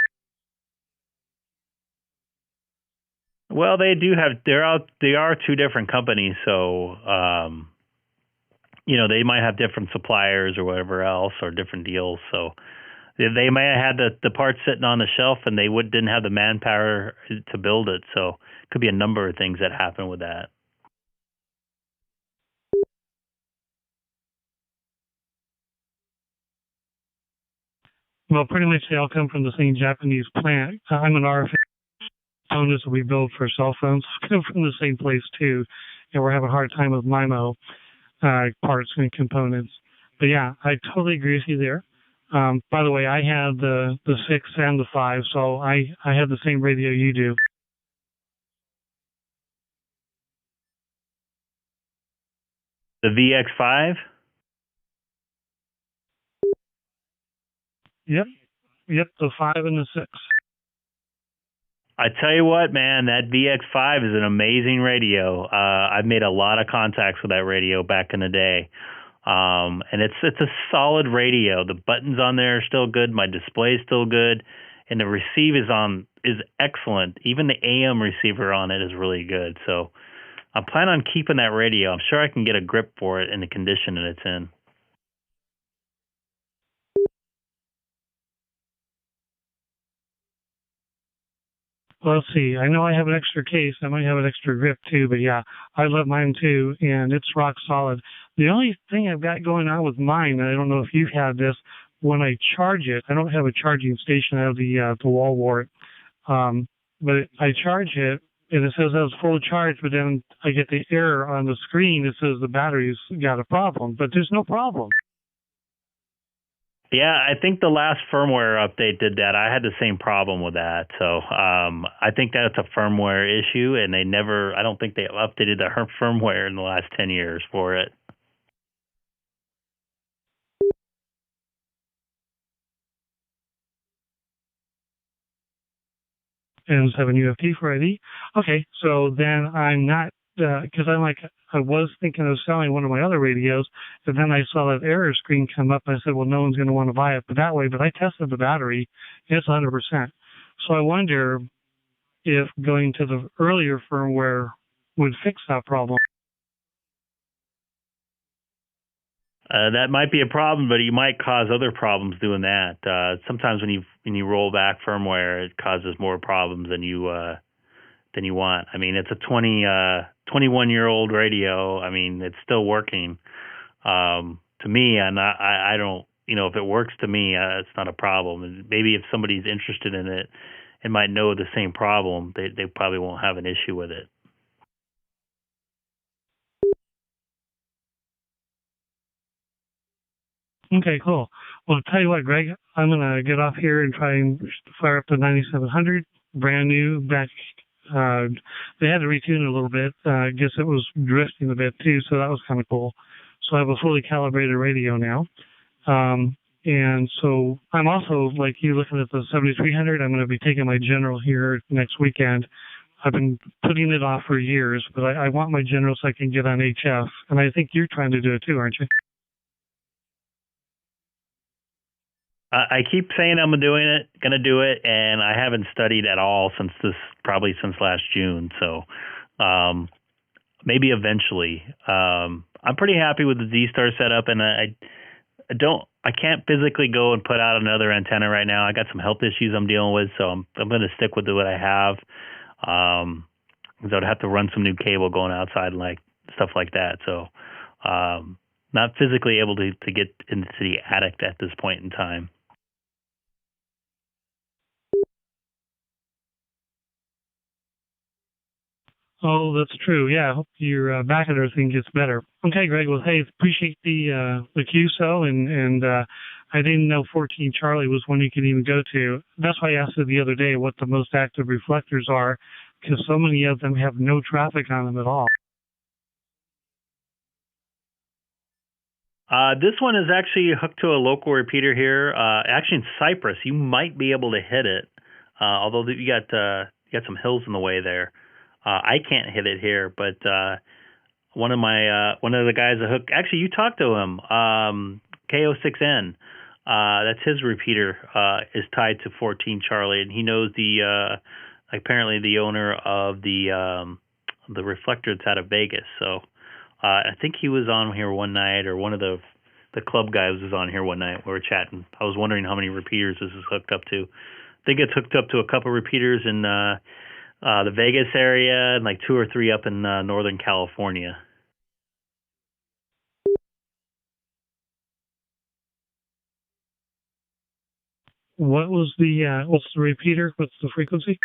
Speaker 3: Well, they are two different companies, so they might have different suppliers or whatever else or different deals. So They may have had the parts sitting on the shelf, and they didn't have the manpower to build it. So it could be a number of things that happen with that.
Speaker 12: Well, pretty much they all come from the same Japanese plant. I'm an RF components that we build for cell phones come from the same place too, and we're having a hard time with MIMO parts and components. But yeah, I totally agree with you there. By the way, I have the 6 and the 5, so I have the same radio you do.
Speaker 3: The VX5?
Speaker 12: Yep, the 5 and the 6.
Speaker 3: I tell you what, man, that VX5 is an amazing radio. I've made a lot of contacts with that radio back in the day. And it's a solid radio. The buttons on there are still good. My display is still good. And the receive is excellent. Even the AM receiver on it is really good. So I plan on keeping that radio. I'm sure I can get a grip for it in the condition that it's in.
Speaker 12: Well, let's see. I know I have an extra case. I might have an extra grip too, but yeah, I love mine too, and it's rock solid. The only thing I've got going on with mine, and I don't know if you've had this, when I charge it, I don't have a charging station. I have the wall wart, but I charge it, and it says I was full charge, but then I get the error on the screen that says the battery's got a problem, but there's no problem.
Speaker 3: Yeah, I think the last firmware update did that. I had the same problem with that. So I think that's a firmware issue, and I don't think they updated the firmware in the last 10 years for it.
Speaker 12: And 7 UFT for ID. Okay, so then I'm not, because I was thinking of selling one of my other radios, and then I saw that error screen come up, and I said, well, no one's going to want to buy it that way, but I tested the battery, and it's 100%. So I wonder if going to the earlier firmware would fix that problem.
Speaker 3: That might be a problem, but you might cause other problems doing that. Sometimes when you roll back firmware, it causes more problems than you want. I mean, it's a 21-year-old radio. I mean, it's still working. To me, and I don't, if it works to me, it's not a problem. And maybe if somebody's interested in it and might know the same problem, they probably won't have an issue with it.
Speaker 12: Okay, cool. Well, I'll tell you what, Greg, I'm going to get off here and try and fire up the 9700, brand new, back. They had to retune it a little bit. I guess it was drifting a bit too, so that was kind of cool. So I have a fully calibrated radio now. And so I'm also, like you, looking at the 7300. I'm going to be taking my general here next weekend. I've been putting it off for years, but I want my general so I can get on HF. And I think you're trying to do it too, aren't you?
Speaker 3: I keep saying I'm going to do it, and I haven't studied at all since last June. So maybe eventually. I'm pretty happy with the DStar setup, and I can't physically go and put out another antenna right now. I got some health issues I'm dealing with, so I'm going to stick with what I have. Because I'd have to run some new cable going outside and stuff like that. So not physically able to get into the attic at this point in time.
Speaker 12: Oh, that's true. Yeah, I hope your back and everything gets better. Okay, Greg. Well, hey, appreciate the QSO, and I didn't know 14 Charlie was one you could even go to. That's why I asked you the other day what the most active reflectors are, because so many of them have no traffic on them at all.
Speaker 3: This one is actually hooked to a local repeater here. Actually, in Cypress, you might be able to hit it, although you got some hills in the way there. I can't hit it here, but one of the guys that hooked. Actually, you talked to him. K6EGG. That's his repeater. Is tied to 14 Charlie, and he knows apparently the owner of the reflector that's out of Vegas. So I think he was on here one night, or one of the the club guy was on here one night. We were chatting. I was wondering how many repeaters this is hooked up to. I think it's hooked up to a couple repeaters in the Vegas area and like 2 or 3 up in Northern California.
Speaker 12: What's the repeater? What's the frequency?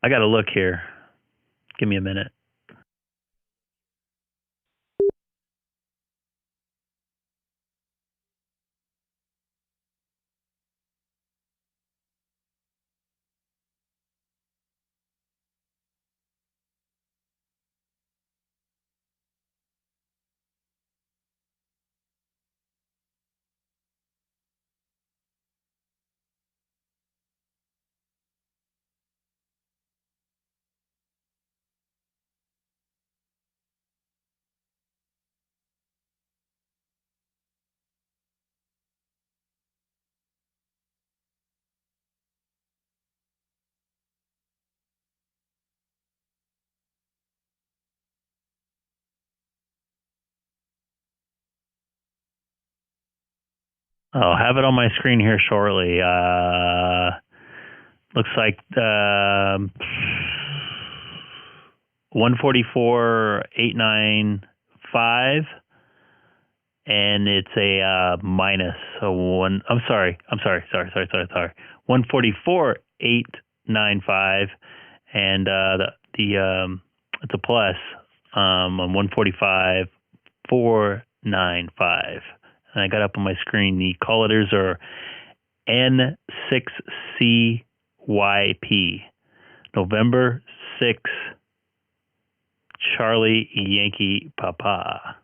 Speaker 3: I got to look here. Give me a minute. I'll have it on my screen here shortly. Looks like 144.895, and it's a minus. So one. Sorry. 144.895, and it's a plus on 145.495. And I got up on my screen, the call letters are N6CYP, November 6, Charlie Yankee Papa.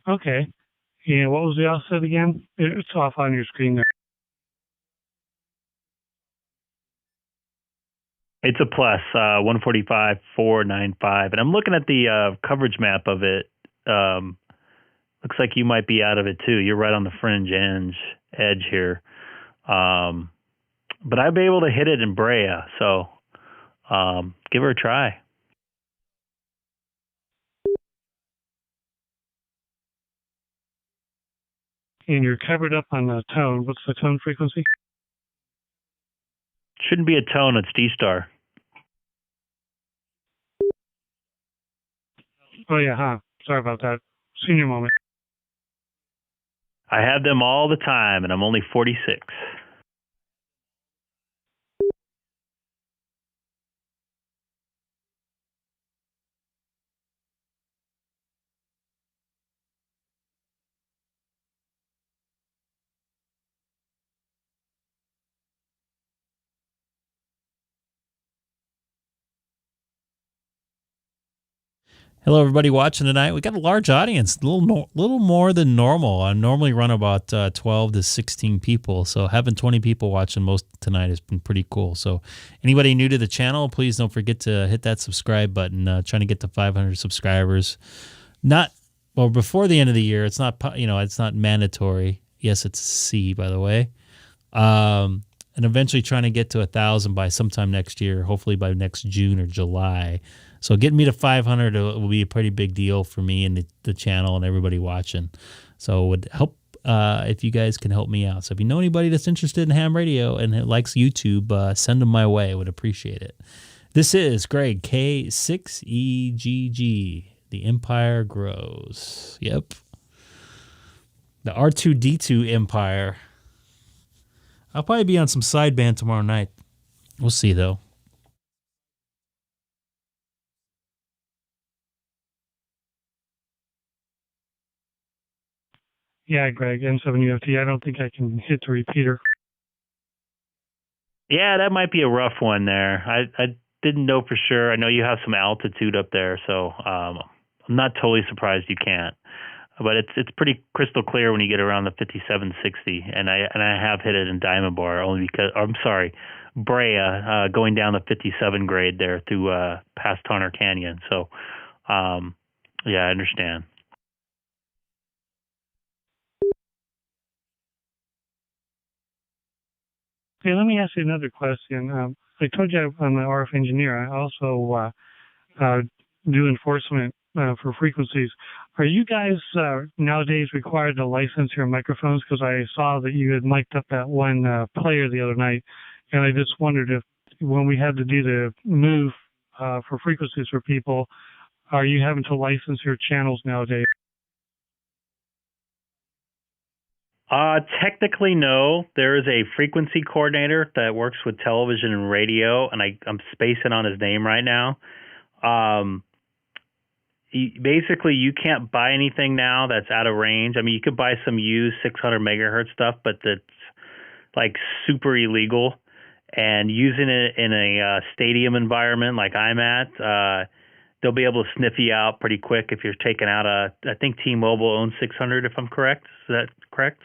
Speaker 12: Okay. Yeah, what was the offset again? It's off on your screen there.
Speaker 3: It's a plus, 145.495. And I'm looking at the coverage map of it. Looks like you might be out of it too. You're right on the fringe edge here. But I'd be able to hit it in Brea, so give her a try.
Speaker 12: And you're covered up on the tone. What's the tone frequency?
Speaker 3: Shouldn't be a tone, it's DStar.
Speaker 12: Oh, yeah, huh. Sorry about that. Senior moment.
Speaker 3: I have them all the time, and I'm only 46.
Speaker 1: Hello, everybody watching tonight. We got a large audience, a little more than normal. I normally run about 12 to 16 people, so having 20 people watching most tonight has been pretty cool. So anybody new to the channel, please don't forget to hit that subscribe button. Trying to get to 500 subscribers. Before the end of the year. It's not, it's not mandatory. Yes, it's C, by the way. And eventually trying to get to 1,000 by sometime next year, hopefully by next June or July. So getting me to 500 will be a pretty big deal for me and the channel and everybody watching. So it would help if you guys can help me out. So if you know anybody that's interested in ham radio and likes YouTube, send them my way. I would appreciate it. This is Greg, K6EGG. The Empire grows. Yep. The R2-D2 Empire. I'll probably be on some sideband tomorrow night. We'll see, though.
Speaker 12: Yeah, Greg, N7UFT. I don't think I can hit the repeater.
Speaker 3: Yeah, that might be a rough one there. I didn't know for sure. I know you have some altitude up there, so I'm not totally surprised you can't. But it's pretty crystal clear when you get around the 5760, and I have hit it in Diamond Bar only because Brea, going down the 57 grade there through past Tonner Canyon. So yeah, I understand.
Speaker 12: Hey, let me ask you another question. I told you I'm an RF engineer. I also do enforcement for frequencies. Are you guys nowadays required to license your microphones? Because I saw that you had mic'd up that one player the other night, and I just wondered if when we had to do the move for frequencies for people, are you having to license your channels nowadays?
Speaker 3: Technically, no. There is a frequency coordinator that works with television and radio, and I'm spacing on his name right now. Basically, you can't buy anything now that's out of range. I mean, you could buy some used 600 megahertz stuff, but that's like super illegal. And using it in a stadium environment like I'm at, they'll be able to sniff you out pretty quick if you're taking out I think T-Mobile owns 600, if I'm correct. Is that correct?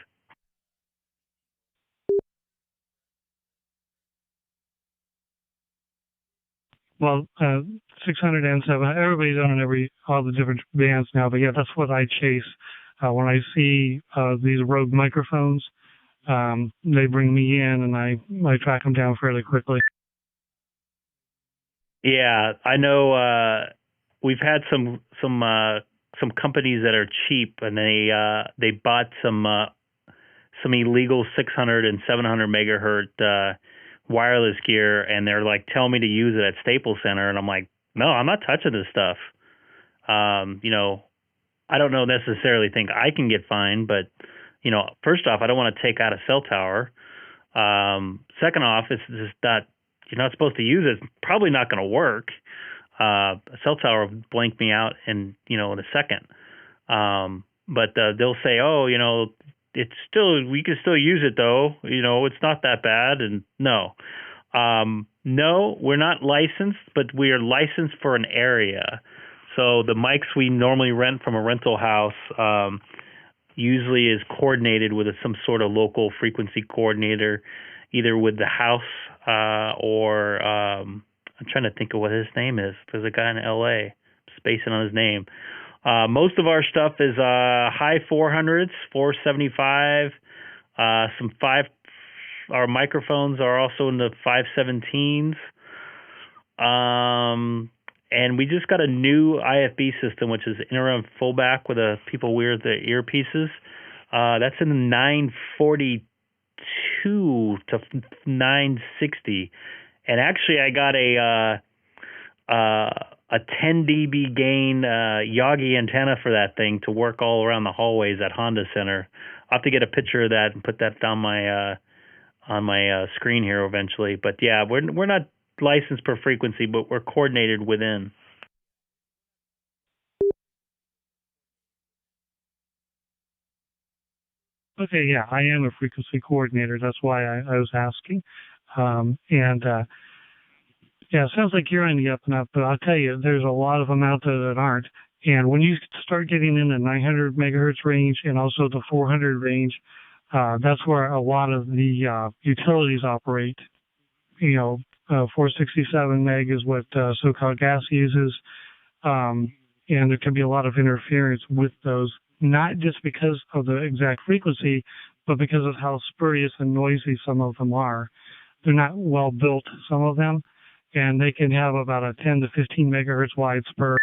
Speaker 12: Well, 600 and 700, everybody's on all the different bands now, but yeah, that's what I chase. When I see these Rode microphones, they bring me in and I track them down fairly quickly.
Speaker 3: Yeah, I know. We've had some companies that are cheap, and they bought some illegal 600 and 700 megahertz wireless gear, and they're like telling me to use it at Staples Center, and I'm like, no, I'm not touching this stuff. I don't necessarily think I can get fined, but first off, I don't want to take out a cell tower. Second off, it's just not, you're not supposed to use it. It's probably not going to work. A cell tower will blank me out in a second. But they'll say, oh, it's still, we can still use it though. It's not that bad. And no, we're not licensed, but we are licensed for an area. So the mics we normally rent from a rental house usually is coordinated with some sort of local frequency coordinator, either with the house or I'm trying to think of what his name is. There's a guy in LA, spacing on his name. Most of our stuff is high 400s, 475, some 5. Our microphones are also in the 517s. And we just got a new IFB system, which is interim fullback with people wear the earpieces. That's in the 942 to 960. And actually, I got a 10 dB gain Yagi antenna for that thing to work all around the hallways at Honda Center. I'll have to get a picture of that and put that on my screen here eventually. But yeah, we're not licensed per frequency, but we're coordinated within.
Speaker 12: Okay, yeah, I am a frequency coordinator. That's why I was asking. Yeah, it sounds like you're on the up and up, but I'll tell you, there's a lot of them out there that aren't. And when you start getting in the 900 megahertz range and also the 400 range, that's where a lot of the utilities operate. 467 meg is what SoCal Gas uses, and there can be a lot of interference with those, not just because of the exact frequency, but because of how spurious and noisy some of them are. They're not well built, some of them, and they can have about a 10 to 15 megahertz wide spur.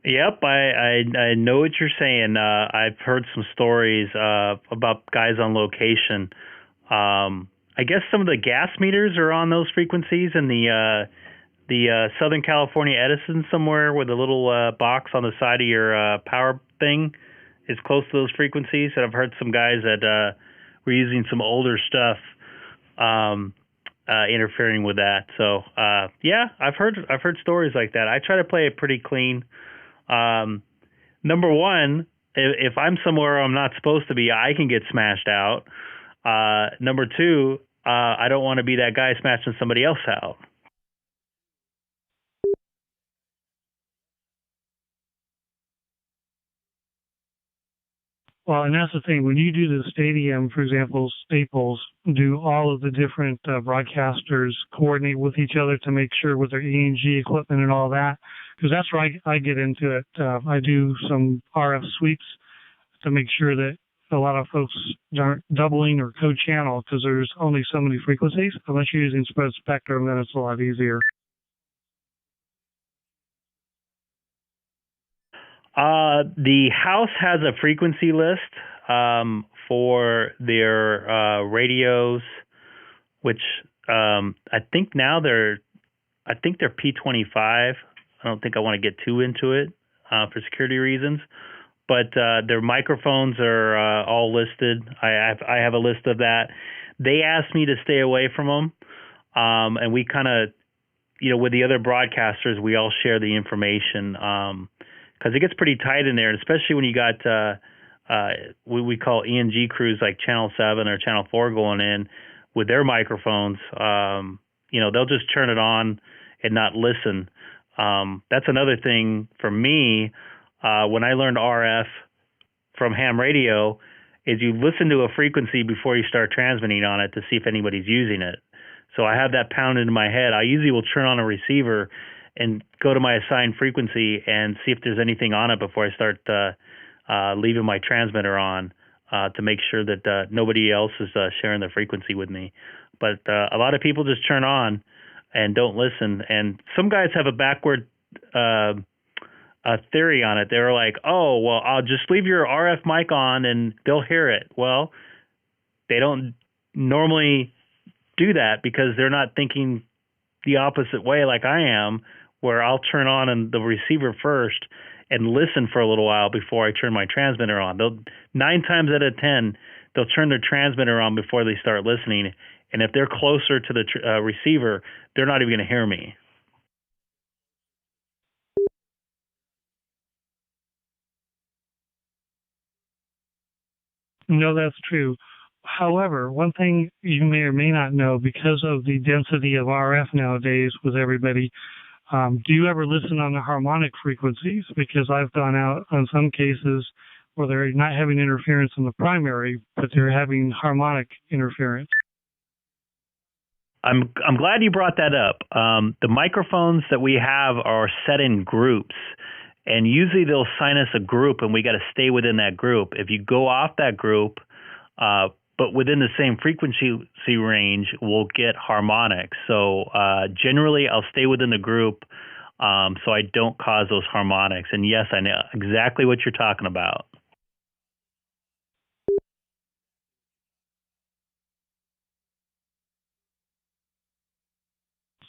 Speaker 3: Yep, I know what you're saying. I've heard some stories about guys on location. I guess some of the gas meters are on those frequencies, and the Southern California Edison somewhere with a little box on the side of your power thing is close to those frequencies. And I've heard some guys that were using some older stuff interfering with that. So yeah, I've heard stories like that. I try to play it pretty clean. Number one, if I'm somewhere I'm not supposed to be, I can get smashed out. Number two, I don't want to be that guy smashing somebody else out.
Speaker 12: Well, and that's the thing. When you do the stadium, for example, Staples, do all of the different broadcasters coordinate with each other to make sure with their E&G equipment and all that? Because that's where I get into it. I do some RF sweeps to make sure that a lot of folks aren't doubling or co-channel, because there's only so many frequencies. Unless you're using spread spectrum, then it's a lot easier.
Speaker 3: The house has a frequency list for their radios, which I think now they're P25. I don't think I want to get too into it for security reasons, but their microphones are all listed. I have a list of that. They asked me to stay away from them, and we kind of, with the other broadcasters, we all share the information. Because it gets pretty tight in there, and especially when you got what we call ENG crews like Channel 7 or Channel 4 going in with their microphones. They'll just turn it on and not listen. That's another thing for me. When I learned RF from ham radio, is you listen to a frequency before you start transmitting on it to see if anybody's using it. So I have that pounded in my head. I usually will turn on a receiver and go to my assigned frequency and see if there's anything on it before I start leaving my transmitter on to make sure that nobody else is sharing the frequency with me. But a lot of people just turn on and don't listen. And some guys have a backward theory on it. They're like, oh, well, I'll just leave your RF mic on and they'll hear it. Well, they don't normally do that because they're not thinking the opposite way like I am, where I'll turn on the receiver first and listen for a little while before I turn my transmitter on. 9 times out of 10, they'll turn their transmitter on before they start listening. And if they're closer to the receiver, they're not even going to hear me.
Speaker 12: No, that's true. However, one thing you may or may not know, because of the density of RF nowadays with everybody, do you ever listen on the harmonic frequencies? Because I've gone out on some cases where they're not having interference in the primary, but they're having harmonic interference.
Speaker 3: I'm glad you brought that up. The microphones that we have are set in groups, and usually they'll assign us a group, and we got to stay within that group. If you go off that group, but within the same frequency range, we'll get harmonics. So generally, I'll stay within the group so I don't cause those harmonics. And yes, I know exactly what you're talking about.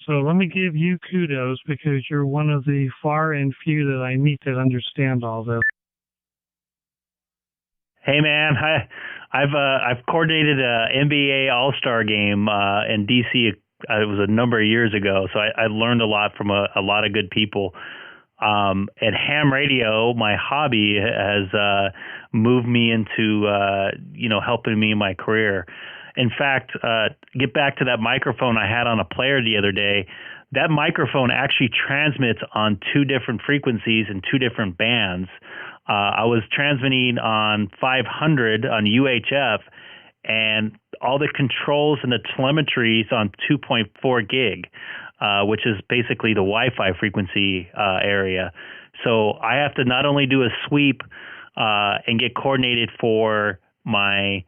Speaker 12: So let me give you kudos because you're one of the far and few that I meet that understand all this.
Speaker 3: Hey man, I've coordinated a NBA All-Star game in DC. It was a number of years ago, so I learned a lot from a lot of good people. At ham radio, my hobby has moved me into helping me in my career. In fact, get back to that microphone I had on a player the other day. That microphone actually transmits on 2 different frequencies and 2 different bands. I was transmitting on 500 on UHF, and all the controls and the telemetry is on 2.4 gig, which is basically the Wi-Fi frequency area. So I have to not only do a sweep and get coordinated for my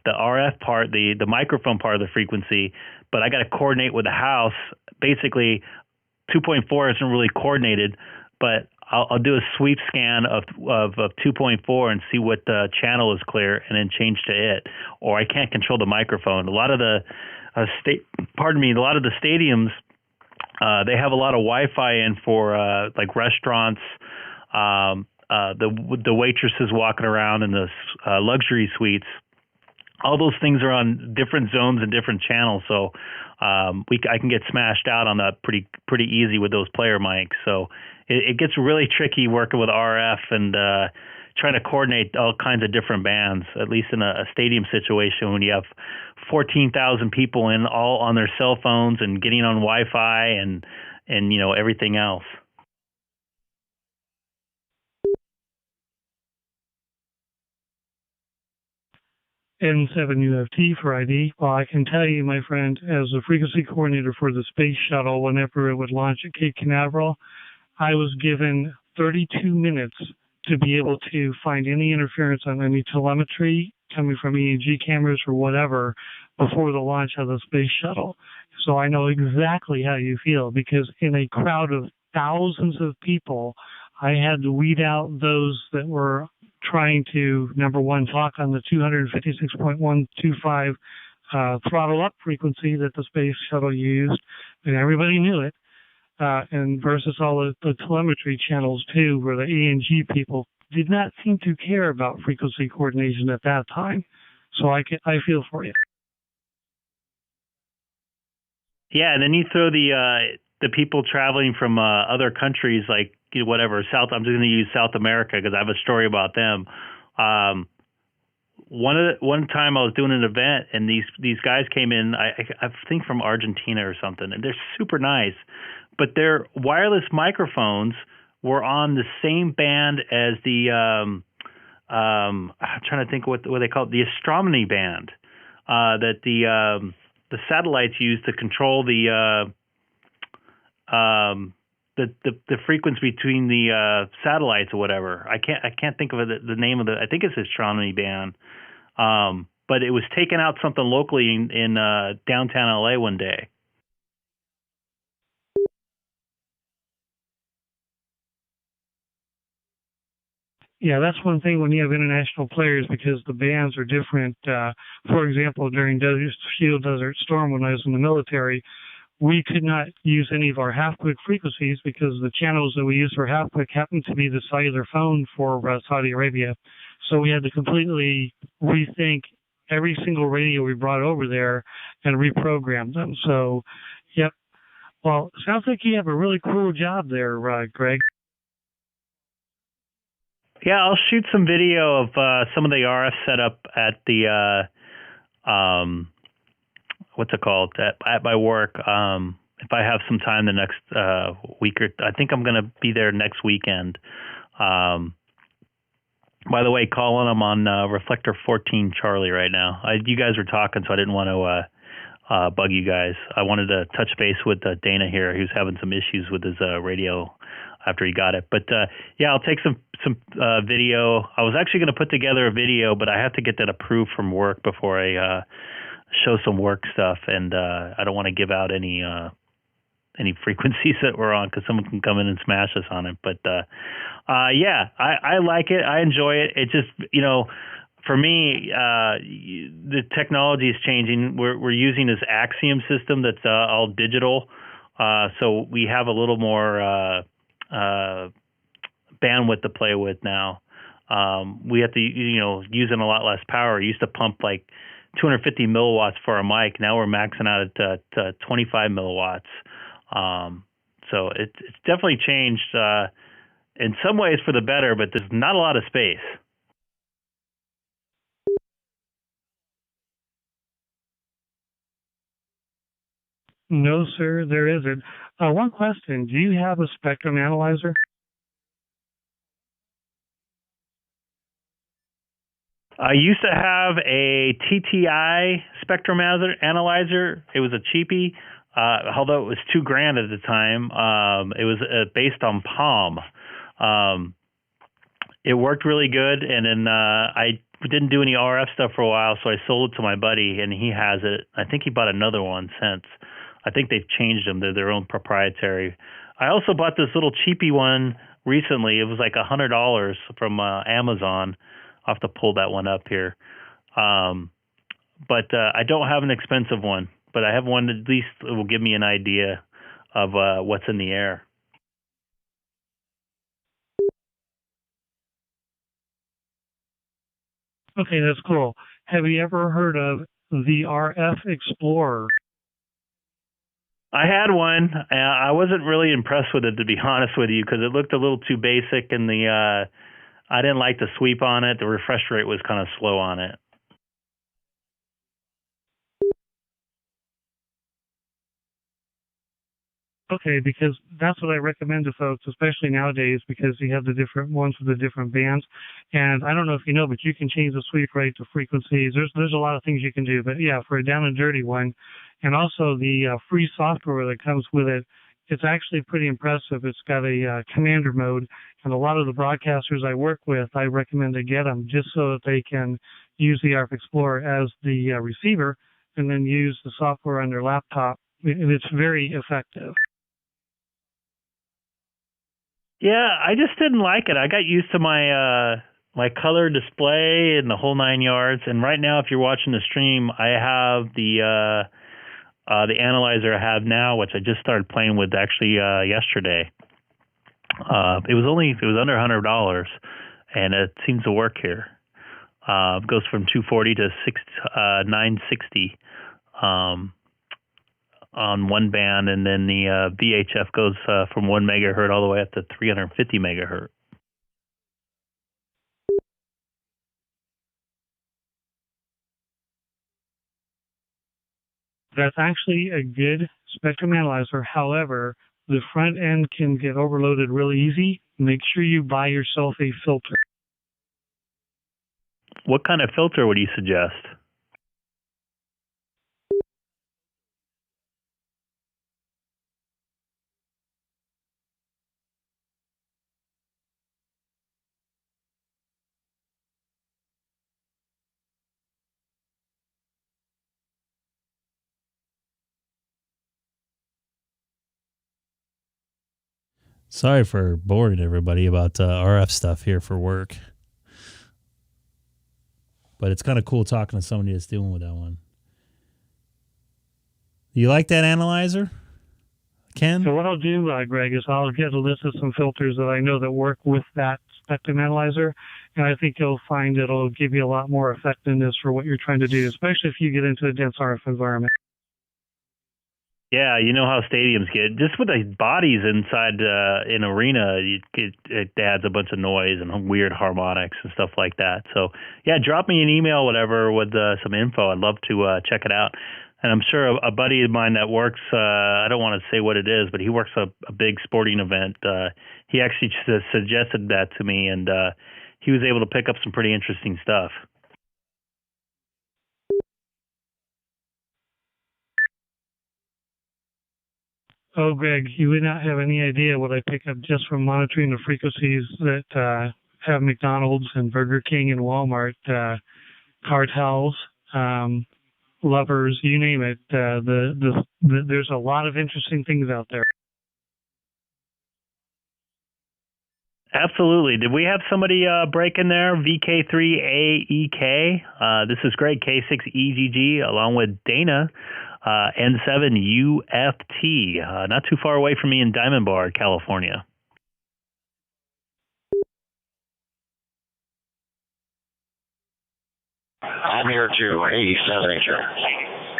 Speaker 3: the RF part, the microphone part of the frequency, but I got to coordinate with the house. Basically, 2.4 isn't really coordinated, but I'll do a sweep scan of 2.4 and see what channel is clear, and then change to it. Or I can't control the microphone. A lot of the a lot of the stadiums they have a lot of Wi-Fi in for like restaurants, the waitresses walking around in the luxury suites. All those things are on different zones and different channels, so I can get smashed out on that pretty easy with those player mics. So it gets really tricky working with RF and trying to coordinate all kinds of different bands, at least in a stadium situation when you have 14,000 people in all on their cell phones and getting on Wi-Fi and everything else.
Speaker 12: N7UFT for ID. Well, I can tell you, my friend, as a frequency coordinator for the space shuttle, whenever it would launch at Cape Canaveral, I was given 32 minutes to be able to find any interference on any telemetry coming from EEG cameras or whatever before the launch of the space shuttle. So I know exactly how you feel, because in a crowd of thousands of people, I had to weed out those that were trying to, number one, talk on the 256.125 throttle up frequency that the space shuttle used, and everybody knew it, and versus all the telemetry channels too, where the ENG people did not seem to care about frequency coordination at that time. So I feel for you.
Speaker 3: Yeah, and then you throw the people traveling from other countries, like whatever South. I'm just going to use South America because I have a story about them. One time I was doing an event and these guys came in. I think from Argentina or something, and they're super nice, but their wireless microphones were on the same band as the I'm trying to think what they call it, the astronomy band that the satellites use to control the frequency between the satellites or whatever. I can't think of the name of I think it's astronomy band. But it was taking out something locally in downtown LA one day.
Speaker 12: Yeah, that's one thing when you have international players, because the bands are different. For example, during Shield Desert Storm, when I was in the military, we could not use any of our half-quick frequencies because the channels that we use for half-quick happened to be the cellular phone for Saudi Arabia. So we had to completely rethink every single radio we brought over there and reprogram them. So, yep. Well, sounds like you have a really cool job there, Greg.
Speaker 3: Yeah, I'll shoot some video of some of the RF setup at the what's it called at my work. If I have some time the next week or I think I'm going to be there next weekend. By the way, Colin, I'm on Reflector 14 Charlie right now. You guys were talking, so I didn't want to bug you guys. I wanted to touch base with Dana here, who's having some issues with his radio after he got it. But yeah, I'll take some video. I was actually going to put together a video, but I have to get that approved from work before I show some work stuff, and I don't want to give out any frequencies that we're on because someone can come in and smash us on it. But yeah, I like it. I enjoy it. It just, for me, the technology is changing. We're using this Axiom system that's all digital, so we have a little more bandwidth to play with now. We have to, using a lot less power. We used to pump like 250 milliwatts for a mic. Now we're maxing out at 25 milliwatts. So it's definitely changed in some ways for the better, but there's not a lot of space.
Speaker 12: No, sir, there isn't. One question. Do you have a spectrum analyzer?
Speaker 3: I used to have a TTI spectrum analyzer. It was a cheapie, although it was $2,000 at the time. It was based on Palm. It worked really good, and then I didn't do any RF stuff for a while, so I sold it to my buddy, and he has it. I think he bought another one since. I think they've changed them. They're their own proprietary. I also bought this little cheapie one recently. It was like $100 from Amazon. I'll have to pull that one up here. But I don't have an expensive one, but I have one that at least will give me an idea of what's in the air.
Speaker 12: Okay, that's cool. Have you ever heard of the RF Explorer?
Speaker 3: I had one. I wasn't really impressed with it, to be honest with you, because it looked a little too basic, and I didn't like the sweep on it. The refresh rate was kind of slow on it.
Speaker 12: Okay, because that's what I recommend to folks, especially nowadays, because you have the different ones with the different bands. And I don't know if you know, but you can change the sweep rate to frequencies. There's a lot of things you can do. But yeah, for a down and dirty one, and also the free software that comes with it it's actually pretty impressive. It's got a commander mode, and a lot of the broadcasters I work with, I recommend they get them just so that they can use the RF Explorer as the receiver and then use the software on their laptop. And it's very effective.
Speaker 3: Yeah, I just didn't like it. I got used to my my color display and the whole 9 yards. And right now, if you're watching the stream, I have the analyzer I have now, which I just started playing with actually yesterday. It was under $100, and it seems to work here. It goes from 240 to 960 on one band, and then the VHF goes from 1 megahertz all the way up to 350 megahertz.
Speaker 12: That's actually a good spectrum analyzer. However, the front end can get overloaded really easy. Make sure you buy yourself a filter.
Speaker 3: What kind of filter would you suggest?
Speaker 1: Sorry for boring everybody about RF stuff here for work. But it's kind of cool talking to somebody that's dealing with that one. You like that analyzer, Ken?
Speaker 12: So what I'll do, Greg, is I'll get a list of some filters that I know that work with that spectrum analyzer, and I think you'll find it'll give you a lot more effectiveness for what you're trying to do, especially if you get into a dense RF environment.
Speaker 3: Yeah, you know how stadiums get. Just with the bodies inside an arena, it adds a bunch of noise and weird harmonics and stuff like that. So, yeah, drop me an email, whatever, with some info. I'd love to check it out. And I'm sure a buddy of mine that works, I don't want to say what it is, but he works a big sporting event. He actually suggested that to me, and he was able to pick up some pretty interesting stuff.
Speaker 12: Oh, Greg, you would not have any idea what I pick up just from monitoring the frequencies that have McDonald's and Burger King and Walmart, cartels, lovers, you name it. There's a lot of interesting things out there.
Speaker 3: Absolutely. Did we have somebody break in there? VK3AEK. This is great. K6EGG along with Dana. N7UFT, not too far away from me in Diamond Bar, California.
Speaker 6: I'm here too, 87-incher.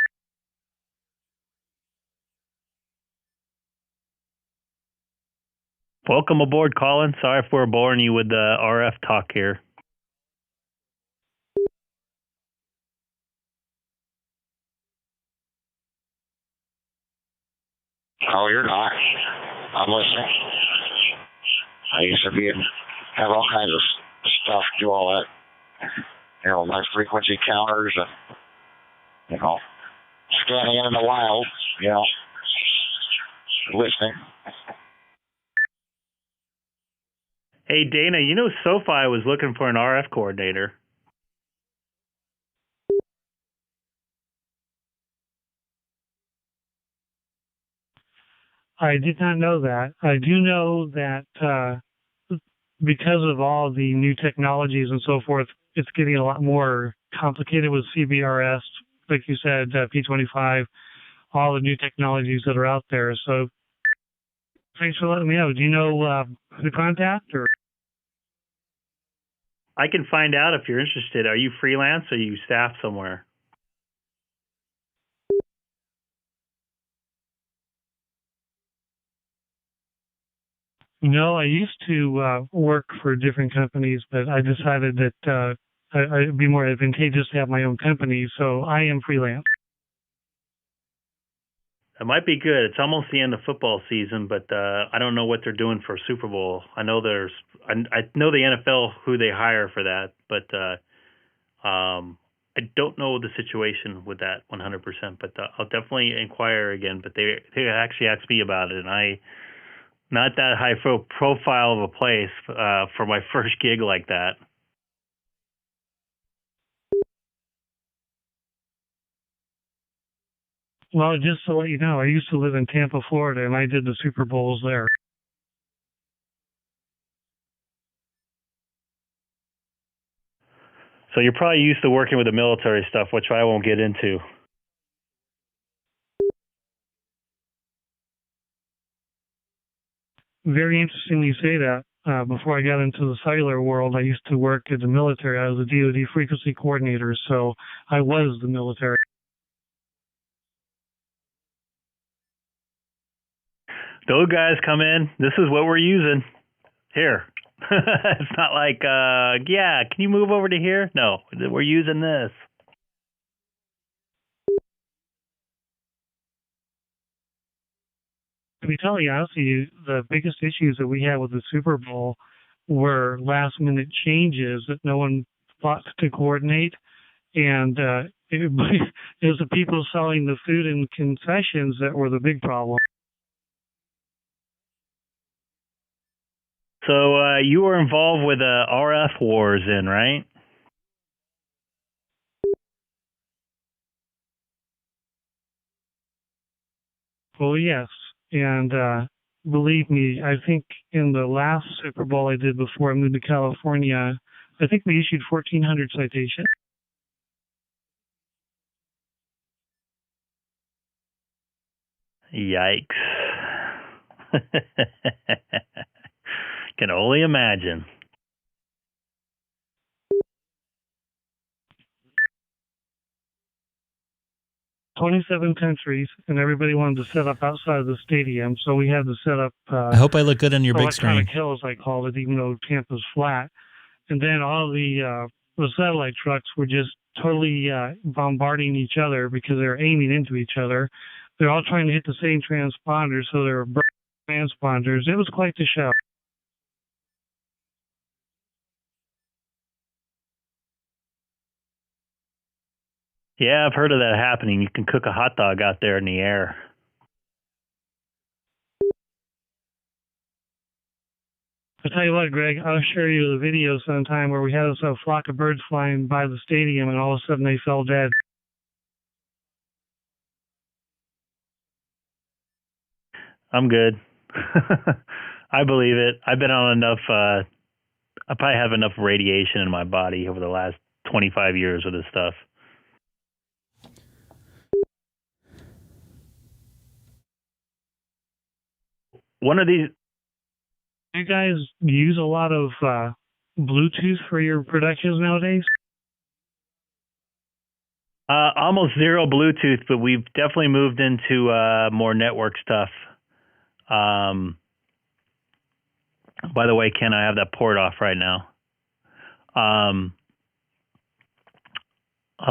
Speaker 3: Welcome aboard, Colin. Sorry if we're boring you with the RF talk here.
Speaker 6: Oh, you're not. I'm listening. I used to have all kinds of stuff, do all that. You know, my frequency counters and, you know, scanning in the wild, you know, listening.
Speaker 3: Hey, Dana, you know SoFi was looking for an RF coordinator.
Speaker 12: I did not know that. I do know that because of all the new technologies and so forth, it's getting a lot more complicated with CBRS, like you said, P25, all the new technologies that are out there. So thanks for letting me know. Do you know who to contact? Or?
Speaker 3: I can find out if you're interested. Are you freelance or are you staff somewhere?
Speaker 12: No, I used to work for different companies, but I decided that it'd be more advantageous to have my own company, so I am freelance.
Speaker 3: It might be good. It's almost the end of football season, but I don't know what they're doing for Super Bowl. I know I know the NFL who they hire for that, but I don't know the situation with that 100%, but I'll definitely inquire again. But they actually asked me about it, and I not that high profile of a place for my first gig like that.
Speaker 12: Well, just to let you know, I used to live in Tampa, Florida, and I did the Super Bowls there.
Speaker 3: So you're probably used to working with the military stuff, which I won't get into.
Speaker 12: Very interesting you say that. Before I got into the cellular world, I used to work in the military. I was a DoD frequency coordinator, so I was the military.
Speaker 3: Those guys come in, this is what we're using. Here. It's not like, yeah, can you move over to here? No, we're using this.
Speaker 12: To be totally honest with you, the biggest issues that we had with the Super Bowl were last-minute changes that no one thought to coordinate, and it was the people selling the food and concessions that were the big problem.
Speaker 3: So you were involved with RF wars then, right?
Speaker 12: Well, yes. And believe me, I think in the last Super Bowl I did before I moved to California, I think we issued 1,400 citations.
Speaker 3: Yikes. Can only imagine.
Speaker 12: "27 countries, and everybody wanted to set up outside of the stadium, so we had to set up
Speaker 1: I hope I look good on your big screen.
Speaker 12: electronic hills, I called it, even though Tampa's flat. And then all the satellite trucks were just totally bombarding each other because they were aiming into each other. They're all trying to hit the same transponder, so they were transponders. It was quite the show.
Speaker 3: Yeah, I've heard of that happening. You can cook a hot dog out there in the air.
Speaker 12: I'll tell you what, Greg, I'll share you the video sometime where we had a flock of birds flying by the stadium and all of a sudden they fell dead.
Speaker 3: I'm good. I believe it. I've been on enough, I probably have enough radiation in my body over the last 25 years of this stuff. One of these...
Speaker 12: You guys use a lot of Bluetooth for your productions nowadays?
Speaker 3: Almost zero Bluetooth, but we've definitely moved into more network stuff. By the way, Ken, I have that port off right now. A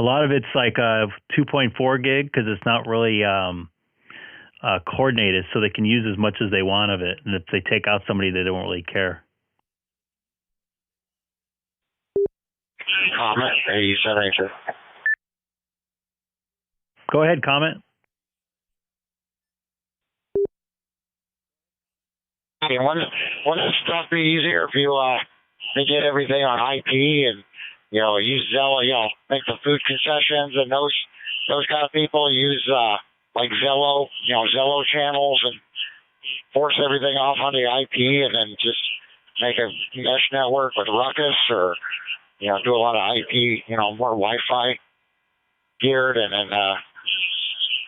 Speaker 3: lot of it's like 2.4 gig because it's not really coordinated, so they can use as much as they want of it. And if they take out somebody, they don't really care.
Speaker 6: Comment. Hey, you said answer.
Speaker 3: Go ahead, comment.
Speaker 6: Okay, wouldn't the stuff be easier if you they get everything on IP and use Zello, make the food concessions and those kind of people use like Zello, Zello channels and force everything off on the IP and then just make a mesh network with Ruckus or do a lot of IP, more Wi-Fi geared and then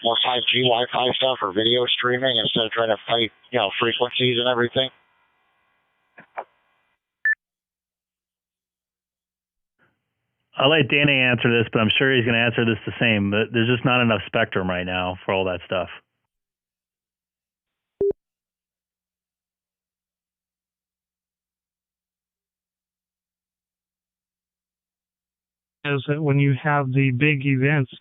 Speaker 6: more 5G Wi-Fi stuff for video streaming instead of trying to fight, frequencies and everything.
Speaker 3: I'll let Danny answer this, but I'm sure he's going to answer this the same. But there's just not enough spectrum right now for all that stuff.
Speaker 12: Is that when you have the big events,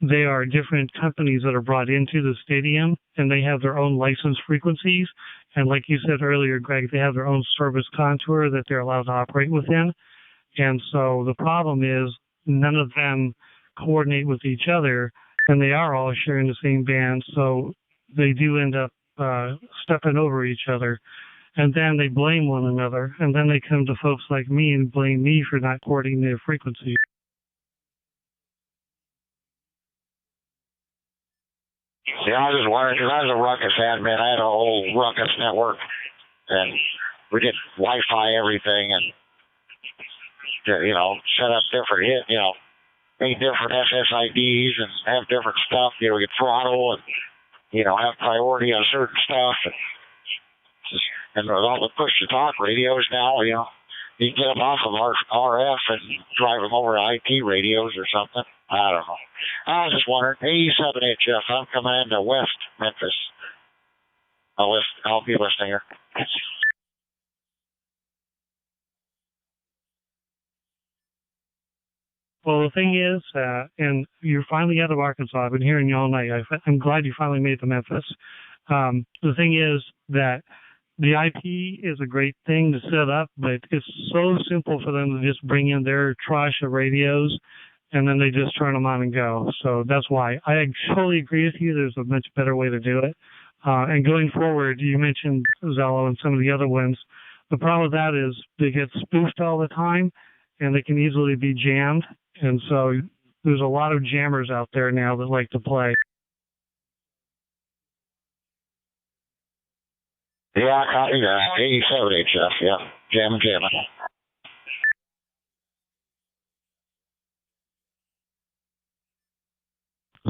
Speaker 12: they are different companies that are brought into the stadium, and they have their own licensed frequencies. And like you said earlier, Greg, they have their own service contour that they're allowed to operate within. And so the problem is none of them coordinate with each other, and they are all sharing the same band, so they do end up stepping over each other. And then they blame one another, and then they come to folks like me and blame me for not coordinating their frequency.
Speaker 6: Yeah, I was just wondering, because I was a Ruckus admin. I had a whole Ruckus network, and we did Wi-Fi everything, and, set up different, make different SSIDs and have different stuff. We could throttle and, have priority on certain stuff. And with all the push-to-talk radios now, you can get them off of RF and drive them over to IP radios or something. I don't know. I was just wondering, 87HF, I'm coming into West Memphis. I'll be listening here.
Speaker 12: Well, the thing is, and you're finally out of Arkansas. I've been hearing you all night. I'm glad you finally made it to Memphis. The thing is that the IP is a great thing to set up, but it's so simple for them to just bring in their trash of radios, and then they just turn them on and go. So that's why. I totally agree with you. There's a much better way to do it. And going forward, you mentioned Zello and some of the other ones. The problem with that is they get spoofed all the time, and they can easily be jammed. And so there's a lot of jammers out there now that like to play.
Speaker 6: Yeah, I copy that. 87HF, yeah. Jamming.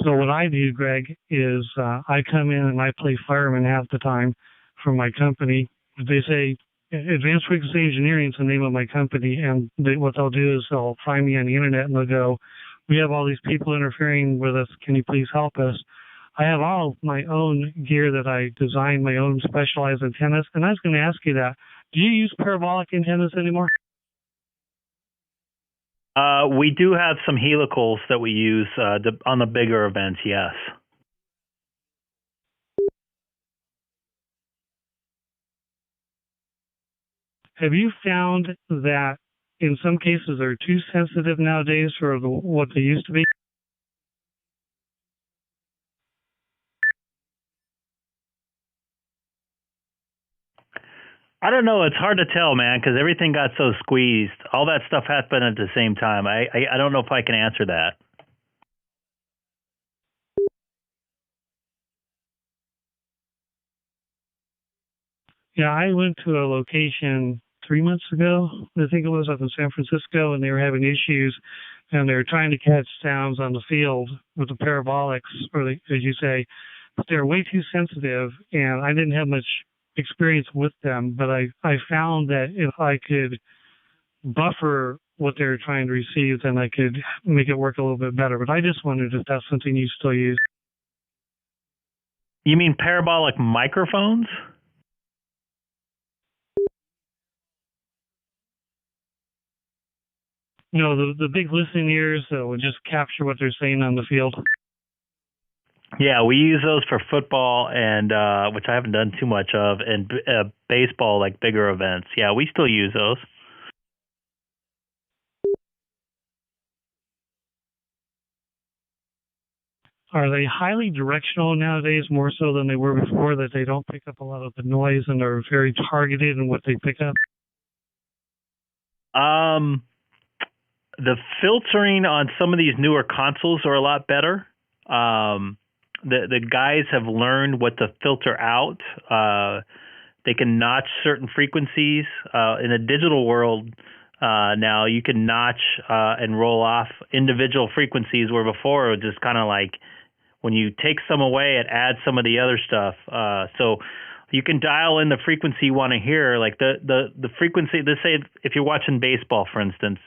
Speaker 12: So what I do, Greg, is I come in and I play fireman half the time for my company. They say Advanced Frequency Engineering is the name of my company, and what they'll do is they'll find me on the internet and they'll go, we have all these people interfering with us. Can you please help us? I have all of my own gear that I design, my own specialized antennas. And I was going to ask you that. Do you use parabolic antennas anymore?
Speaker 3: We do have some helicals that we use on the bigger events, yes.
Speaker 12: Have you found that in some cases they're too sensitive nowadays for what they used to be?
Speaker 3: I don't know. It's hard to tell, man, because everything got so squeezed. All that stuff happened at the same time. I don't know if I can answer that.
Speaker 12: Yeah, I went to a location 3 months ago, I think it was, up in San Francisco, and they were having issues, and they were trying to catch sounds on the field with the parabolics, or as you say, but they're way too sensitive, and I didn't have much experience with them, but I found that if I could buffer what they were trying to receive, then I could make it work a little bit better. But I just wondered if that's something you still use.
Speaker 3: You mean parabolic microphones?
Speaker 12: No, the big listening ears that would just capture what they're saying on the field.
Speaker 3: Yeah, we use those for football, and which I haven't done too much of, and baseball, like bigger events. Yeah, we still use those.
Speaker 12: Are they highly directional nowadays, more so than they were before, that they don't pick up a lot of the noise and are very targeted in what they pick up?
Speaker 3: The filtering on some of these newer consoles are a lot better. The guys have learned what to filter out. They can notch certain frequencies. In a digital world now, you can notch and roll off individual frequencies, where before it was just kind of like when you take some away, it adds some of the other stuff. So you can dial in the frequency you want to hear, like the frequency. Let's say if you're watching baseball, for instance,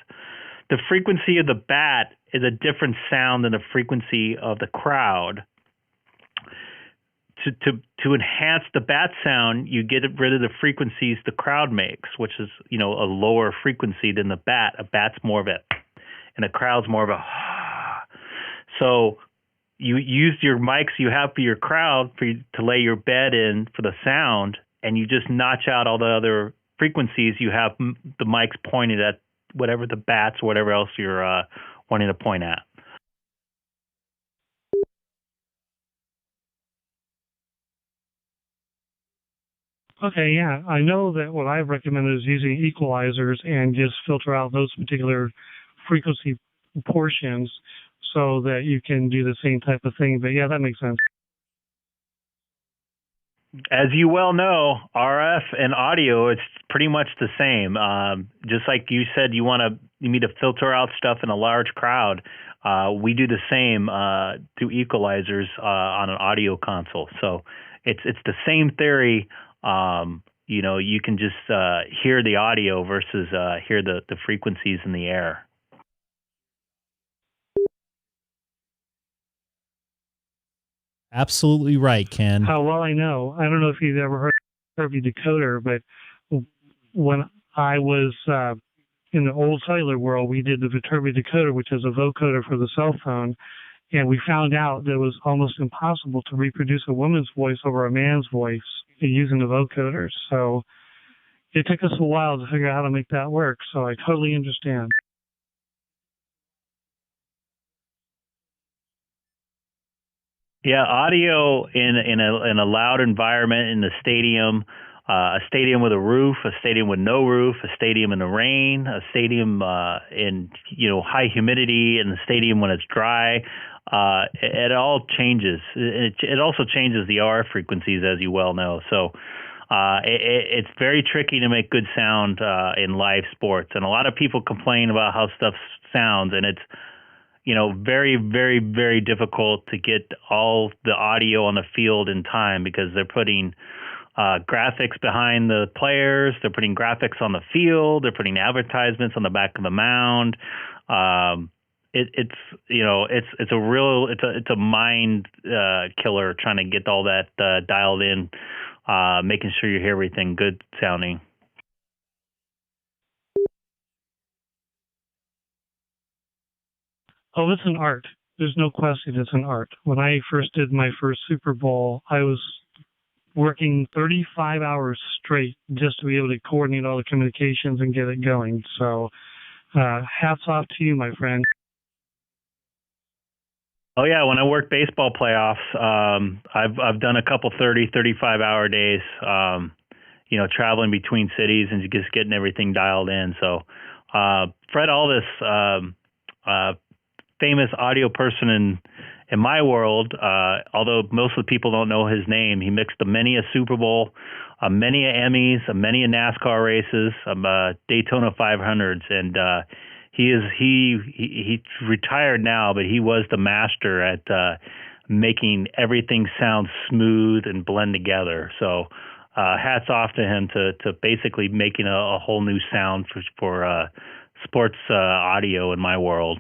Speaker 3: the frequency of the bat is a different sound than the frequency of the crowd. To enhance the bat sound, you get rid of the frequencies the crowd makes, which is, a lower frequency than the bat. A bat's more of a, and a crowd's more of a. So you use your mics you have for your crowd to lay your bed in for the sound, and you just notch out all the other frequencies. You have the mics pointed at whatever the bats or whatever else you're wanting to point at.
Speaker 12: Okay, yeah. I know that what I've recommended is using equalizers and just filter out those particular frequency portions so that you can do the same type of thing. But yeah, that makes sense.
Speaker 3: As you well know, RF and audio, it's pretty much the same. Just like you said, you need to filter out stuff in a large crowd. We do the same through equalizers on an audio console. So it's the same theory. You can just hear the audio versus hear the frequencies in the air.
Speaker 1: Absolutely right, Ken.
Speaker 12: Well, I know. I don't know if you've ever heard of Viterbi decoder, but when I was in the old cellular world, we did the Viterbi decoder, which is a vocoder for the cell phone, and we found out that it was almost impossible to reproduce a woman's voice over a man's voice using the vocoder. So it took us a while to figure out how to make that work. So I totally understand.
Speaker 3: Yeah, audio in a loud environment in the stadium, a stadium with a roof, a stadium with no roof, a stadium in the rain, a stadium in high humidity, and the stadium when it's dry. It all changes. It also changes the RF frequencies, as you well know. So it's very tricky to make good sound in live sports, and a lot of people complain about how stuff sounds, and it's very, very, very difficult to get all the audio on the field in time because they're putting graphics behind the players, they're putting graphics on the field, they're putting advertisements on the back of the mound. It's a mind killer trying to get all that dialed in, making sure you hear everything good sounding.
Speaker 12: Oh, it's an art. There's no question it's an art. When I first did my first Super Bowl, I was working 35 hours straight just to be able to coordinate all the communications and get it going. So hats off to you, my friend.
Speaker 3: Oh, yeah. When I worked baseball playoffs, I've done a couple 35-hour days, traveling between cities and just getting everything dialed in. So Fred Aldis, famous audio person in my world, although most of the people don't know his name. He mixed many a Super Bowl, many a Emmys, many a NASCAR races, Daytona 500s, and he retired now, but he was the master at making everything sound smooth and blend together. So hats off to him to basically making a whole new sound for sports audio in my world.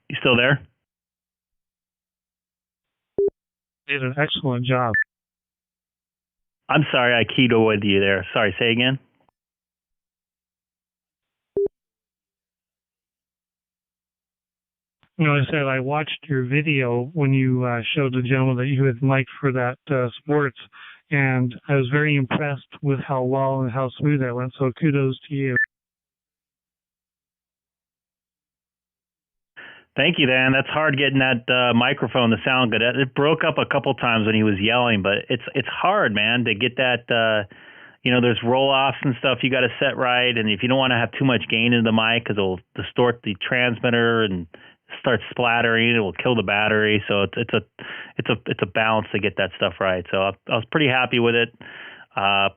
Speaker 3: You still there?
Speaker 12: You did an excellent job.
Speaker 3: I'm sorry, I keyed with you there. Sorry, say again?
Speaker 12: I said I watched your video when you showed the gentleman that you had mic'd for that sports, and I was very impressed with how well and how smooth that went, so kudos to you.
Speaker 3: Thank you, Dan. That's hard getting that microphone to sound good. It broke up a couple times when he was yelling, but it's hard, man, to get that. There's roll-offs and stuff you got to set right, and if you don't want to have too much gain in the mic, because it'll distort the transmitter and start splattering, it will kill the battery. So it's a balance to get that stuff right. So I was pretty happy with it.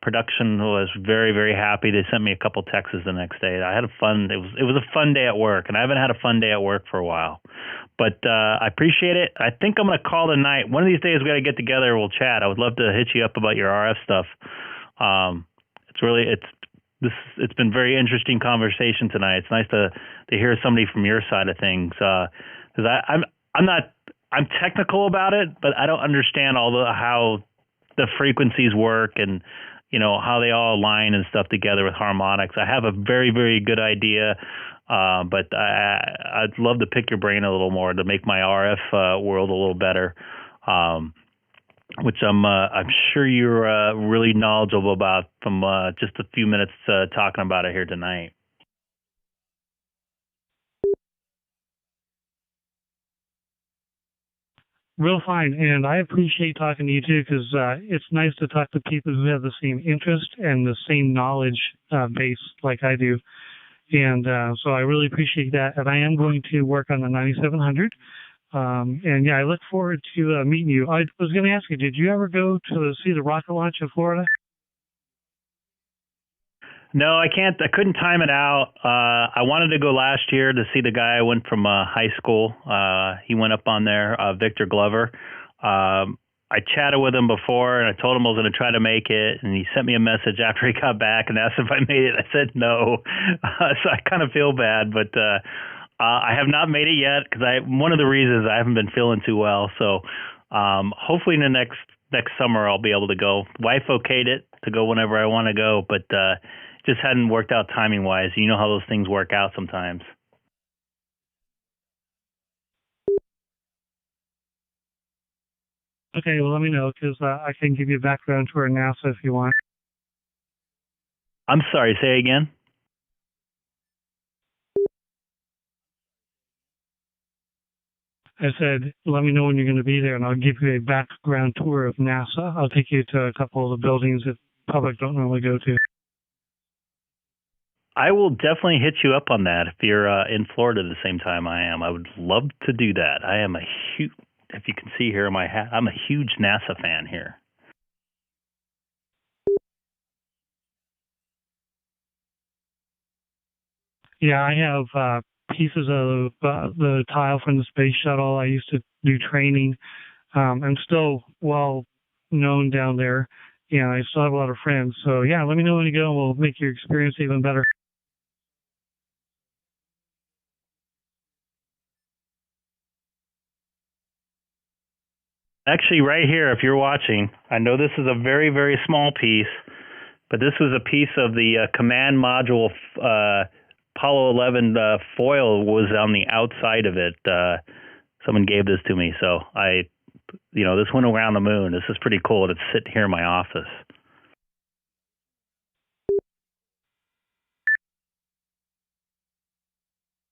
Speaker 3: Production was very, very happy. They sent me a couple texts the next day. I had a fun. It was a fun day at work, and I haven't had a fun day at work for a while. But I appreciate it. I think I'm going to call tonight. One of these days we got to get together. We'll chat. I would love to hit you up about your RF stuff. It's been very interesting conversation tonight. It's nice to hear somebody from your side of things, because I'm technical about it, but I don't understand how the frequencies work and how they all align and stuff together with harmonics. I have a very, very good idea, but I'd love to pick your brain a little more to make my RF world a little better. But I appreciate it. I think I'm going to call tonight. One of these days we got to get together. We'll chat. I would love to hit you up about your RF stuff. It's nice to hear somebody from your side of things, because I'm technical about it, but I don't understand all how the frequencies work and how they all align and stuff together with harmonics. I have a very, very good idea, but I'd love to pick your brain a little more to make my RF world a little better. which I'm sure you're really knowledgeable about from just a few minutes talking about it here tonight.
Speaker 12: Real fine, and I appreciate talking to you too, because it's nice to talk to people who have the same interest and the same knowledge base like I do. And so I really appreciate that. And I am going to work on the 9700. And yeah, I look forward to meeting you. I was going to ask you, did you ever go to see the rocket launch in Florida?
Speaker 3: No, I can't. I couldn't time it out. I wanted to go last year to see the guy I went from high school. He went up on there, Victor Glover. I chatted with him before, and I told him I was going to try to make it, and he sent me a message after he got back and asked if I made it. I said no, so I kind of feel bad, but I have not made it yet because one of the reasons I haven't been feeling too well. So hopefully in the next summer I'll be able to go. Wife okayed it to go whenever I want to go, but just hadn't worked out timing wise. You know how those things work out sometimes.
Speaker 12: Okay, well, let me know, because I can give you a background tour of NASA if you want.
Speaker 3: I'm sorry, say again?
Speaker 12: I said, let me know when you're going to be there, and I'll give you a background tour of NASA. I'll take you to a couple of the buildings that public don't normally go to.
Speaker 3: I will definitely hit you up on that if you're in Florida at the same time I am. I would love to do that. I am a huge, if you can see here in my hat, I'm a huge NASA fan here.
Speaker 12: Yeah, I have pieces of the tile from the space shuttle. I used to do training. I'm still well known down there. Yeah, I still have a lot of friends. So yeah, let me know when you go, and we'll make your experience even better.
Speaker 3: Actually, right here, if you're watching, I know this is a very, very small piece, but this was a piece of the command module. Apollo 11 foil was on the outside of it. Someone gave this to me, so this went around the moon. This is pretty cool. It's sitting here in my office.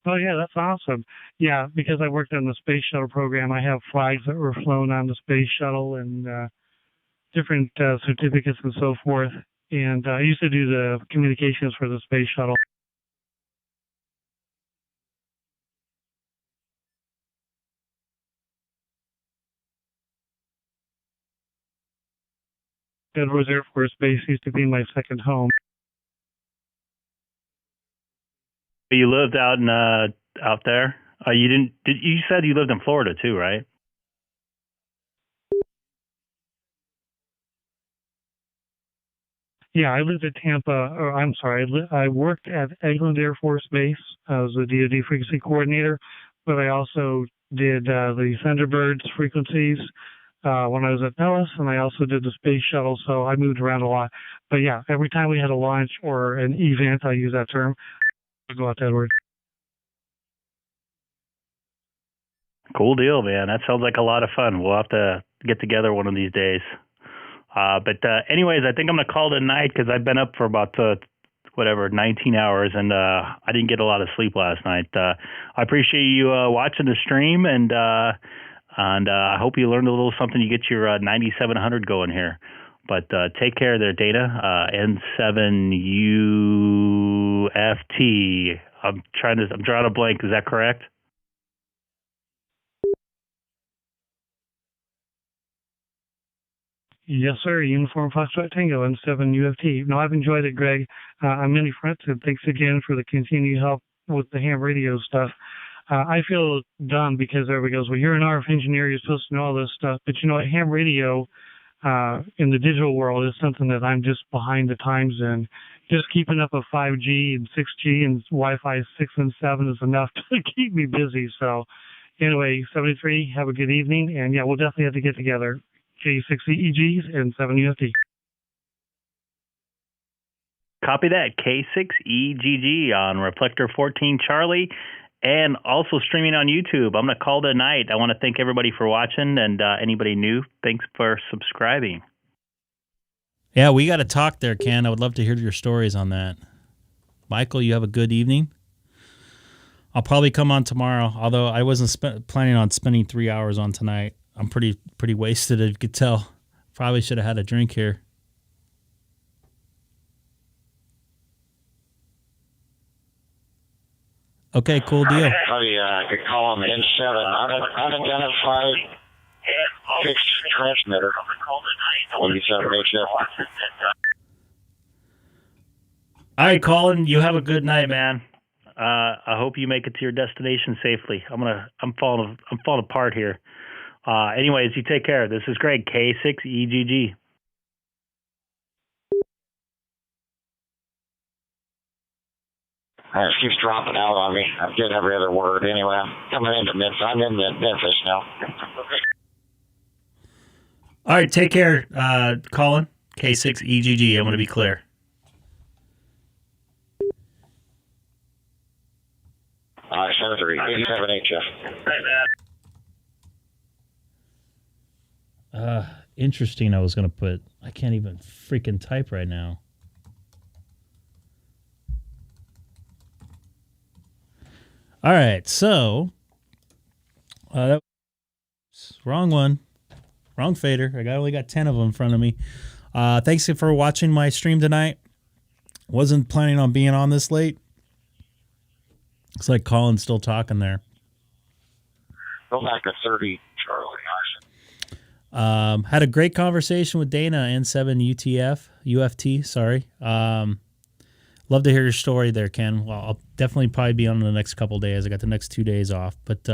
Speaker 12: Oh, yeah, that's awesome. Yeah, because I worked on the space shuttle program, I have flags that were flown on the space shuttle and different certificates and so forth. And I used to do the communications for the space shuttle. Edwards Air Force Base used to be my second home.
Speaker 3: You lived out in out there? You didn't? You said you lived in Florida too, right?
Speaker 12: Yeah, I lived at Tampa. Or I'm sorry, I worked at Eglin Air Force Base. I was the DoD frequency coordinator, but I also did the Thunderbirds frequencies when I was at Nellis, and I also did the space shuttle. So I moved around a lot. But yeah, every time we had a launch or an event, I use that term, I go out to Edwards.
Speaker 3: Cool deal, man. That sounds like a lot of fun. We'll have to get together one of these days. But anyways, I think I'm going to call it a night because I've been up for about, 19 hours, and I didn't get a lot of sleep last night. I appreciate you watching the stream, and I hope you learned a little something. You get your 9700 going here. But take care there, Dana. N7UFT. I'm drawing a blank. Is that correct?
Speaker 12: Yes, sir. Uniform Foxtrot Tango and 7 UFT. No, I've enjoyed it, Greg. On many fronts, and thanks again for the continued help with the ham radio stuff. I feel dumb because everybody goes, well, you're an RF engineer, you're supposed to know all this stuff. But you know what? Ham radio in the digital world is something that I'm just behind the times in. Just keeping up with 5G and 6G and Wi-Fi 6 and 7 is enough to keep me busy. So anyway, 73, have a good evening. And yeah, we'll definitely have to get together. K6EGG and 7 UFT.
Speaker 3: Copy that. K6EGG on Reflector 14 Charlie and also streaming on YouTube. I'm going to call it a night. I want to thank everybody for watching, and anybody new, thanks for subscribing.
Speaker 1: Yeah, we got to talk there, Ken. I would love to hear your stories on that. Michael, you have a good evening. I'll probably come on tomorrow, although I wasn't planning on spending 3 hours on tonight. I'm pretty wasted, as you could tell. Probably should have had a drink here. Okay, cool deal.
Speaker 6: I could call on the N7 unidentified fixed transmitter. When you said HF.
Speaker 3: All right, Colin, you have a good night, man. I hope you make it to your destination safely. I'm falling apart here. Anyways, you take care. This is Greg, K6EGG.
Speaker 6: It keeps dropping out on me. I'm getting every other word. Anyway, I'm coming into Memphis. I'm in Memphis now.
Speaker 1: All right, take care, Colin. K6EGG. I want to be clear.
Speaker 6: All right, 73, 87HF.
Speaker 1: Interesting. I was going to put. I can't even freaking type right now. All right, so that was wrong one, wrong fader. I only got 10 of them in front of me. Thanks for watching my stream tonight. Wasn't planning on being on this late. Looks like Colin's still talking there.
Speaker 6: Go back to 30, Charlie.
Speaker 1: Had a great conversation with Dana, N7 UFT. Sorry. Love to hear your story there, Ken. Well, I'll definitely probably be on in the next couple of days. I got the next 2 days off. But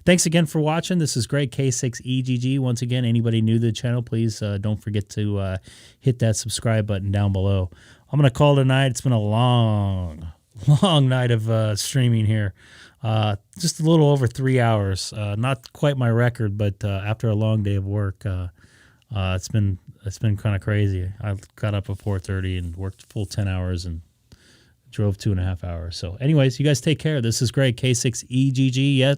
Speaker 1: thanks again for watching. This is great, K6EGG. Once again, anybody new to the channel, please don't forget to hit that subscribe button down below. I'm going to call it a night. It's been a long night of streaming here. Just a little over 3 hours. Not quite my record, but after a long day of work, it's been kind of crazy. I got up at 4:30 and worked full 10 hours and drove 2.5 hours. So anyways, you guys take care. This is great. K6EGG.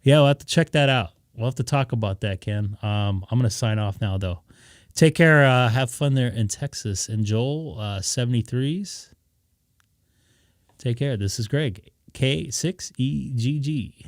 Speaker 1: Yeah, we'll have to check that out. We'll have to talk about that, Ken. I'm going to sign off now, though. Take care. Have fun there in Texas. And Joel, 73s. Take care. This is Greg, K6EGG.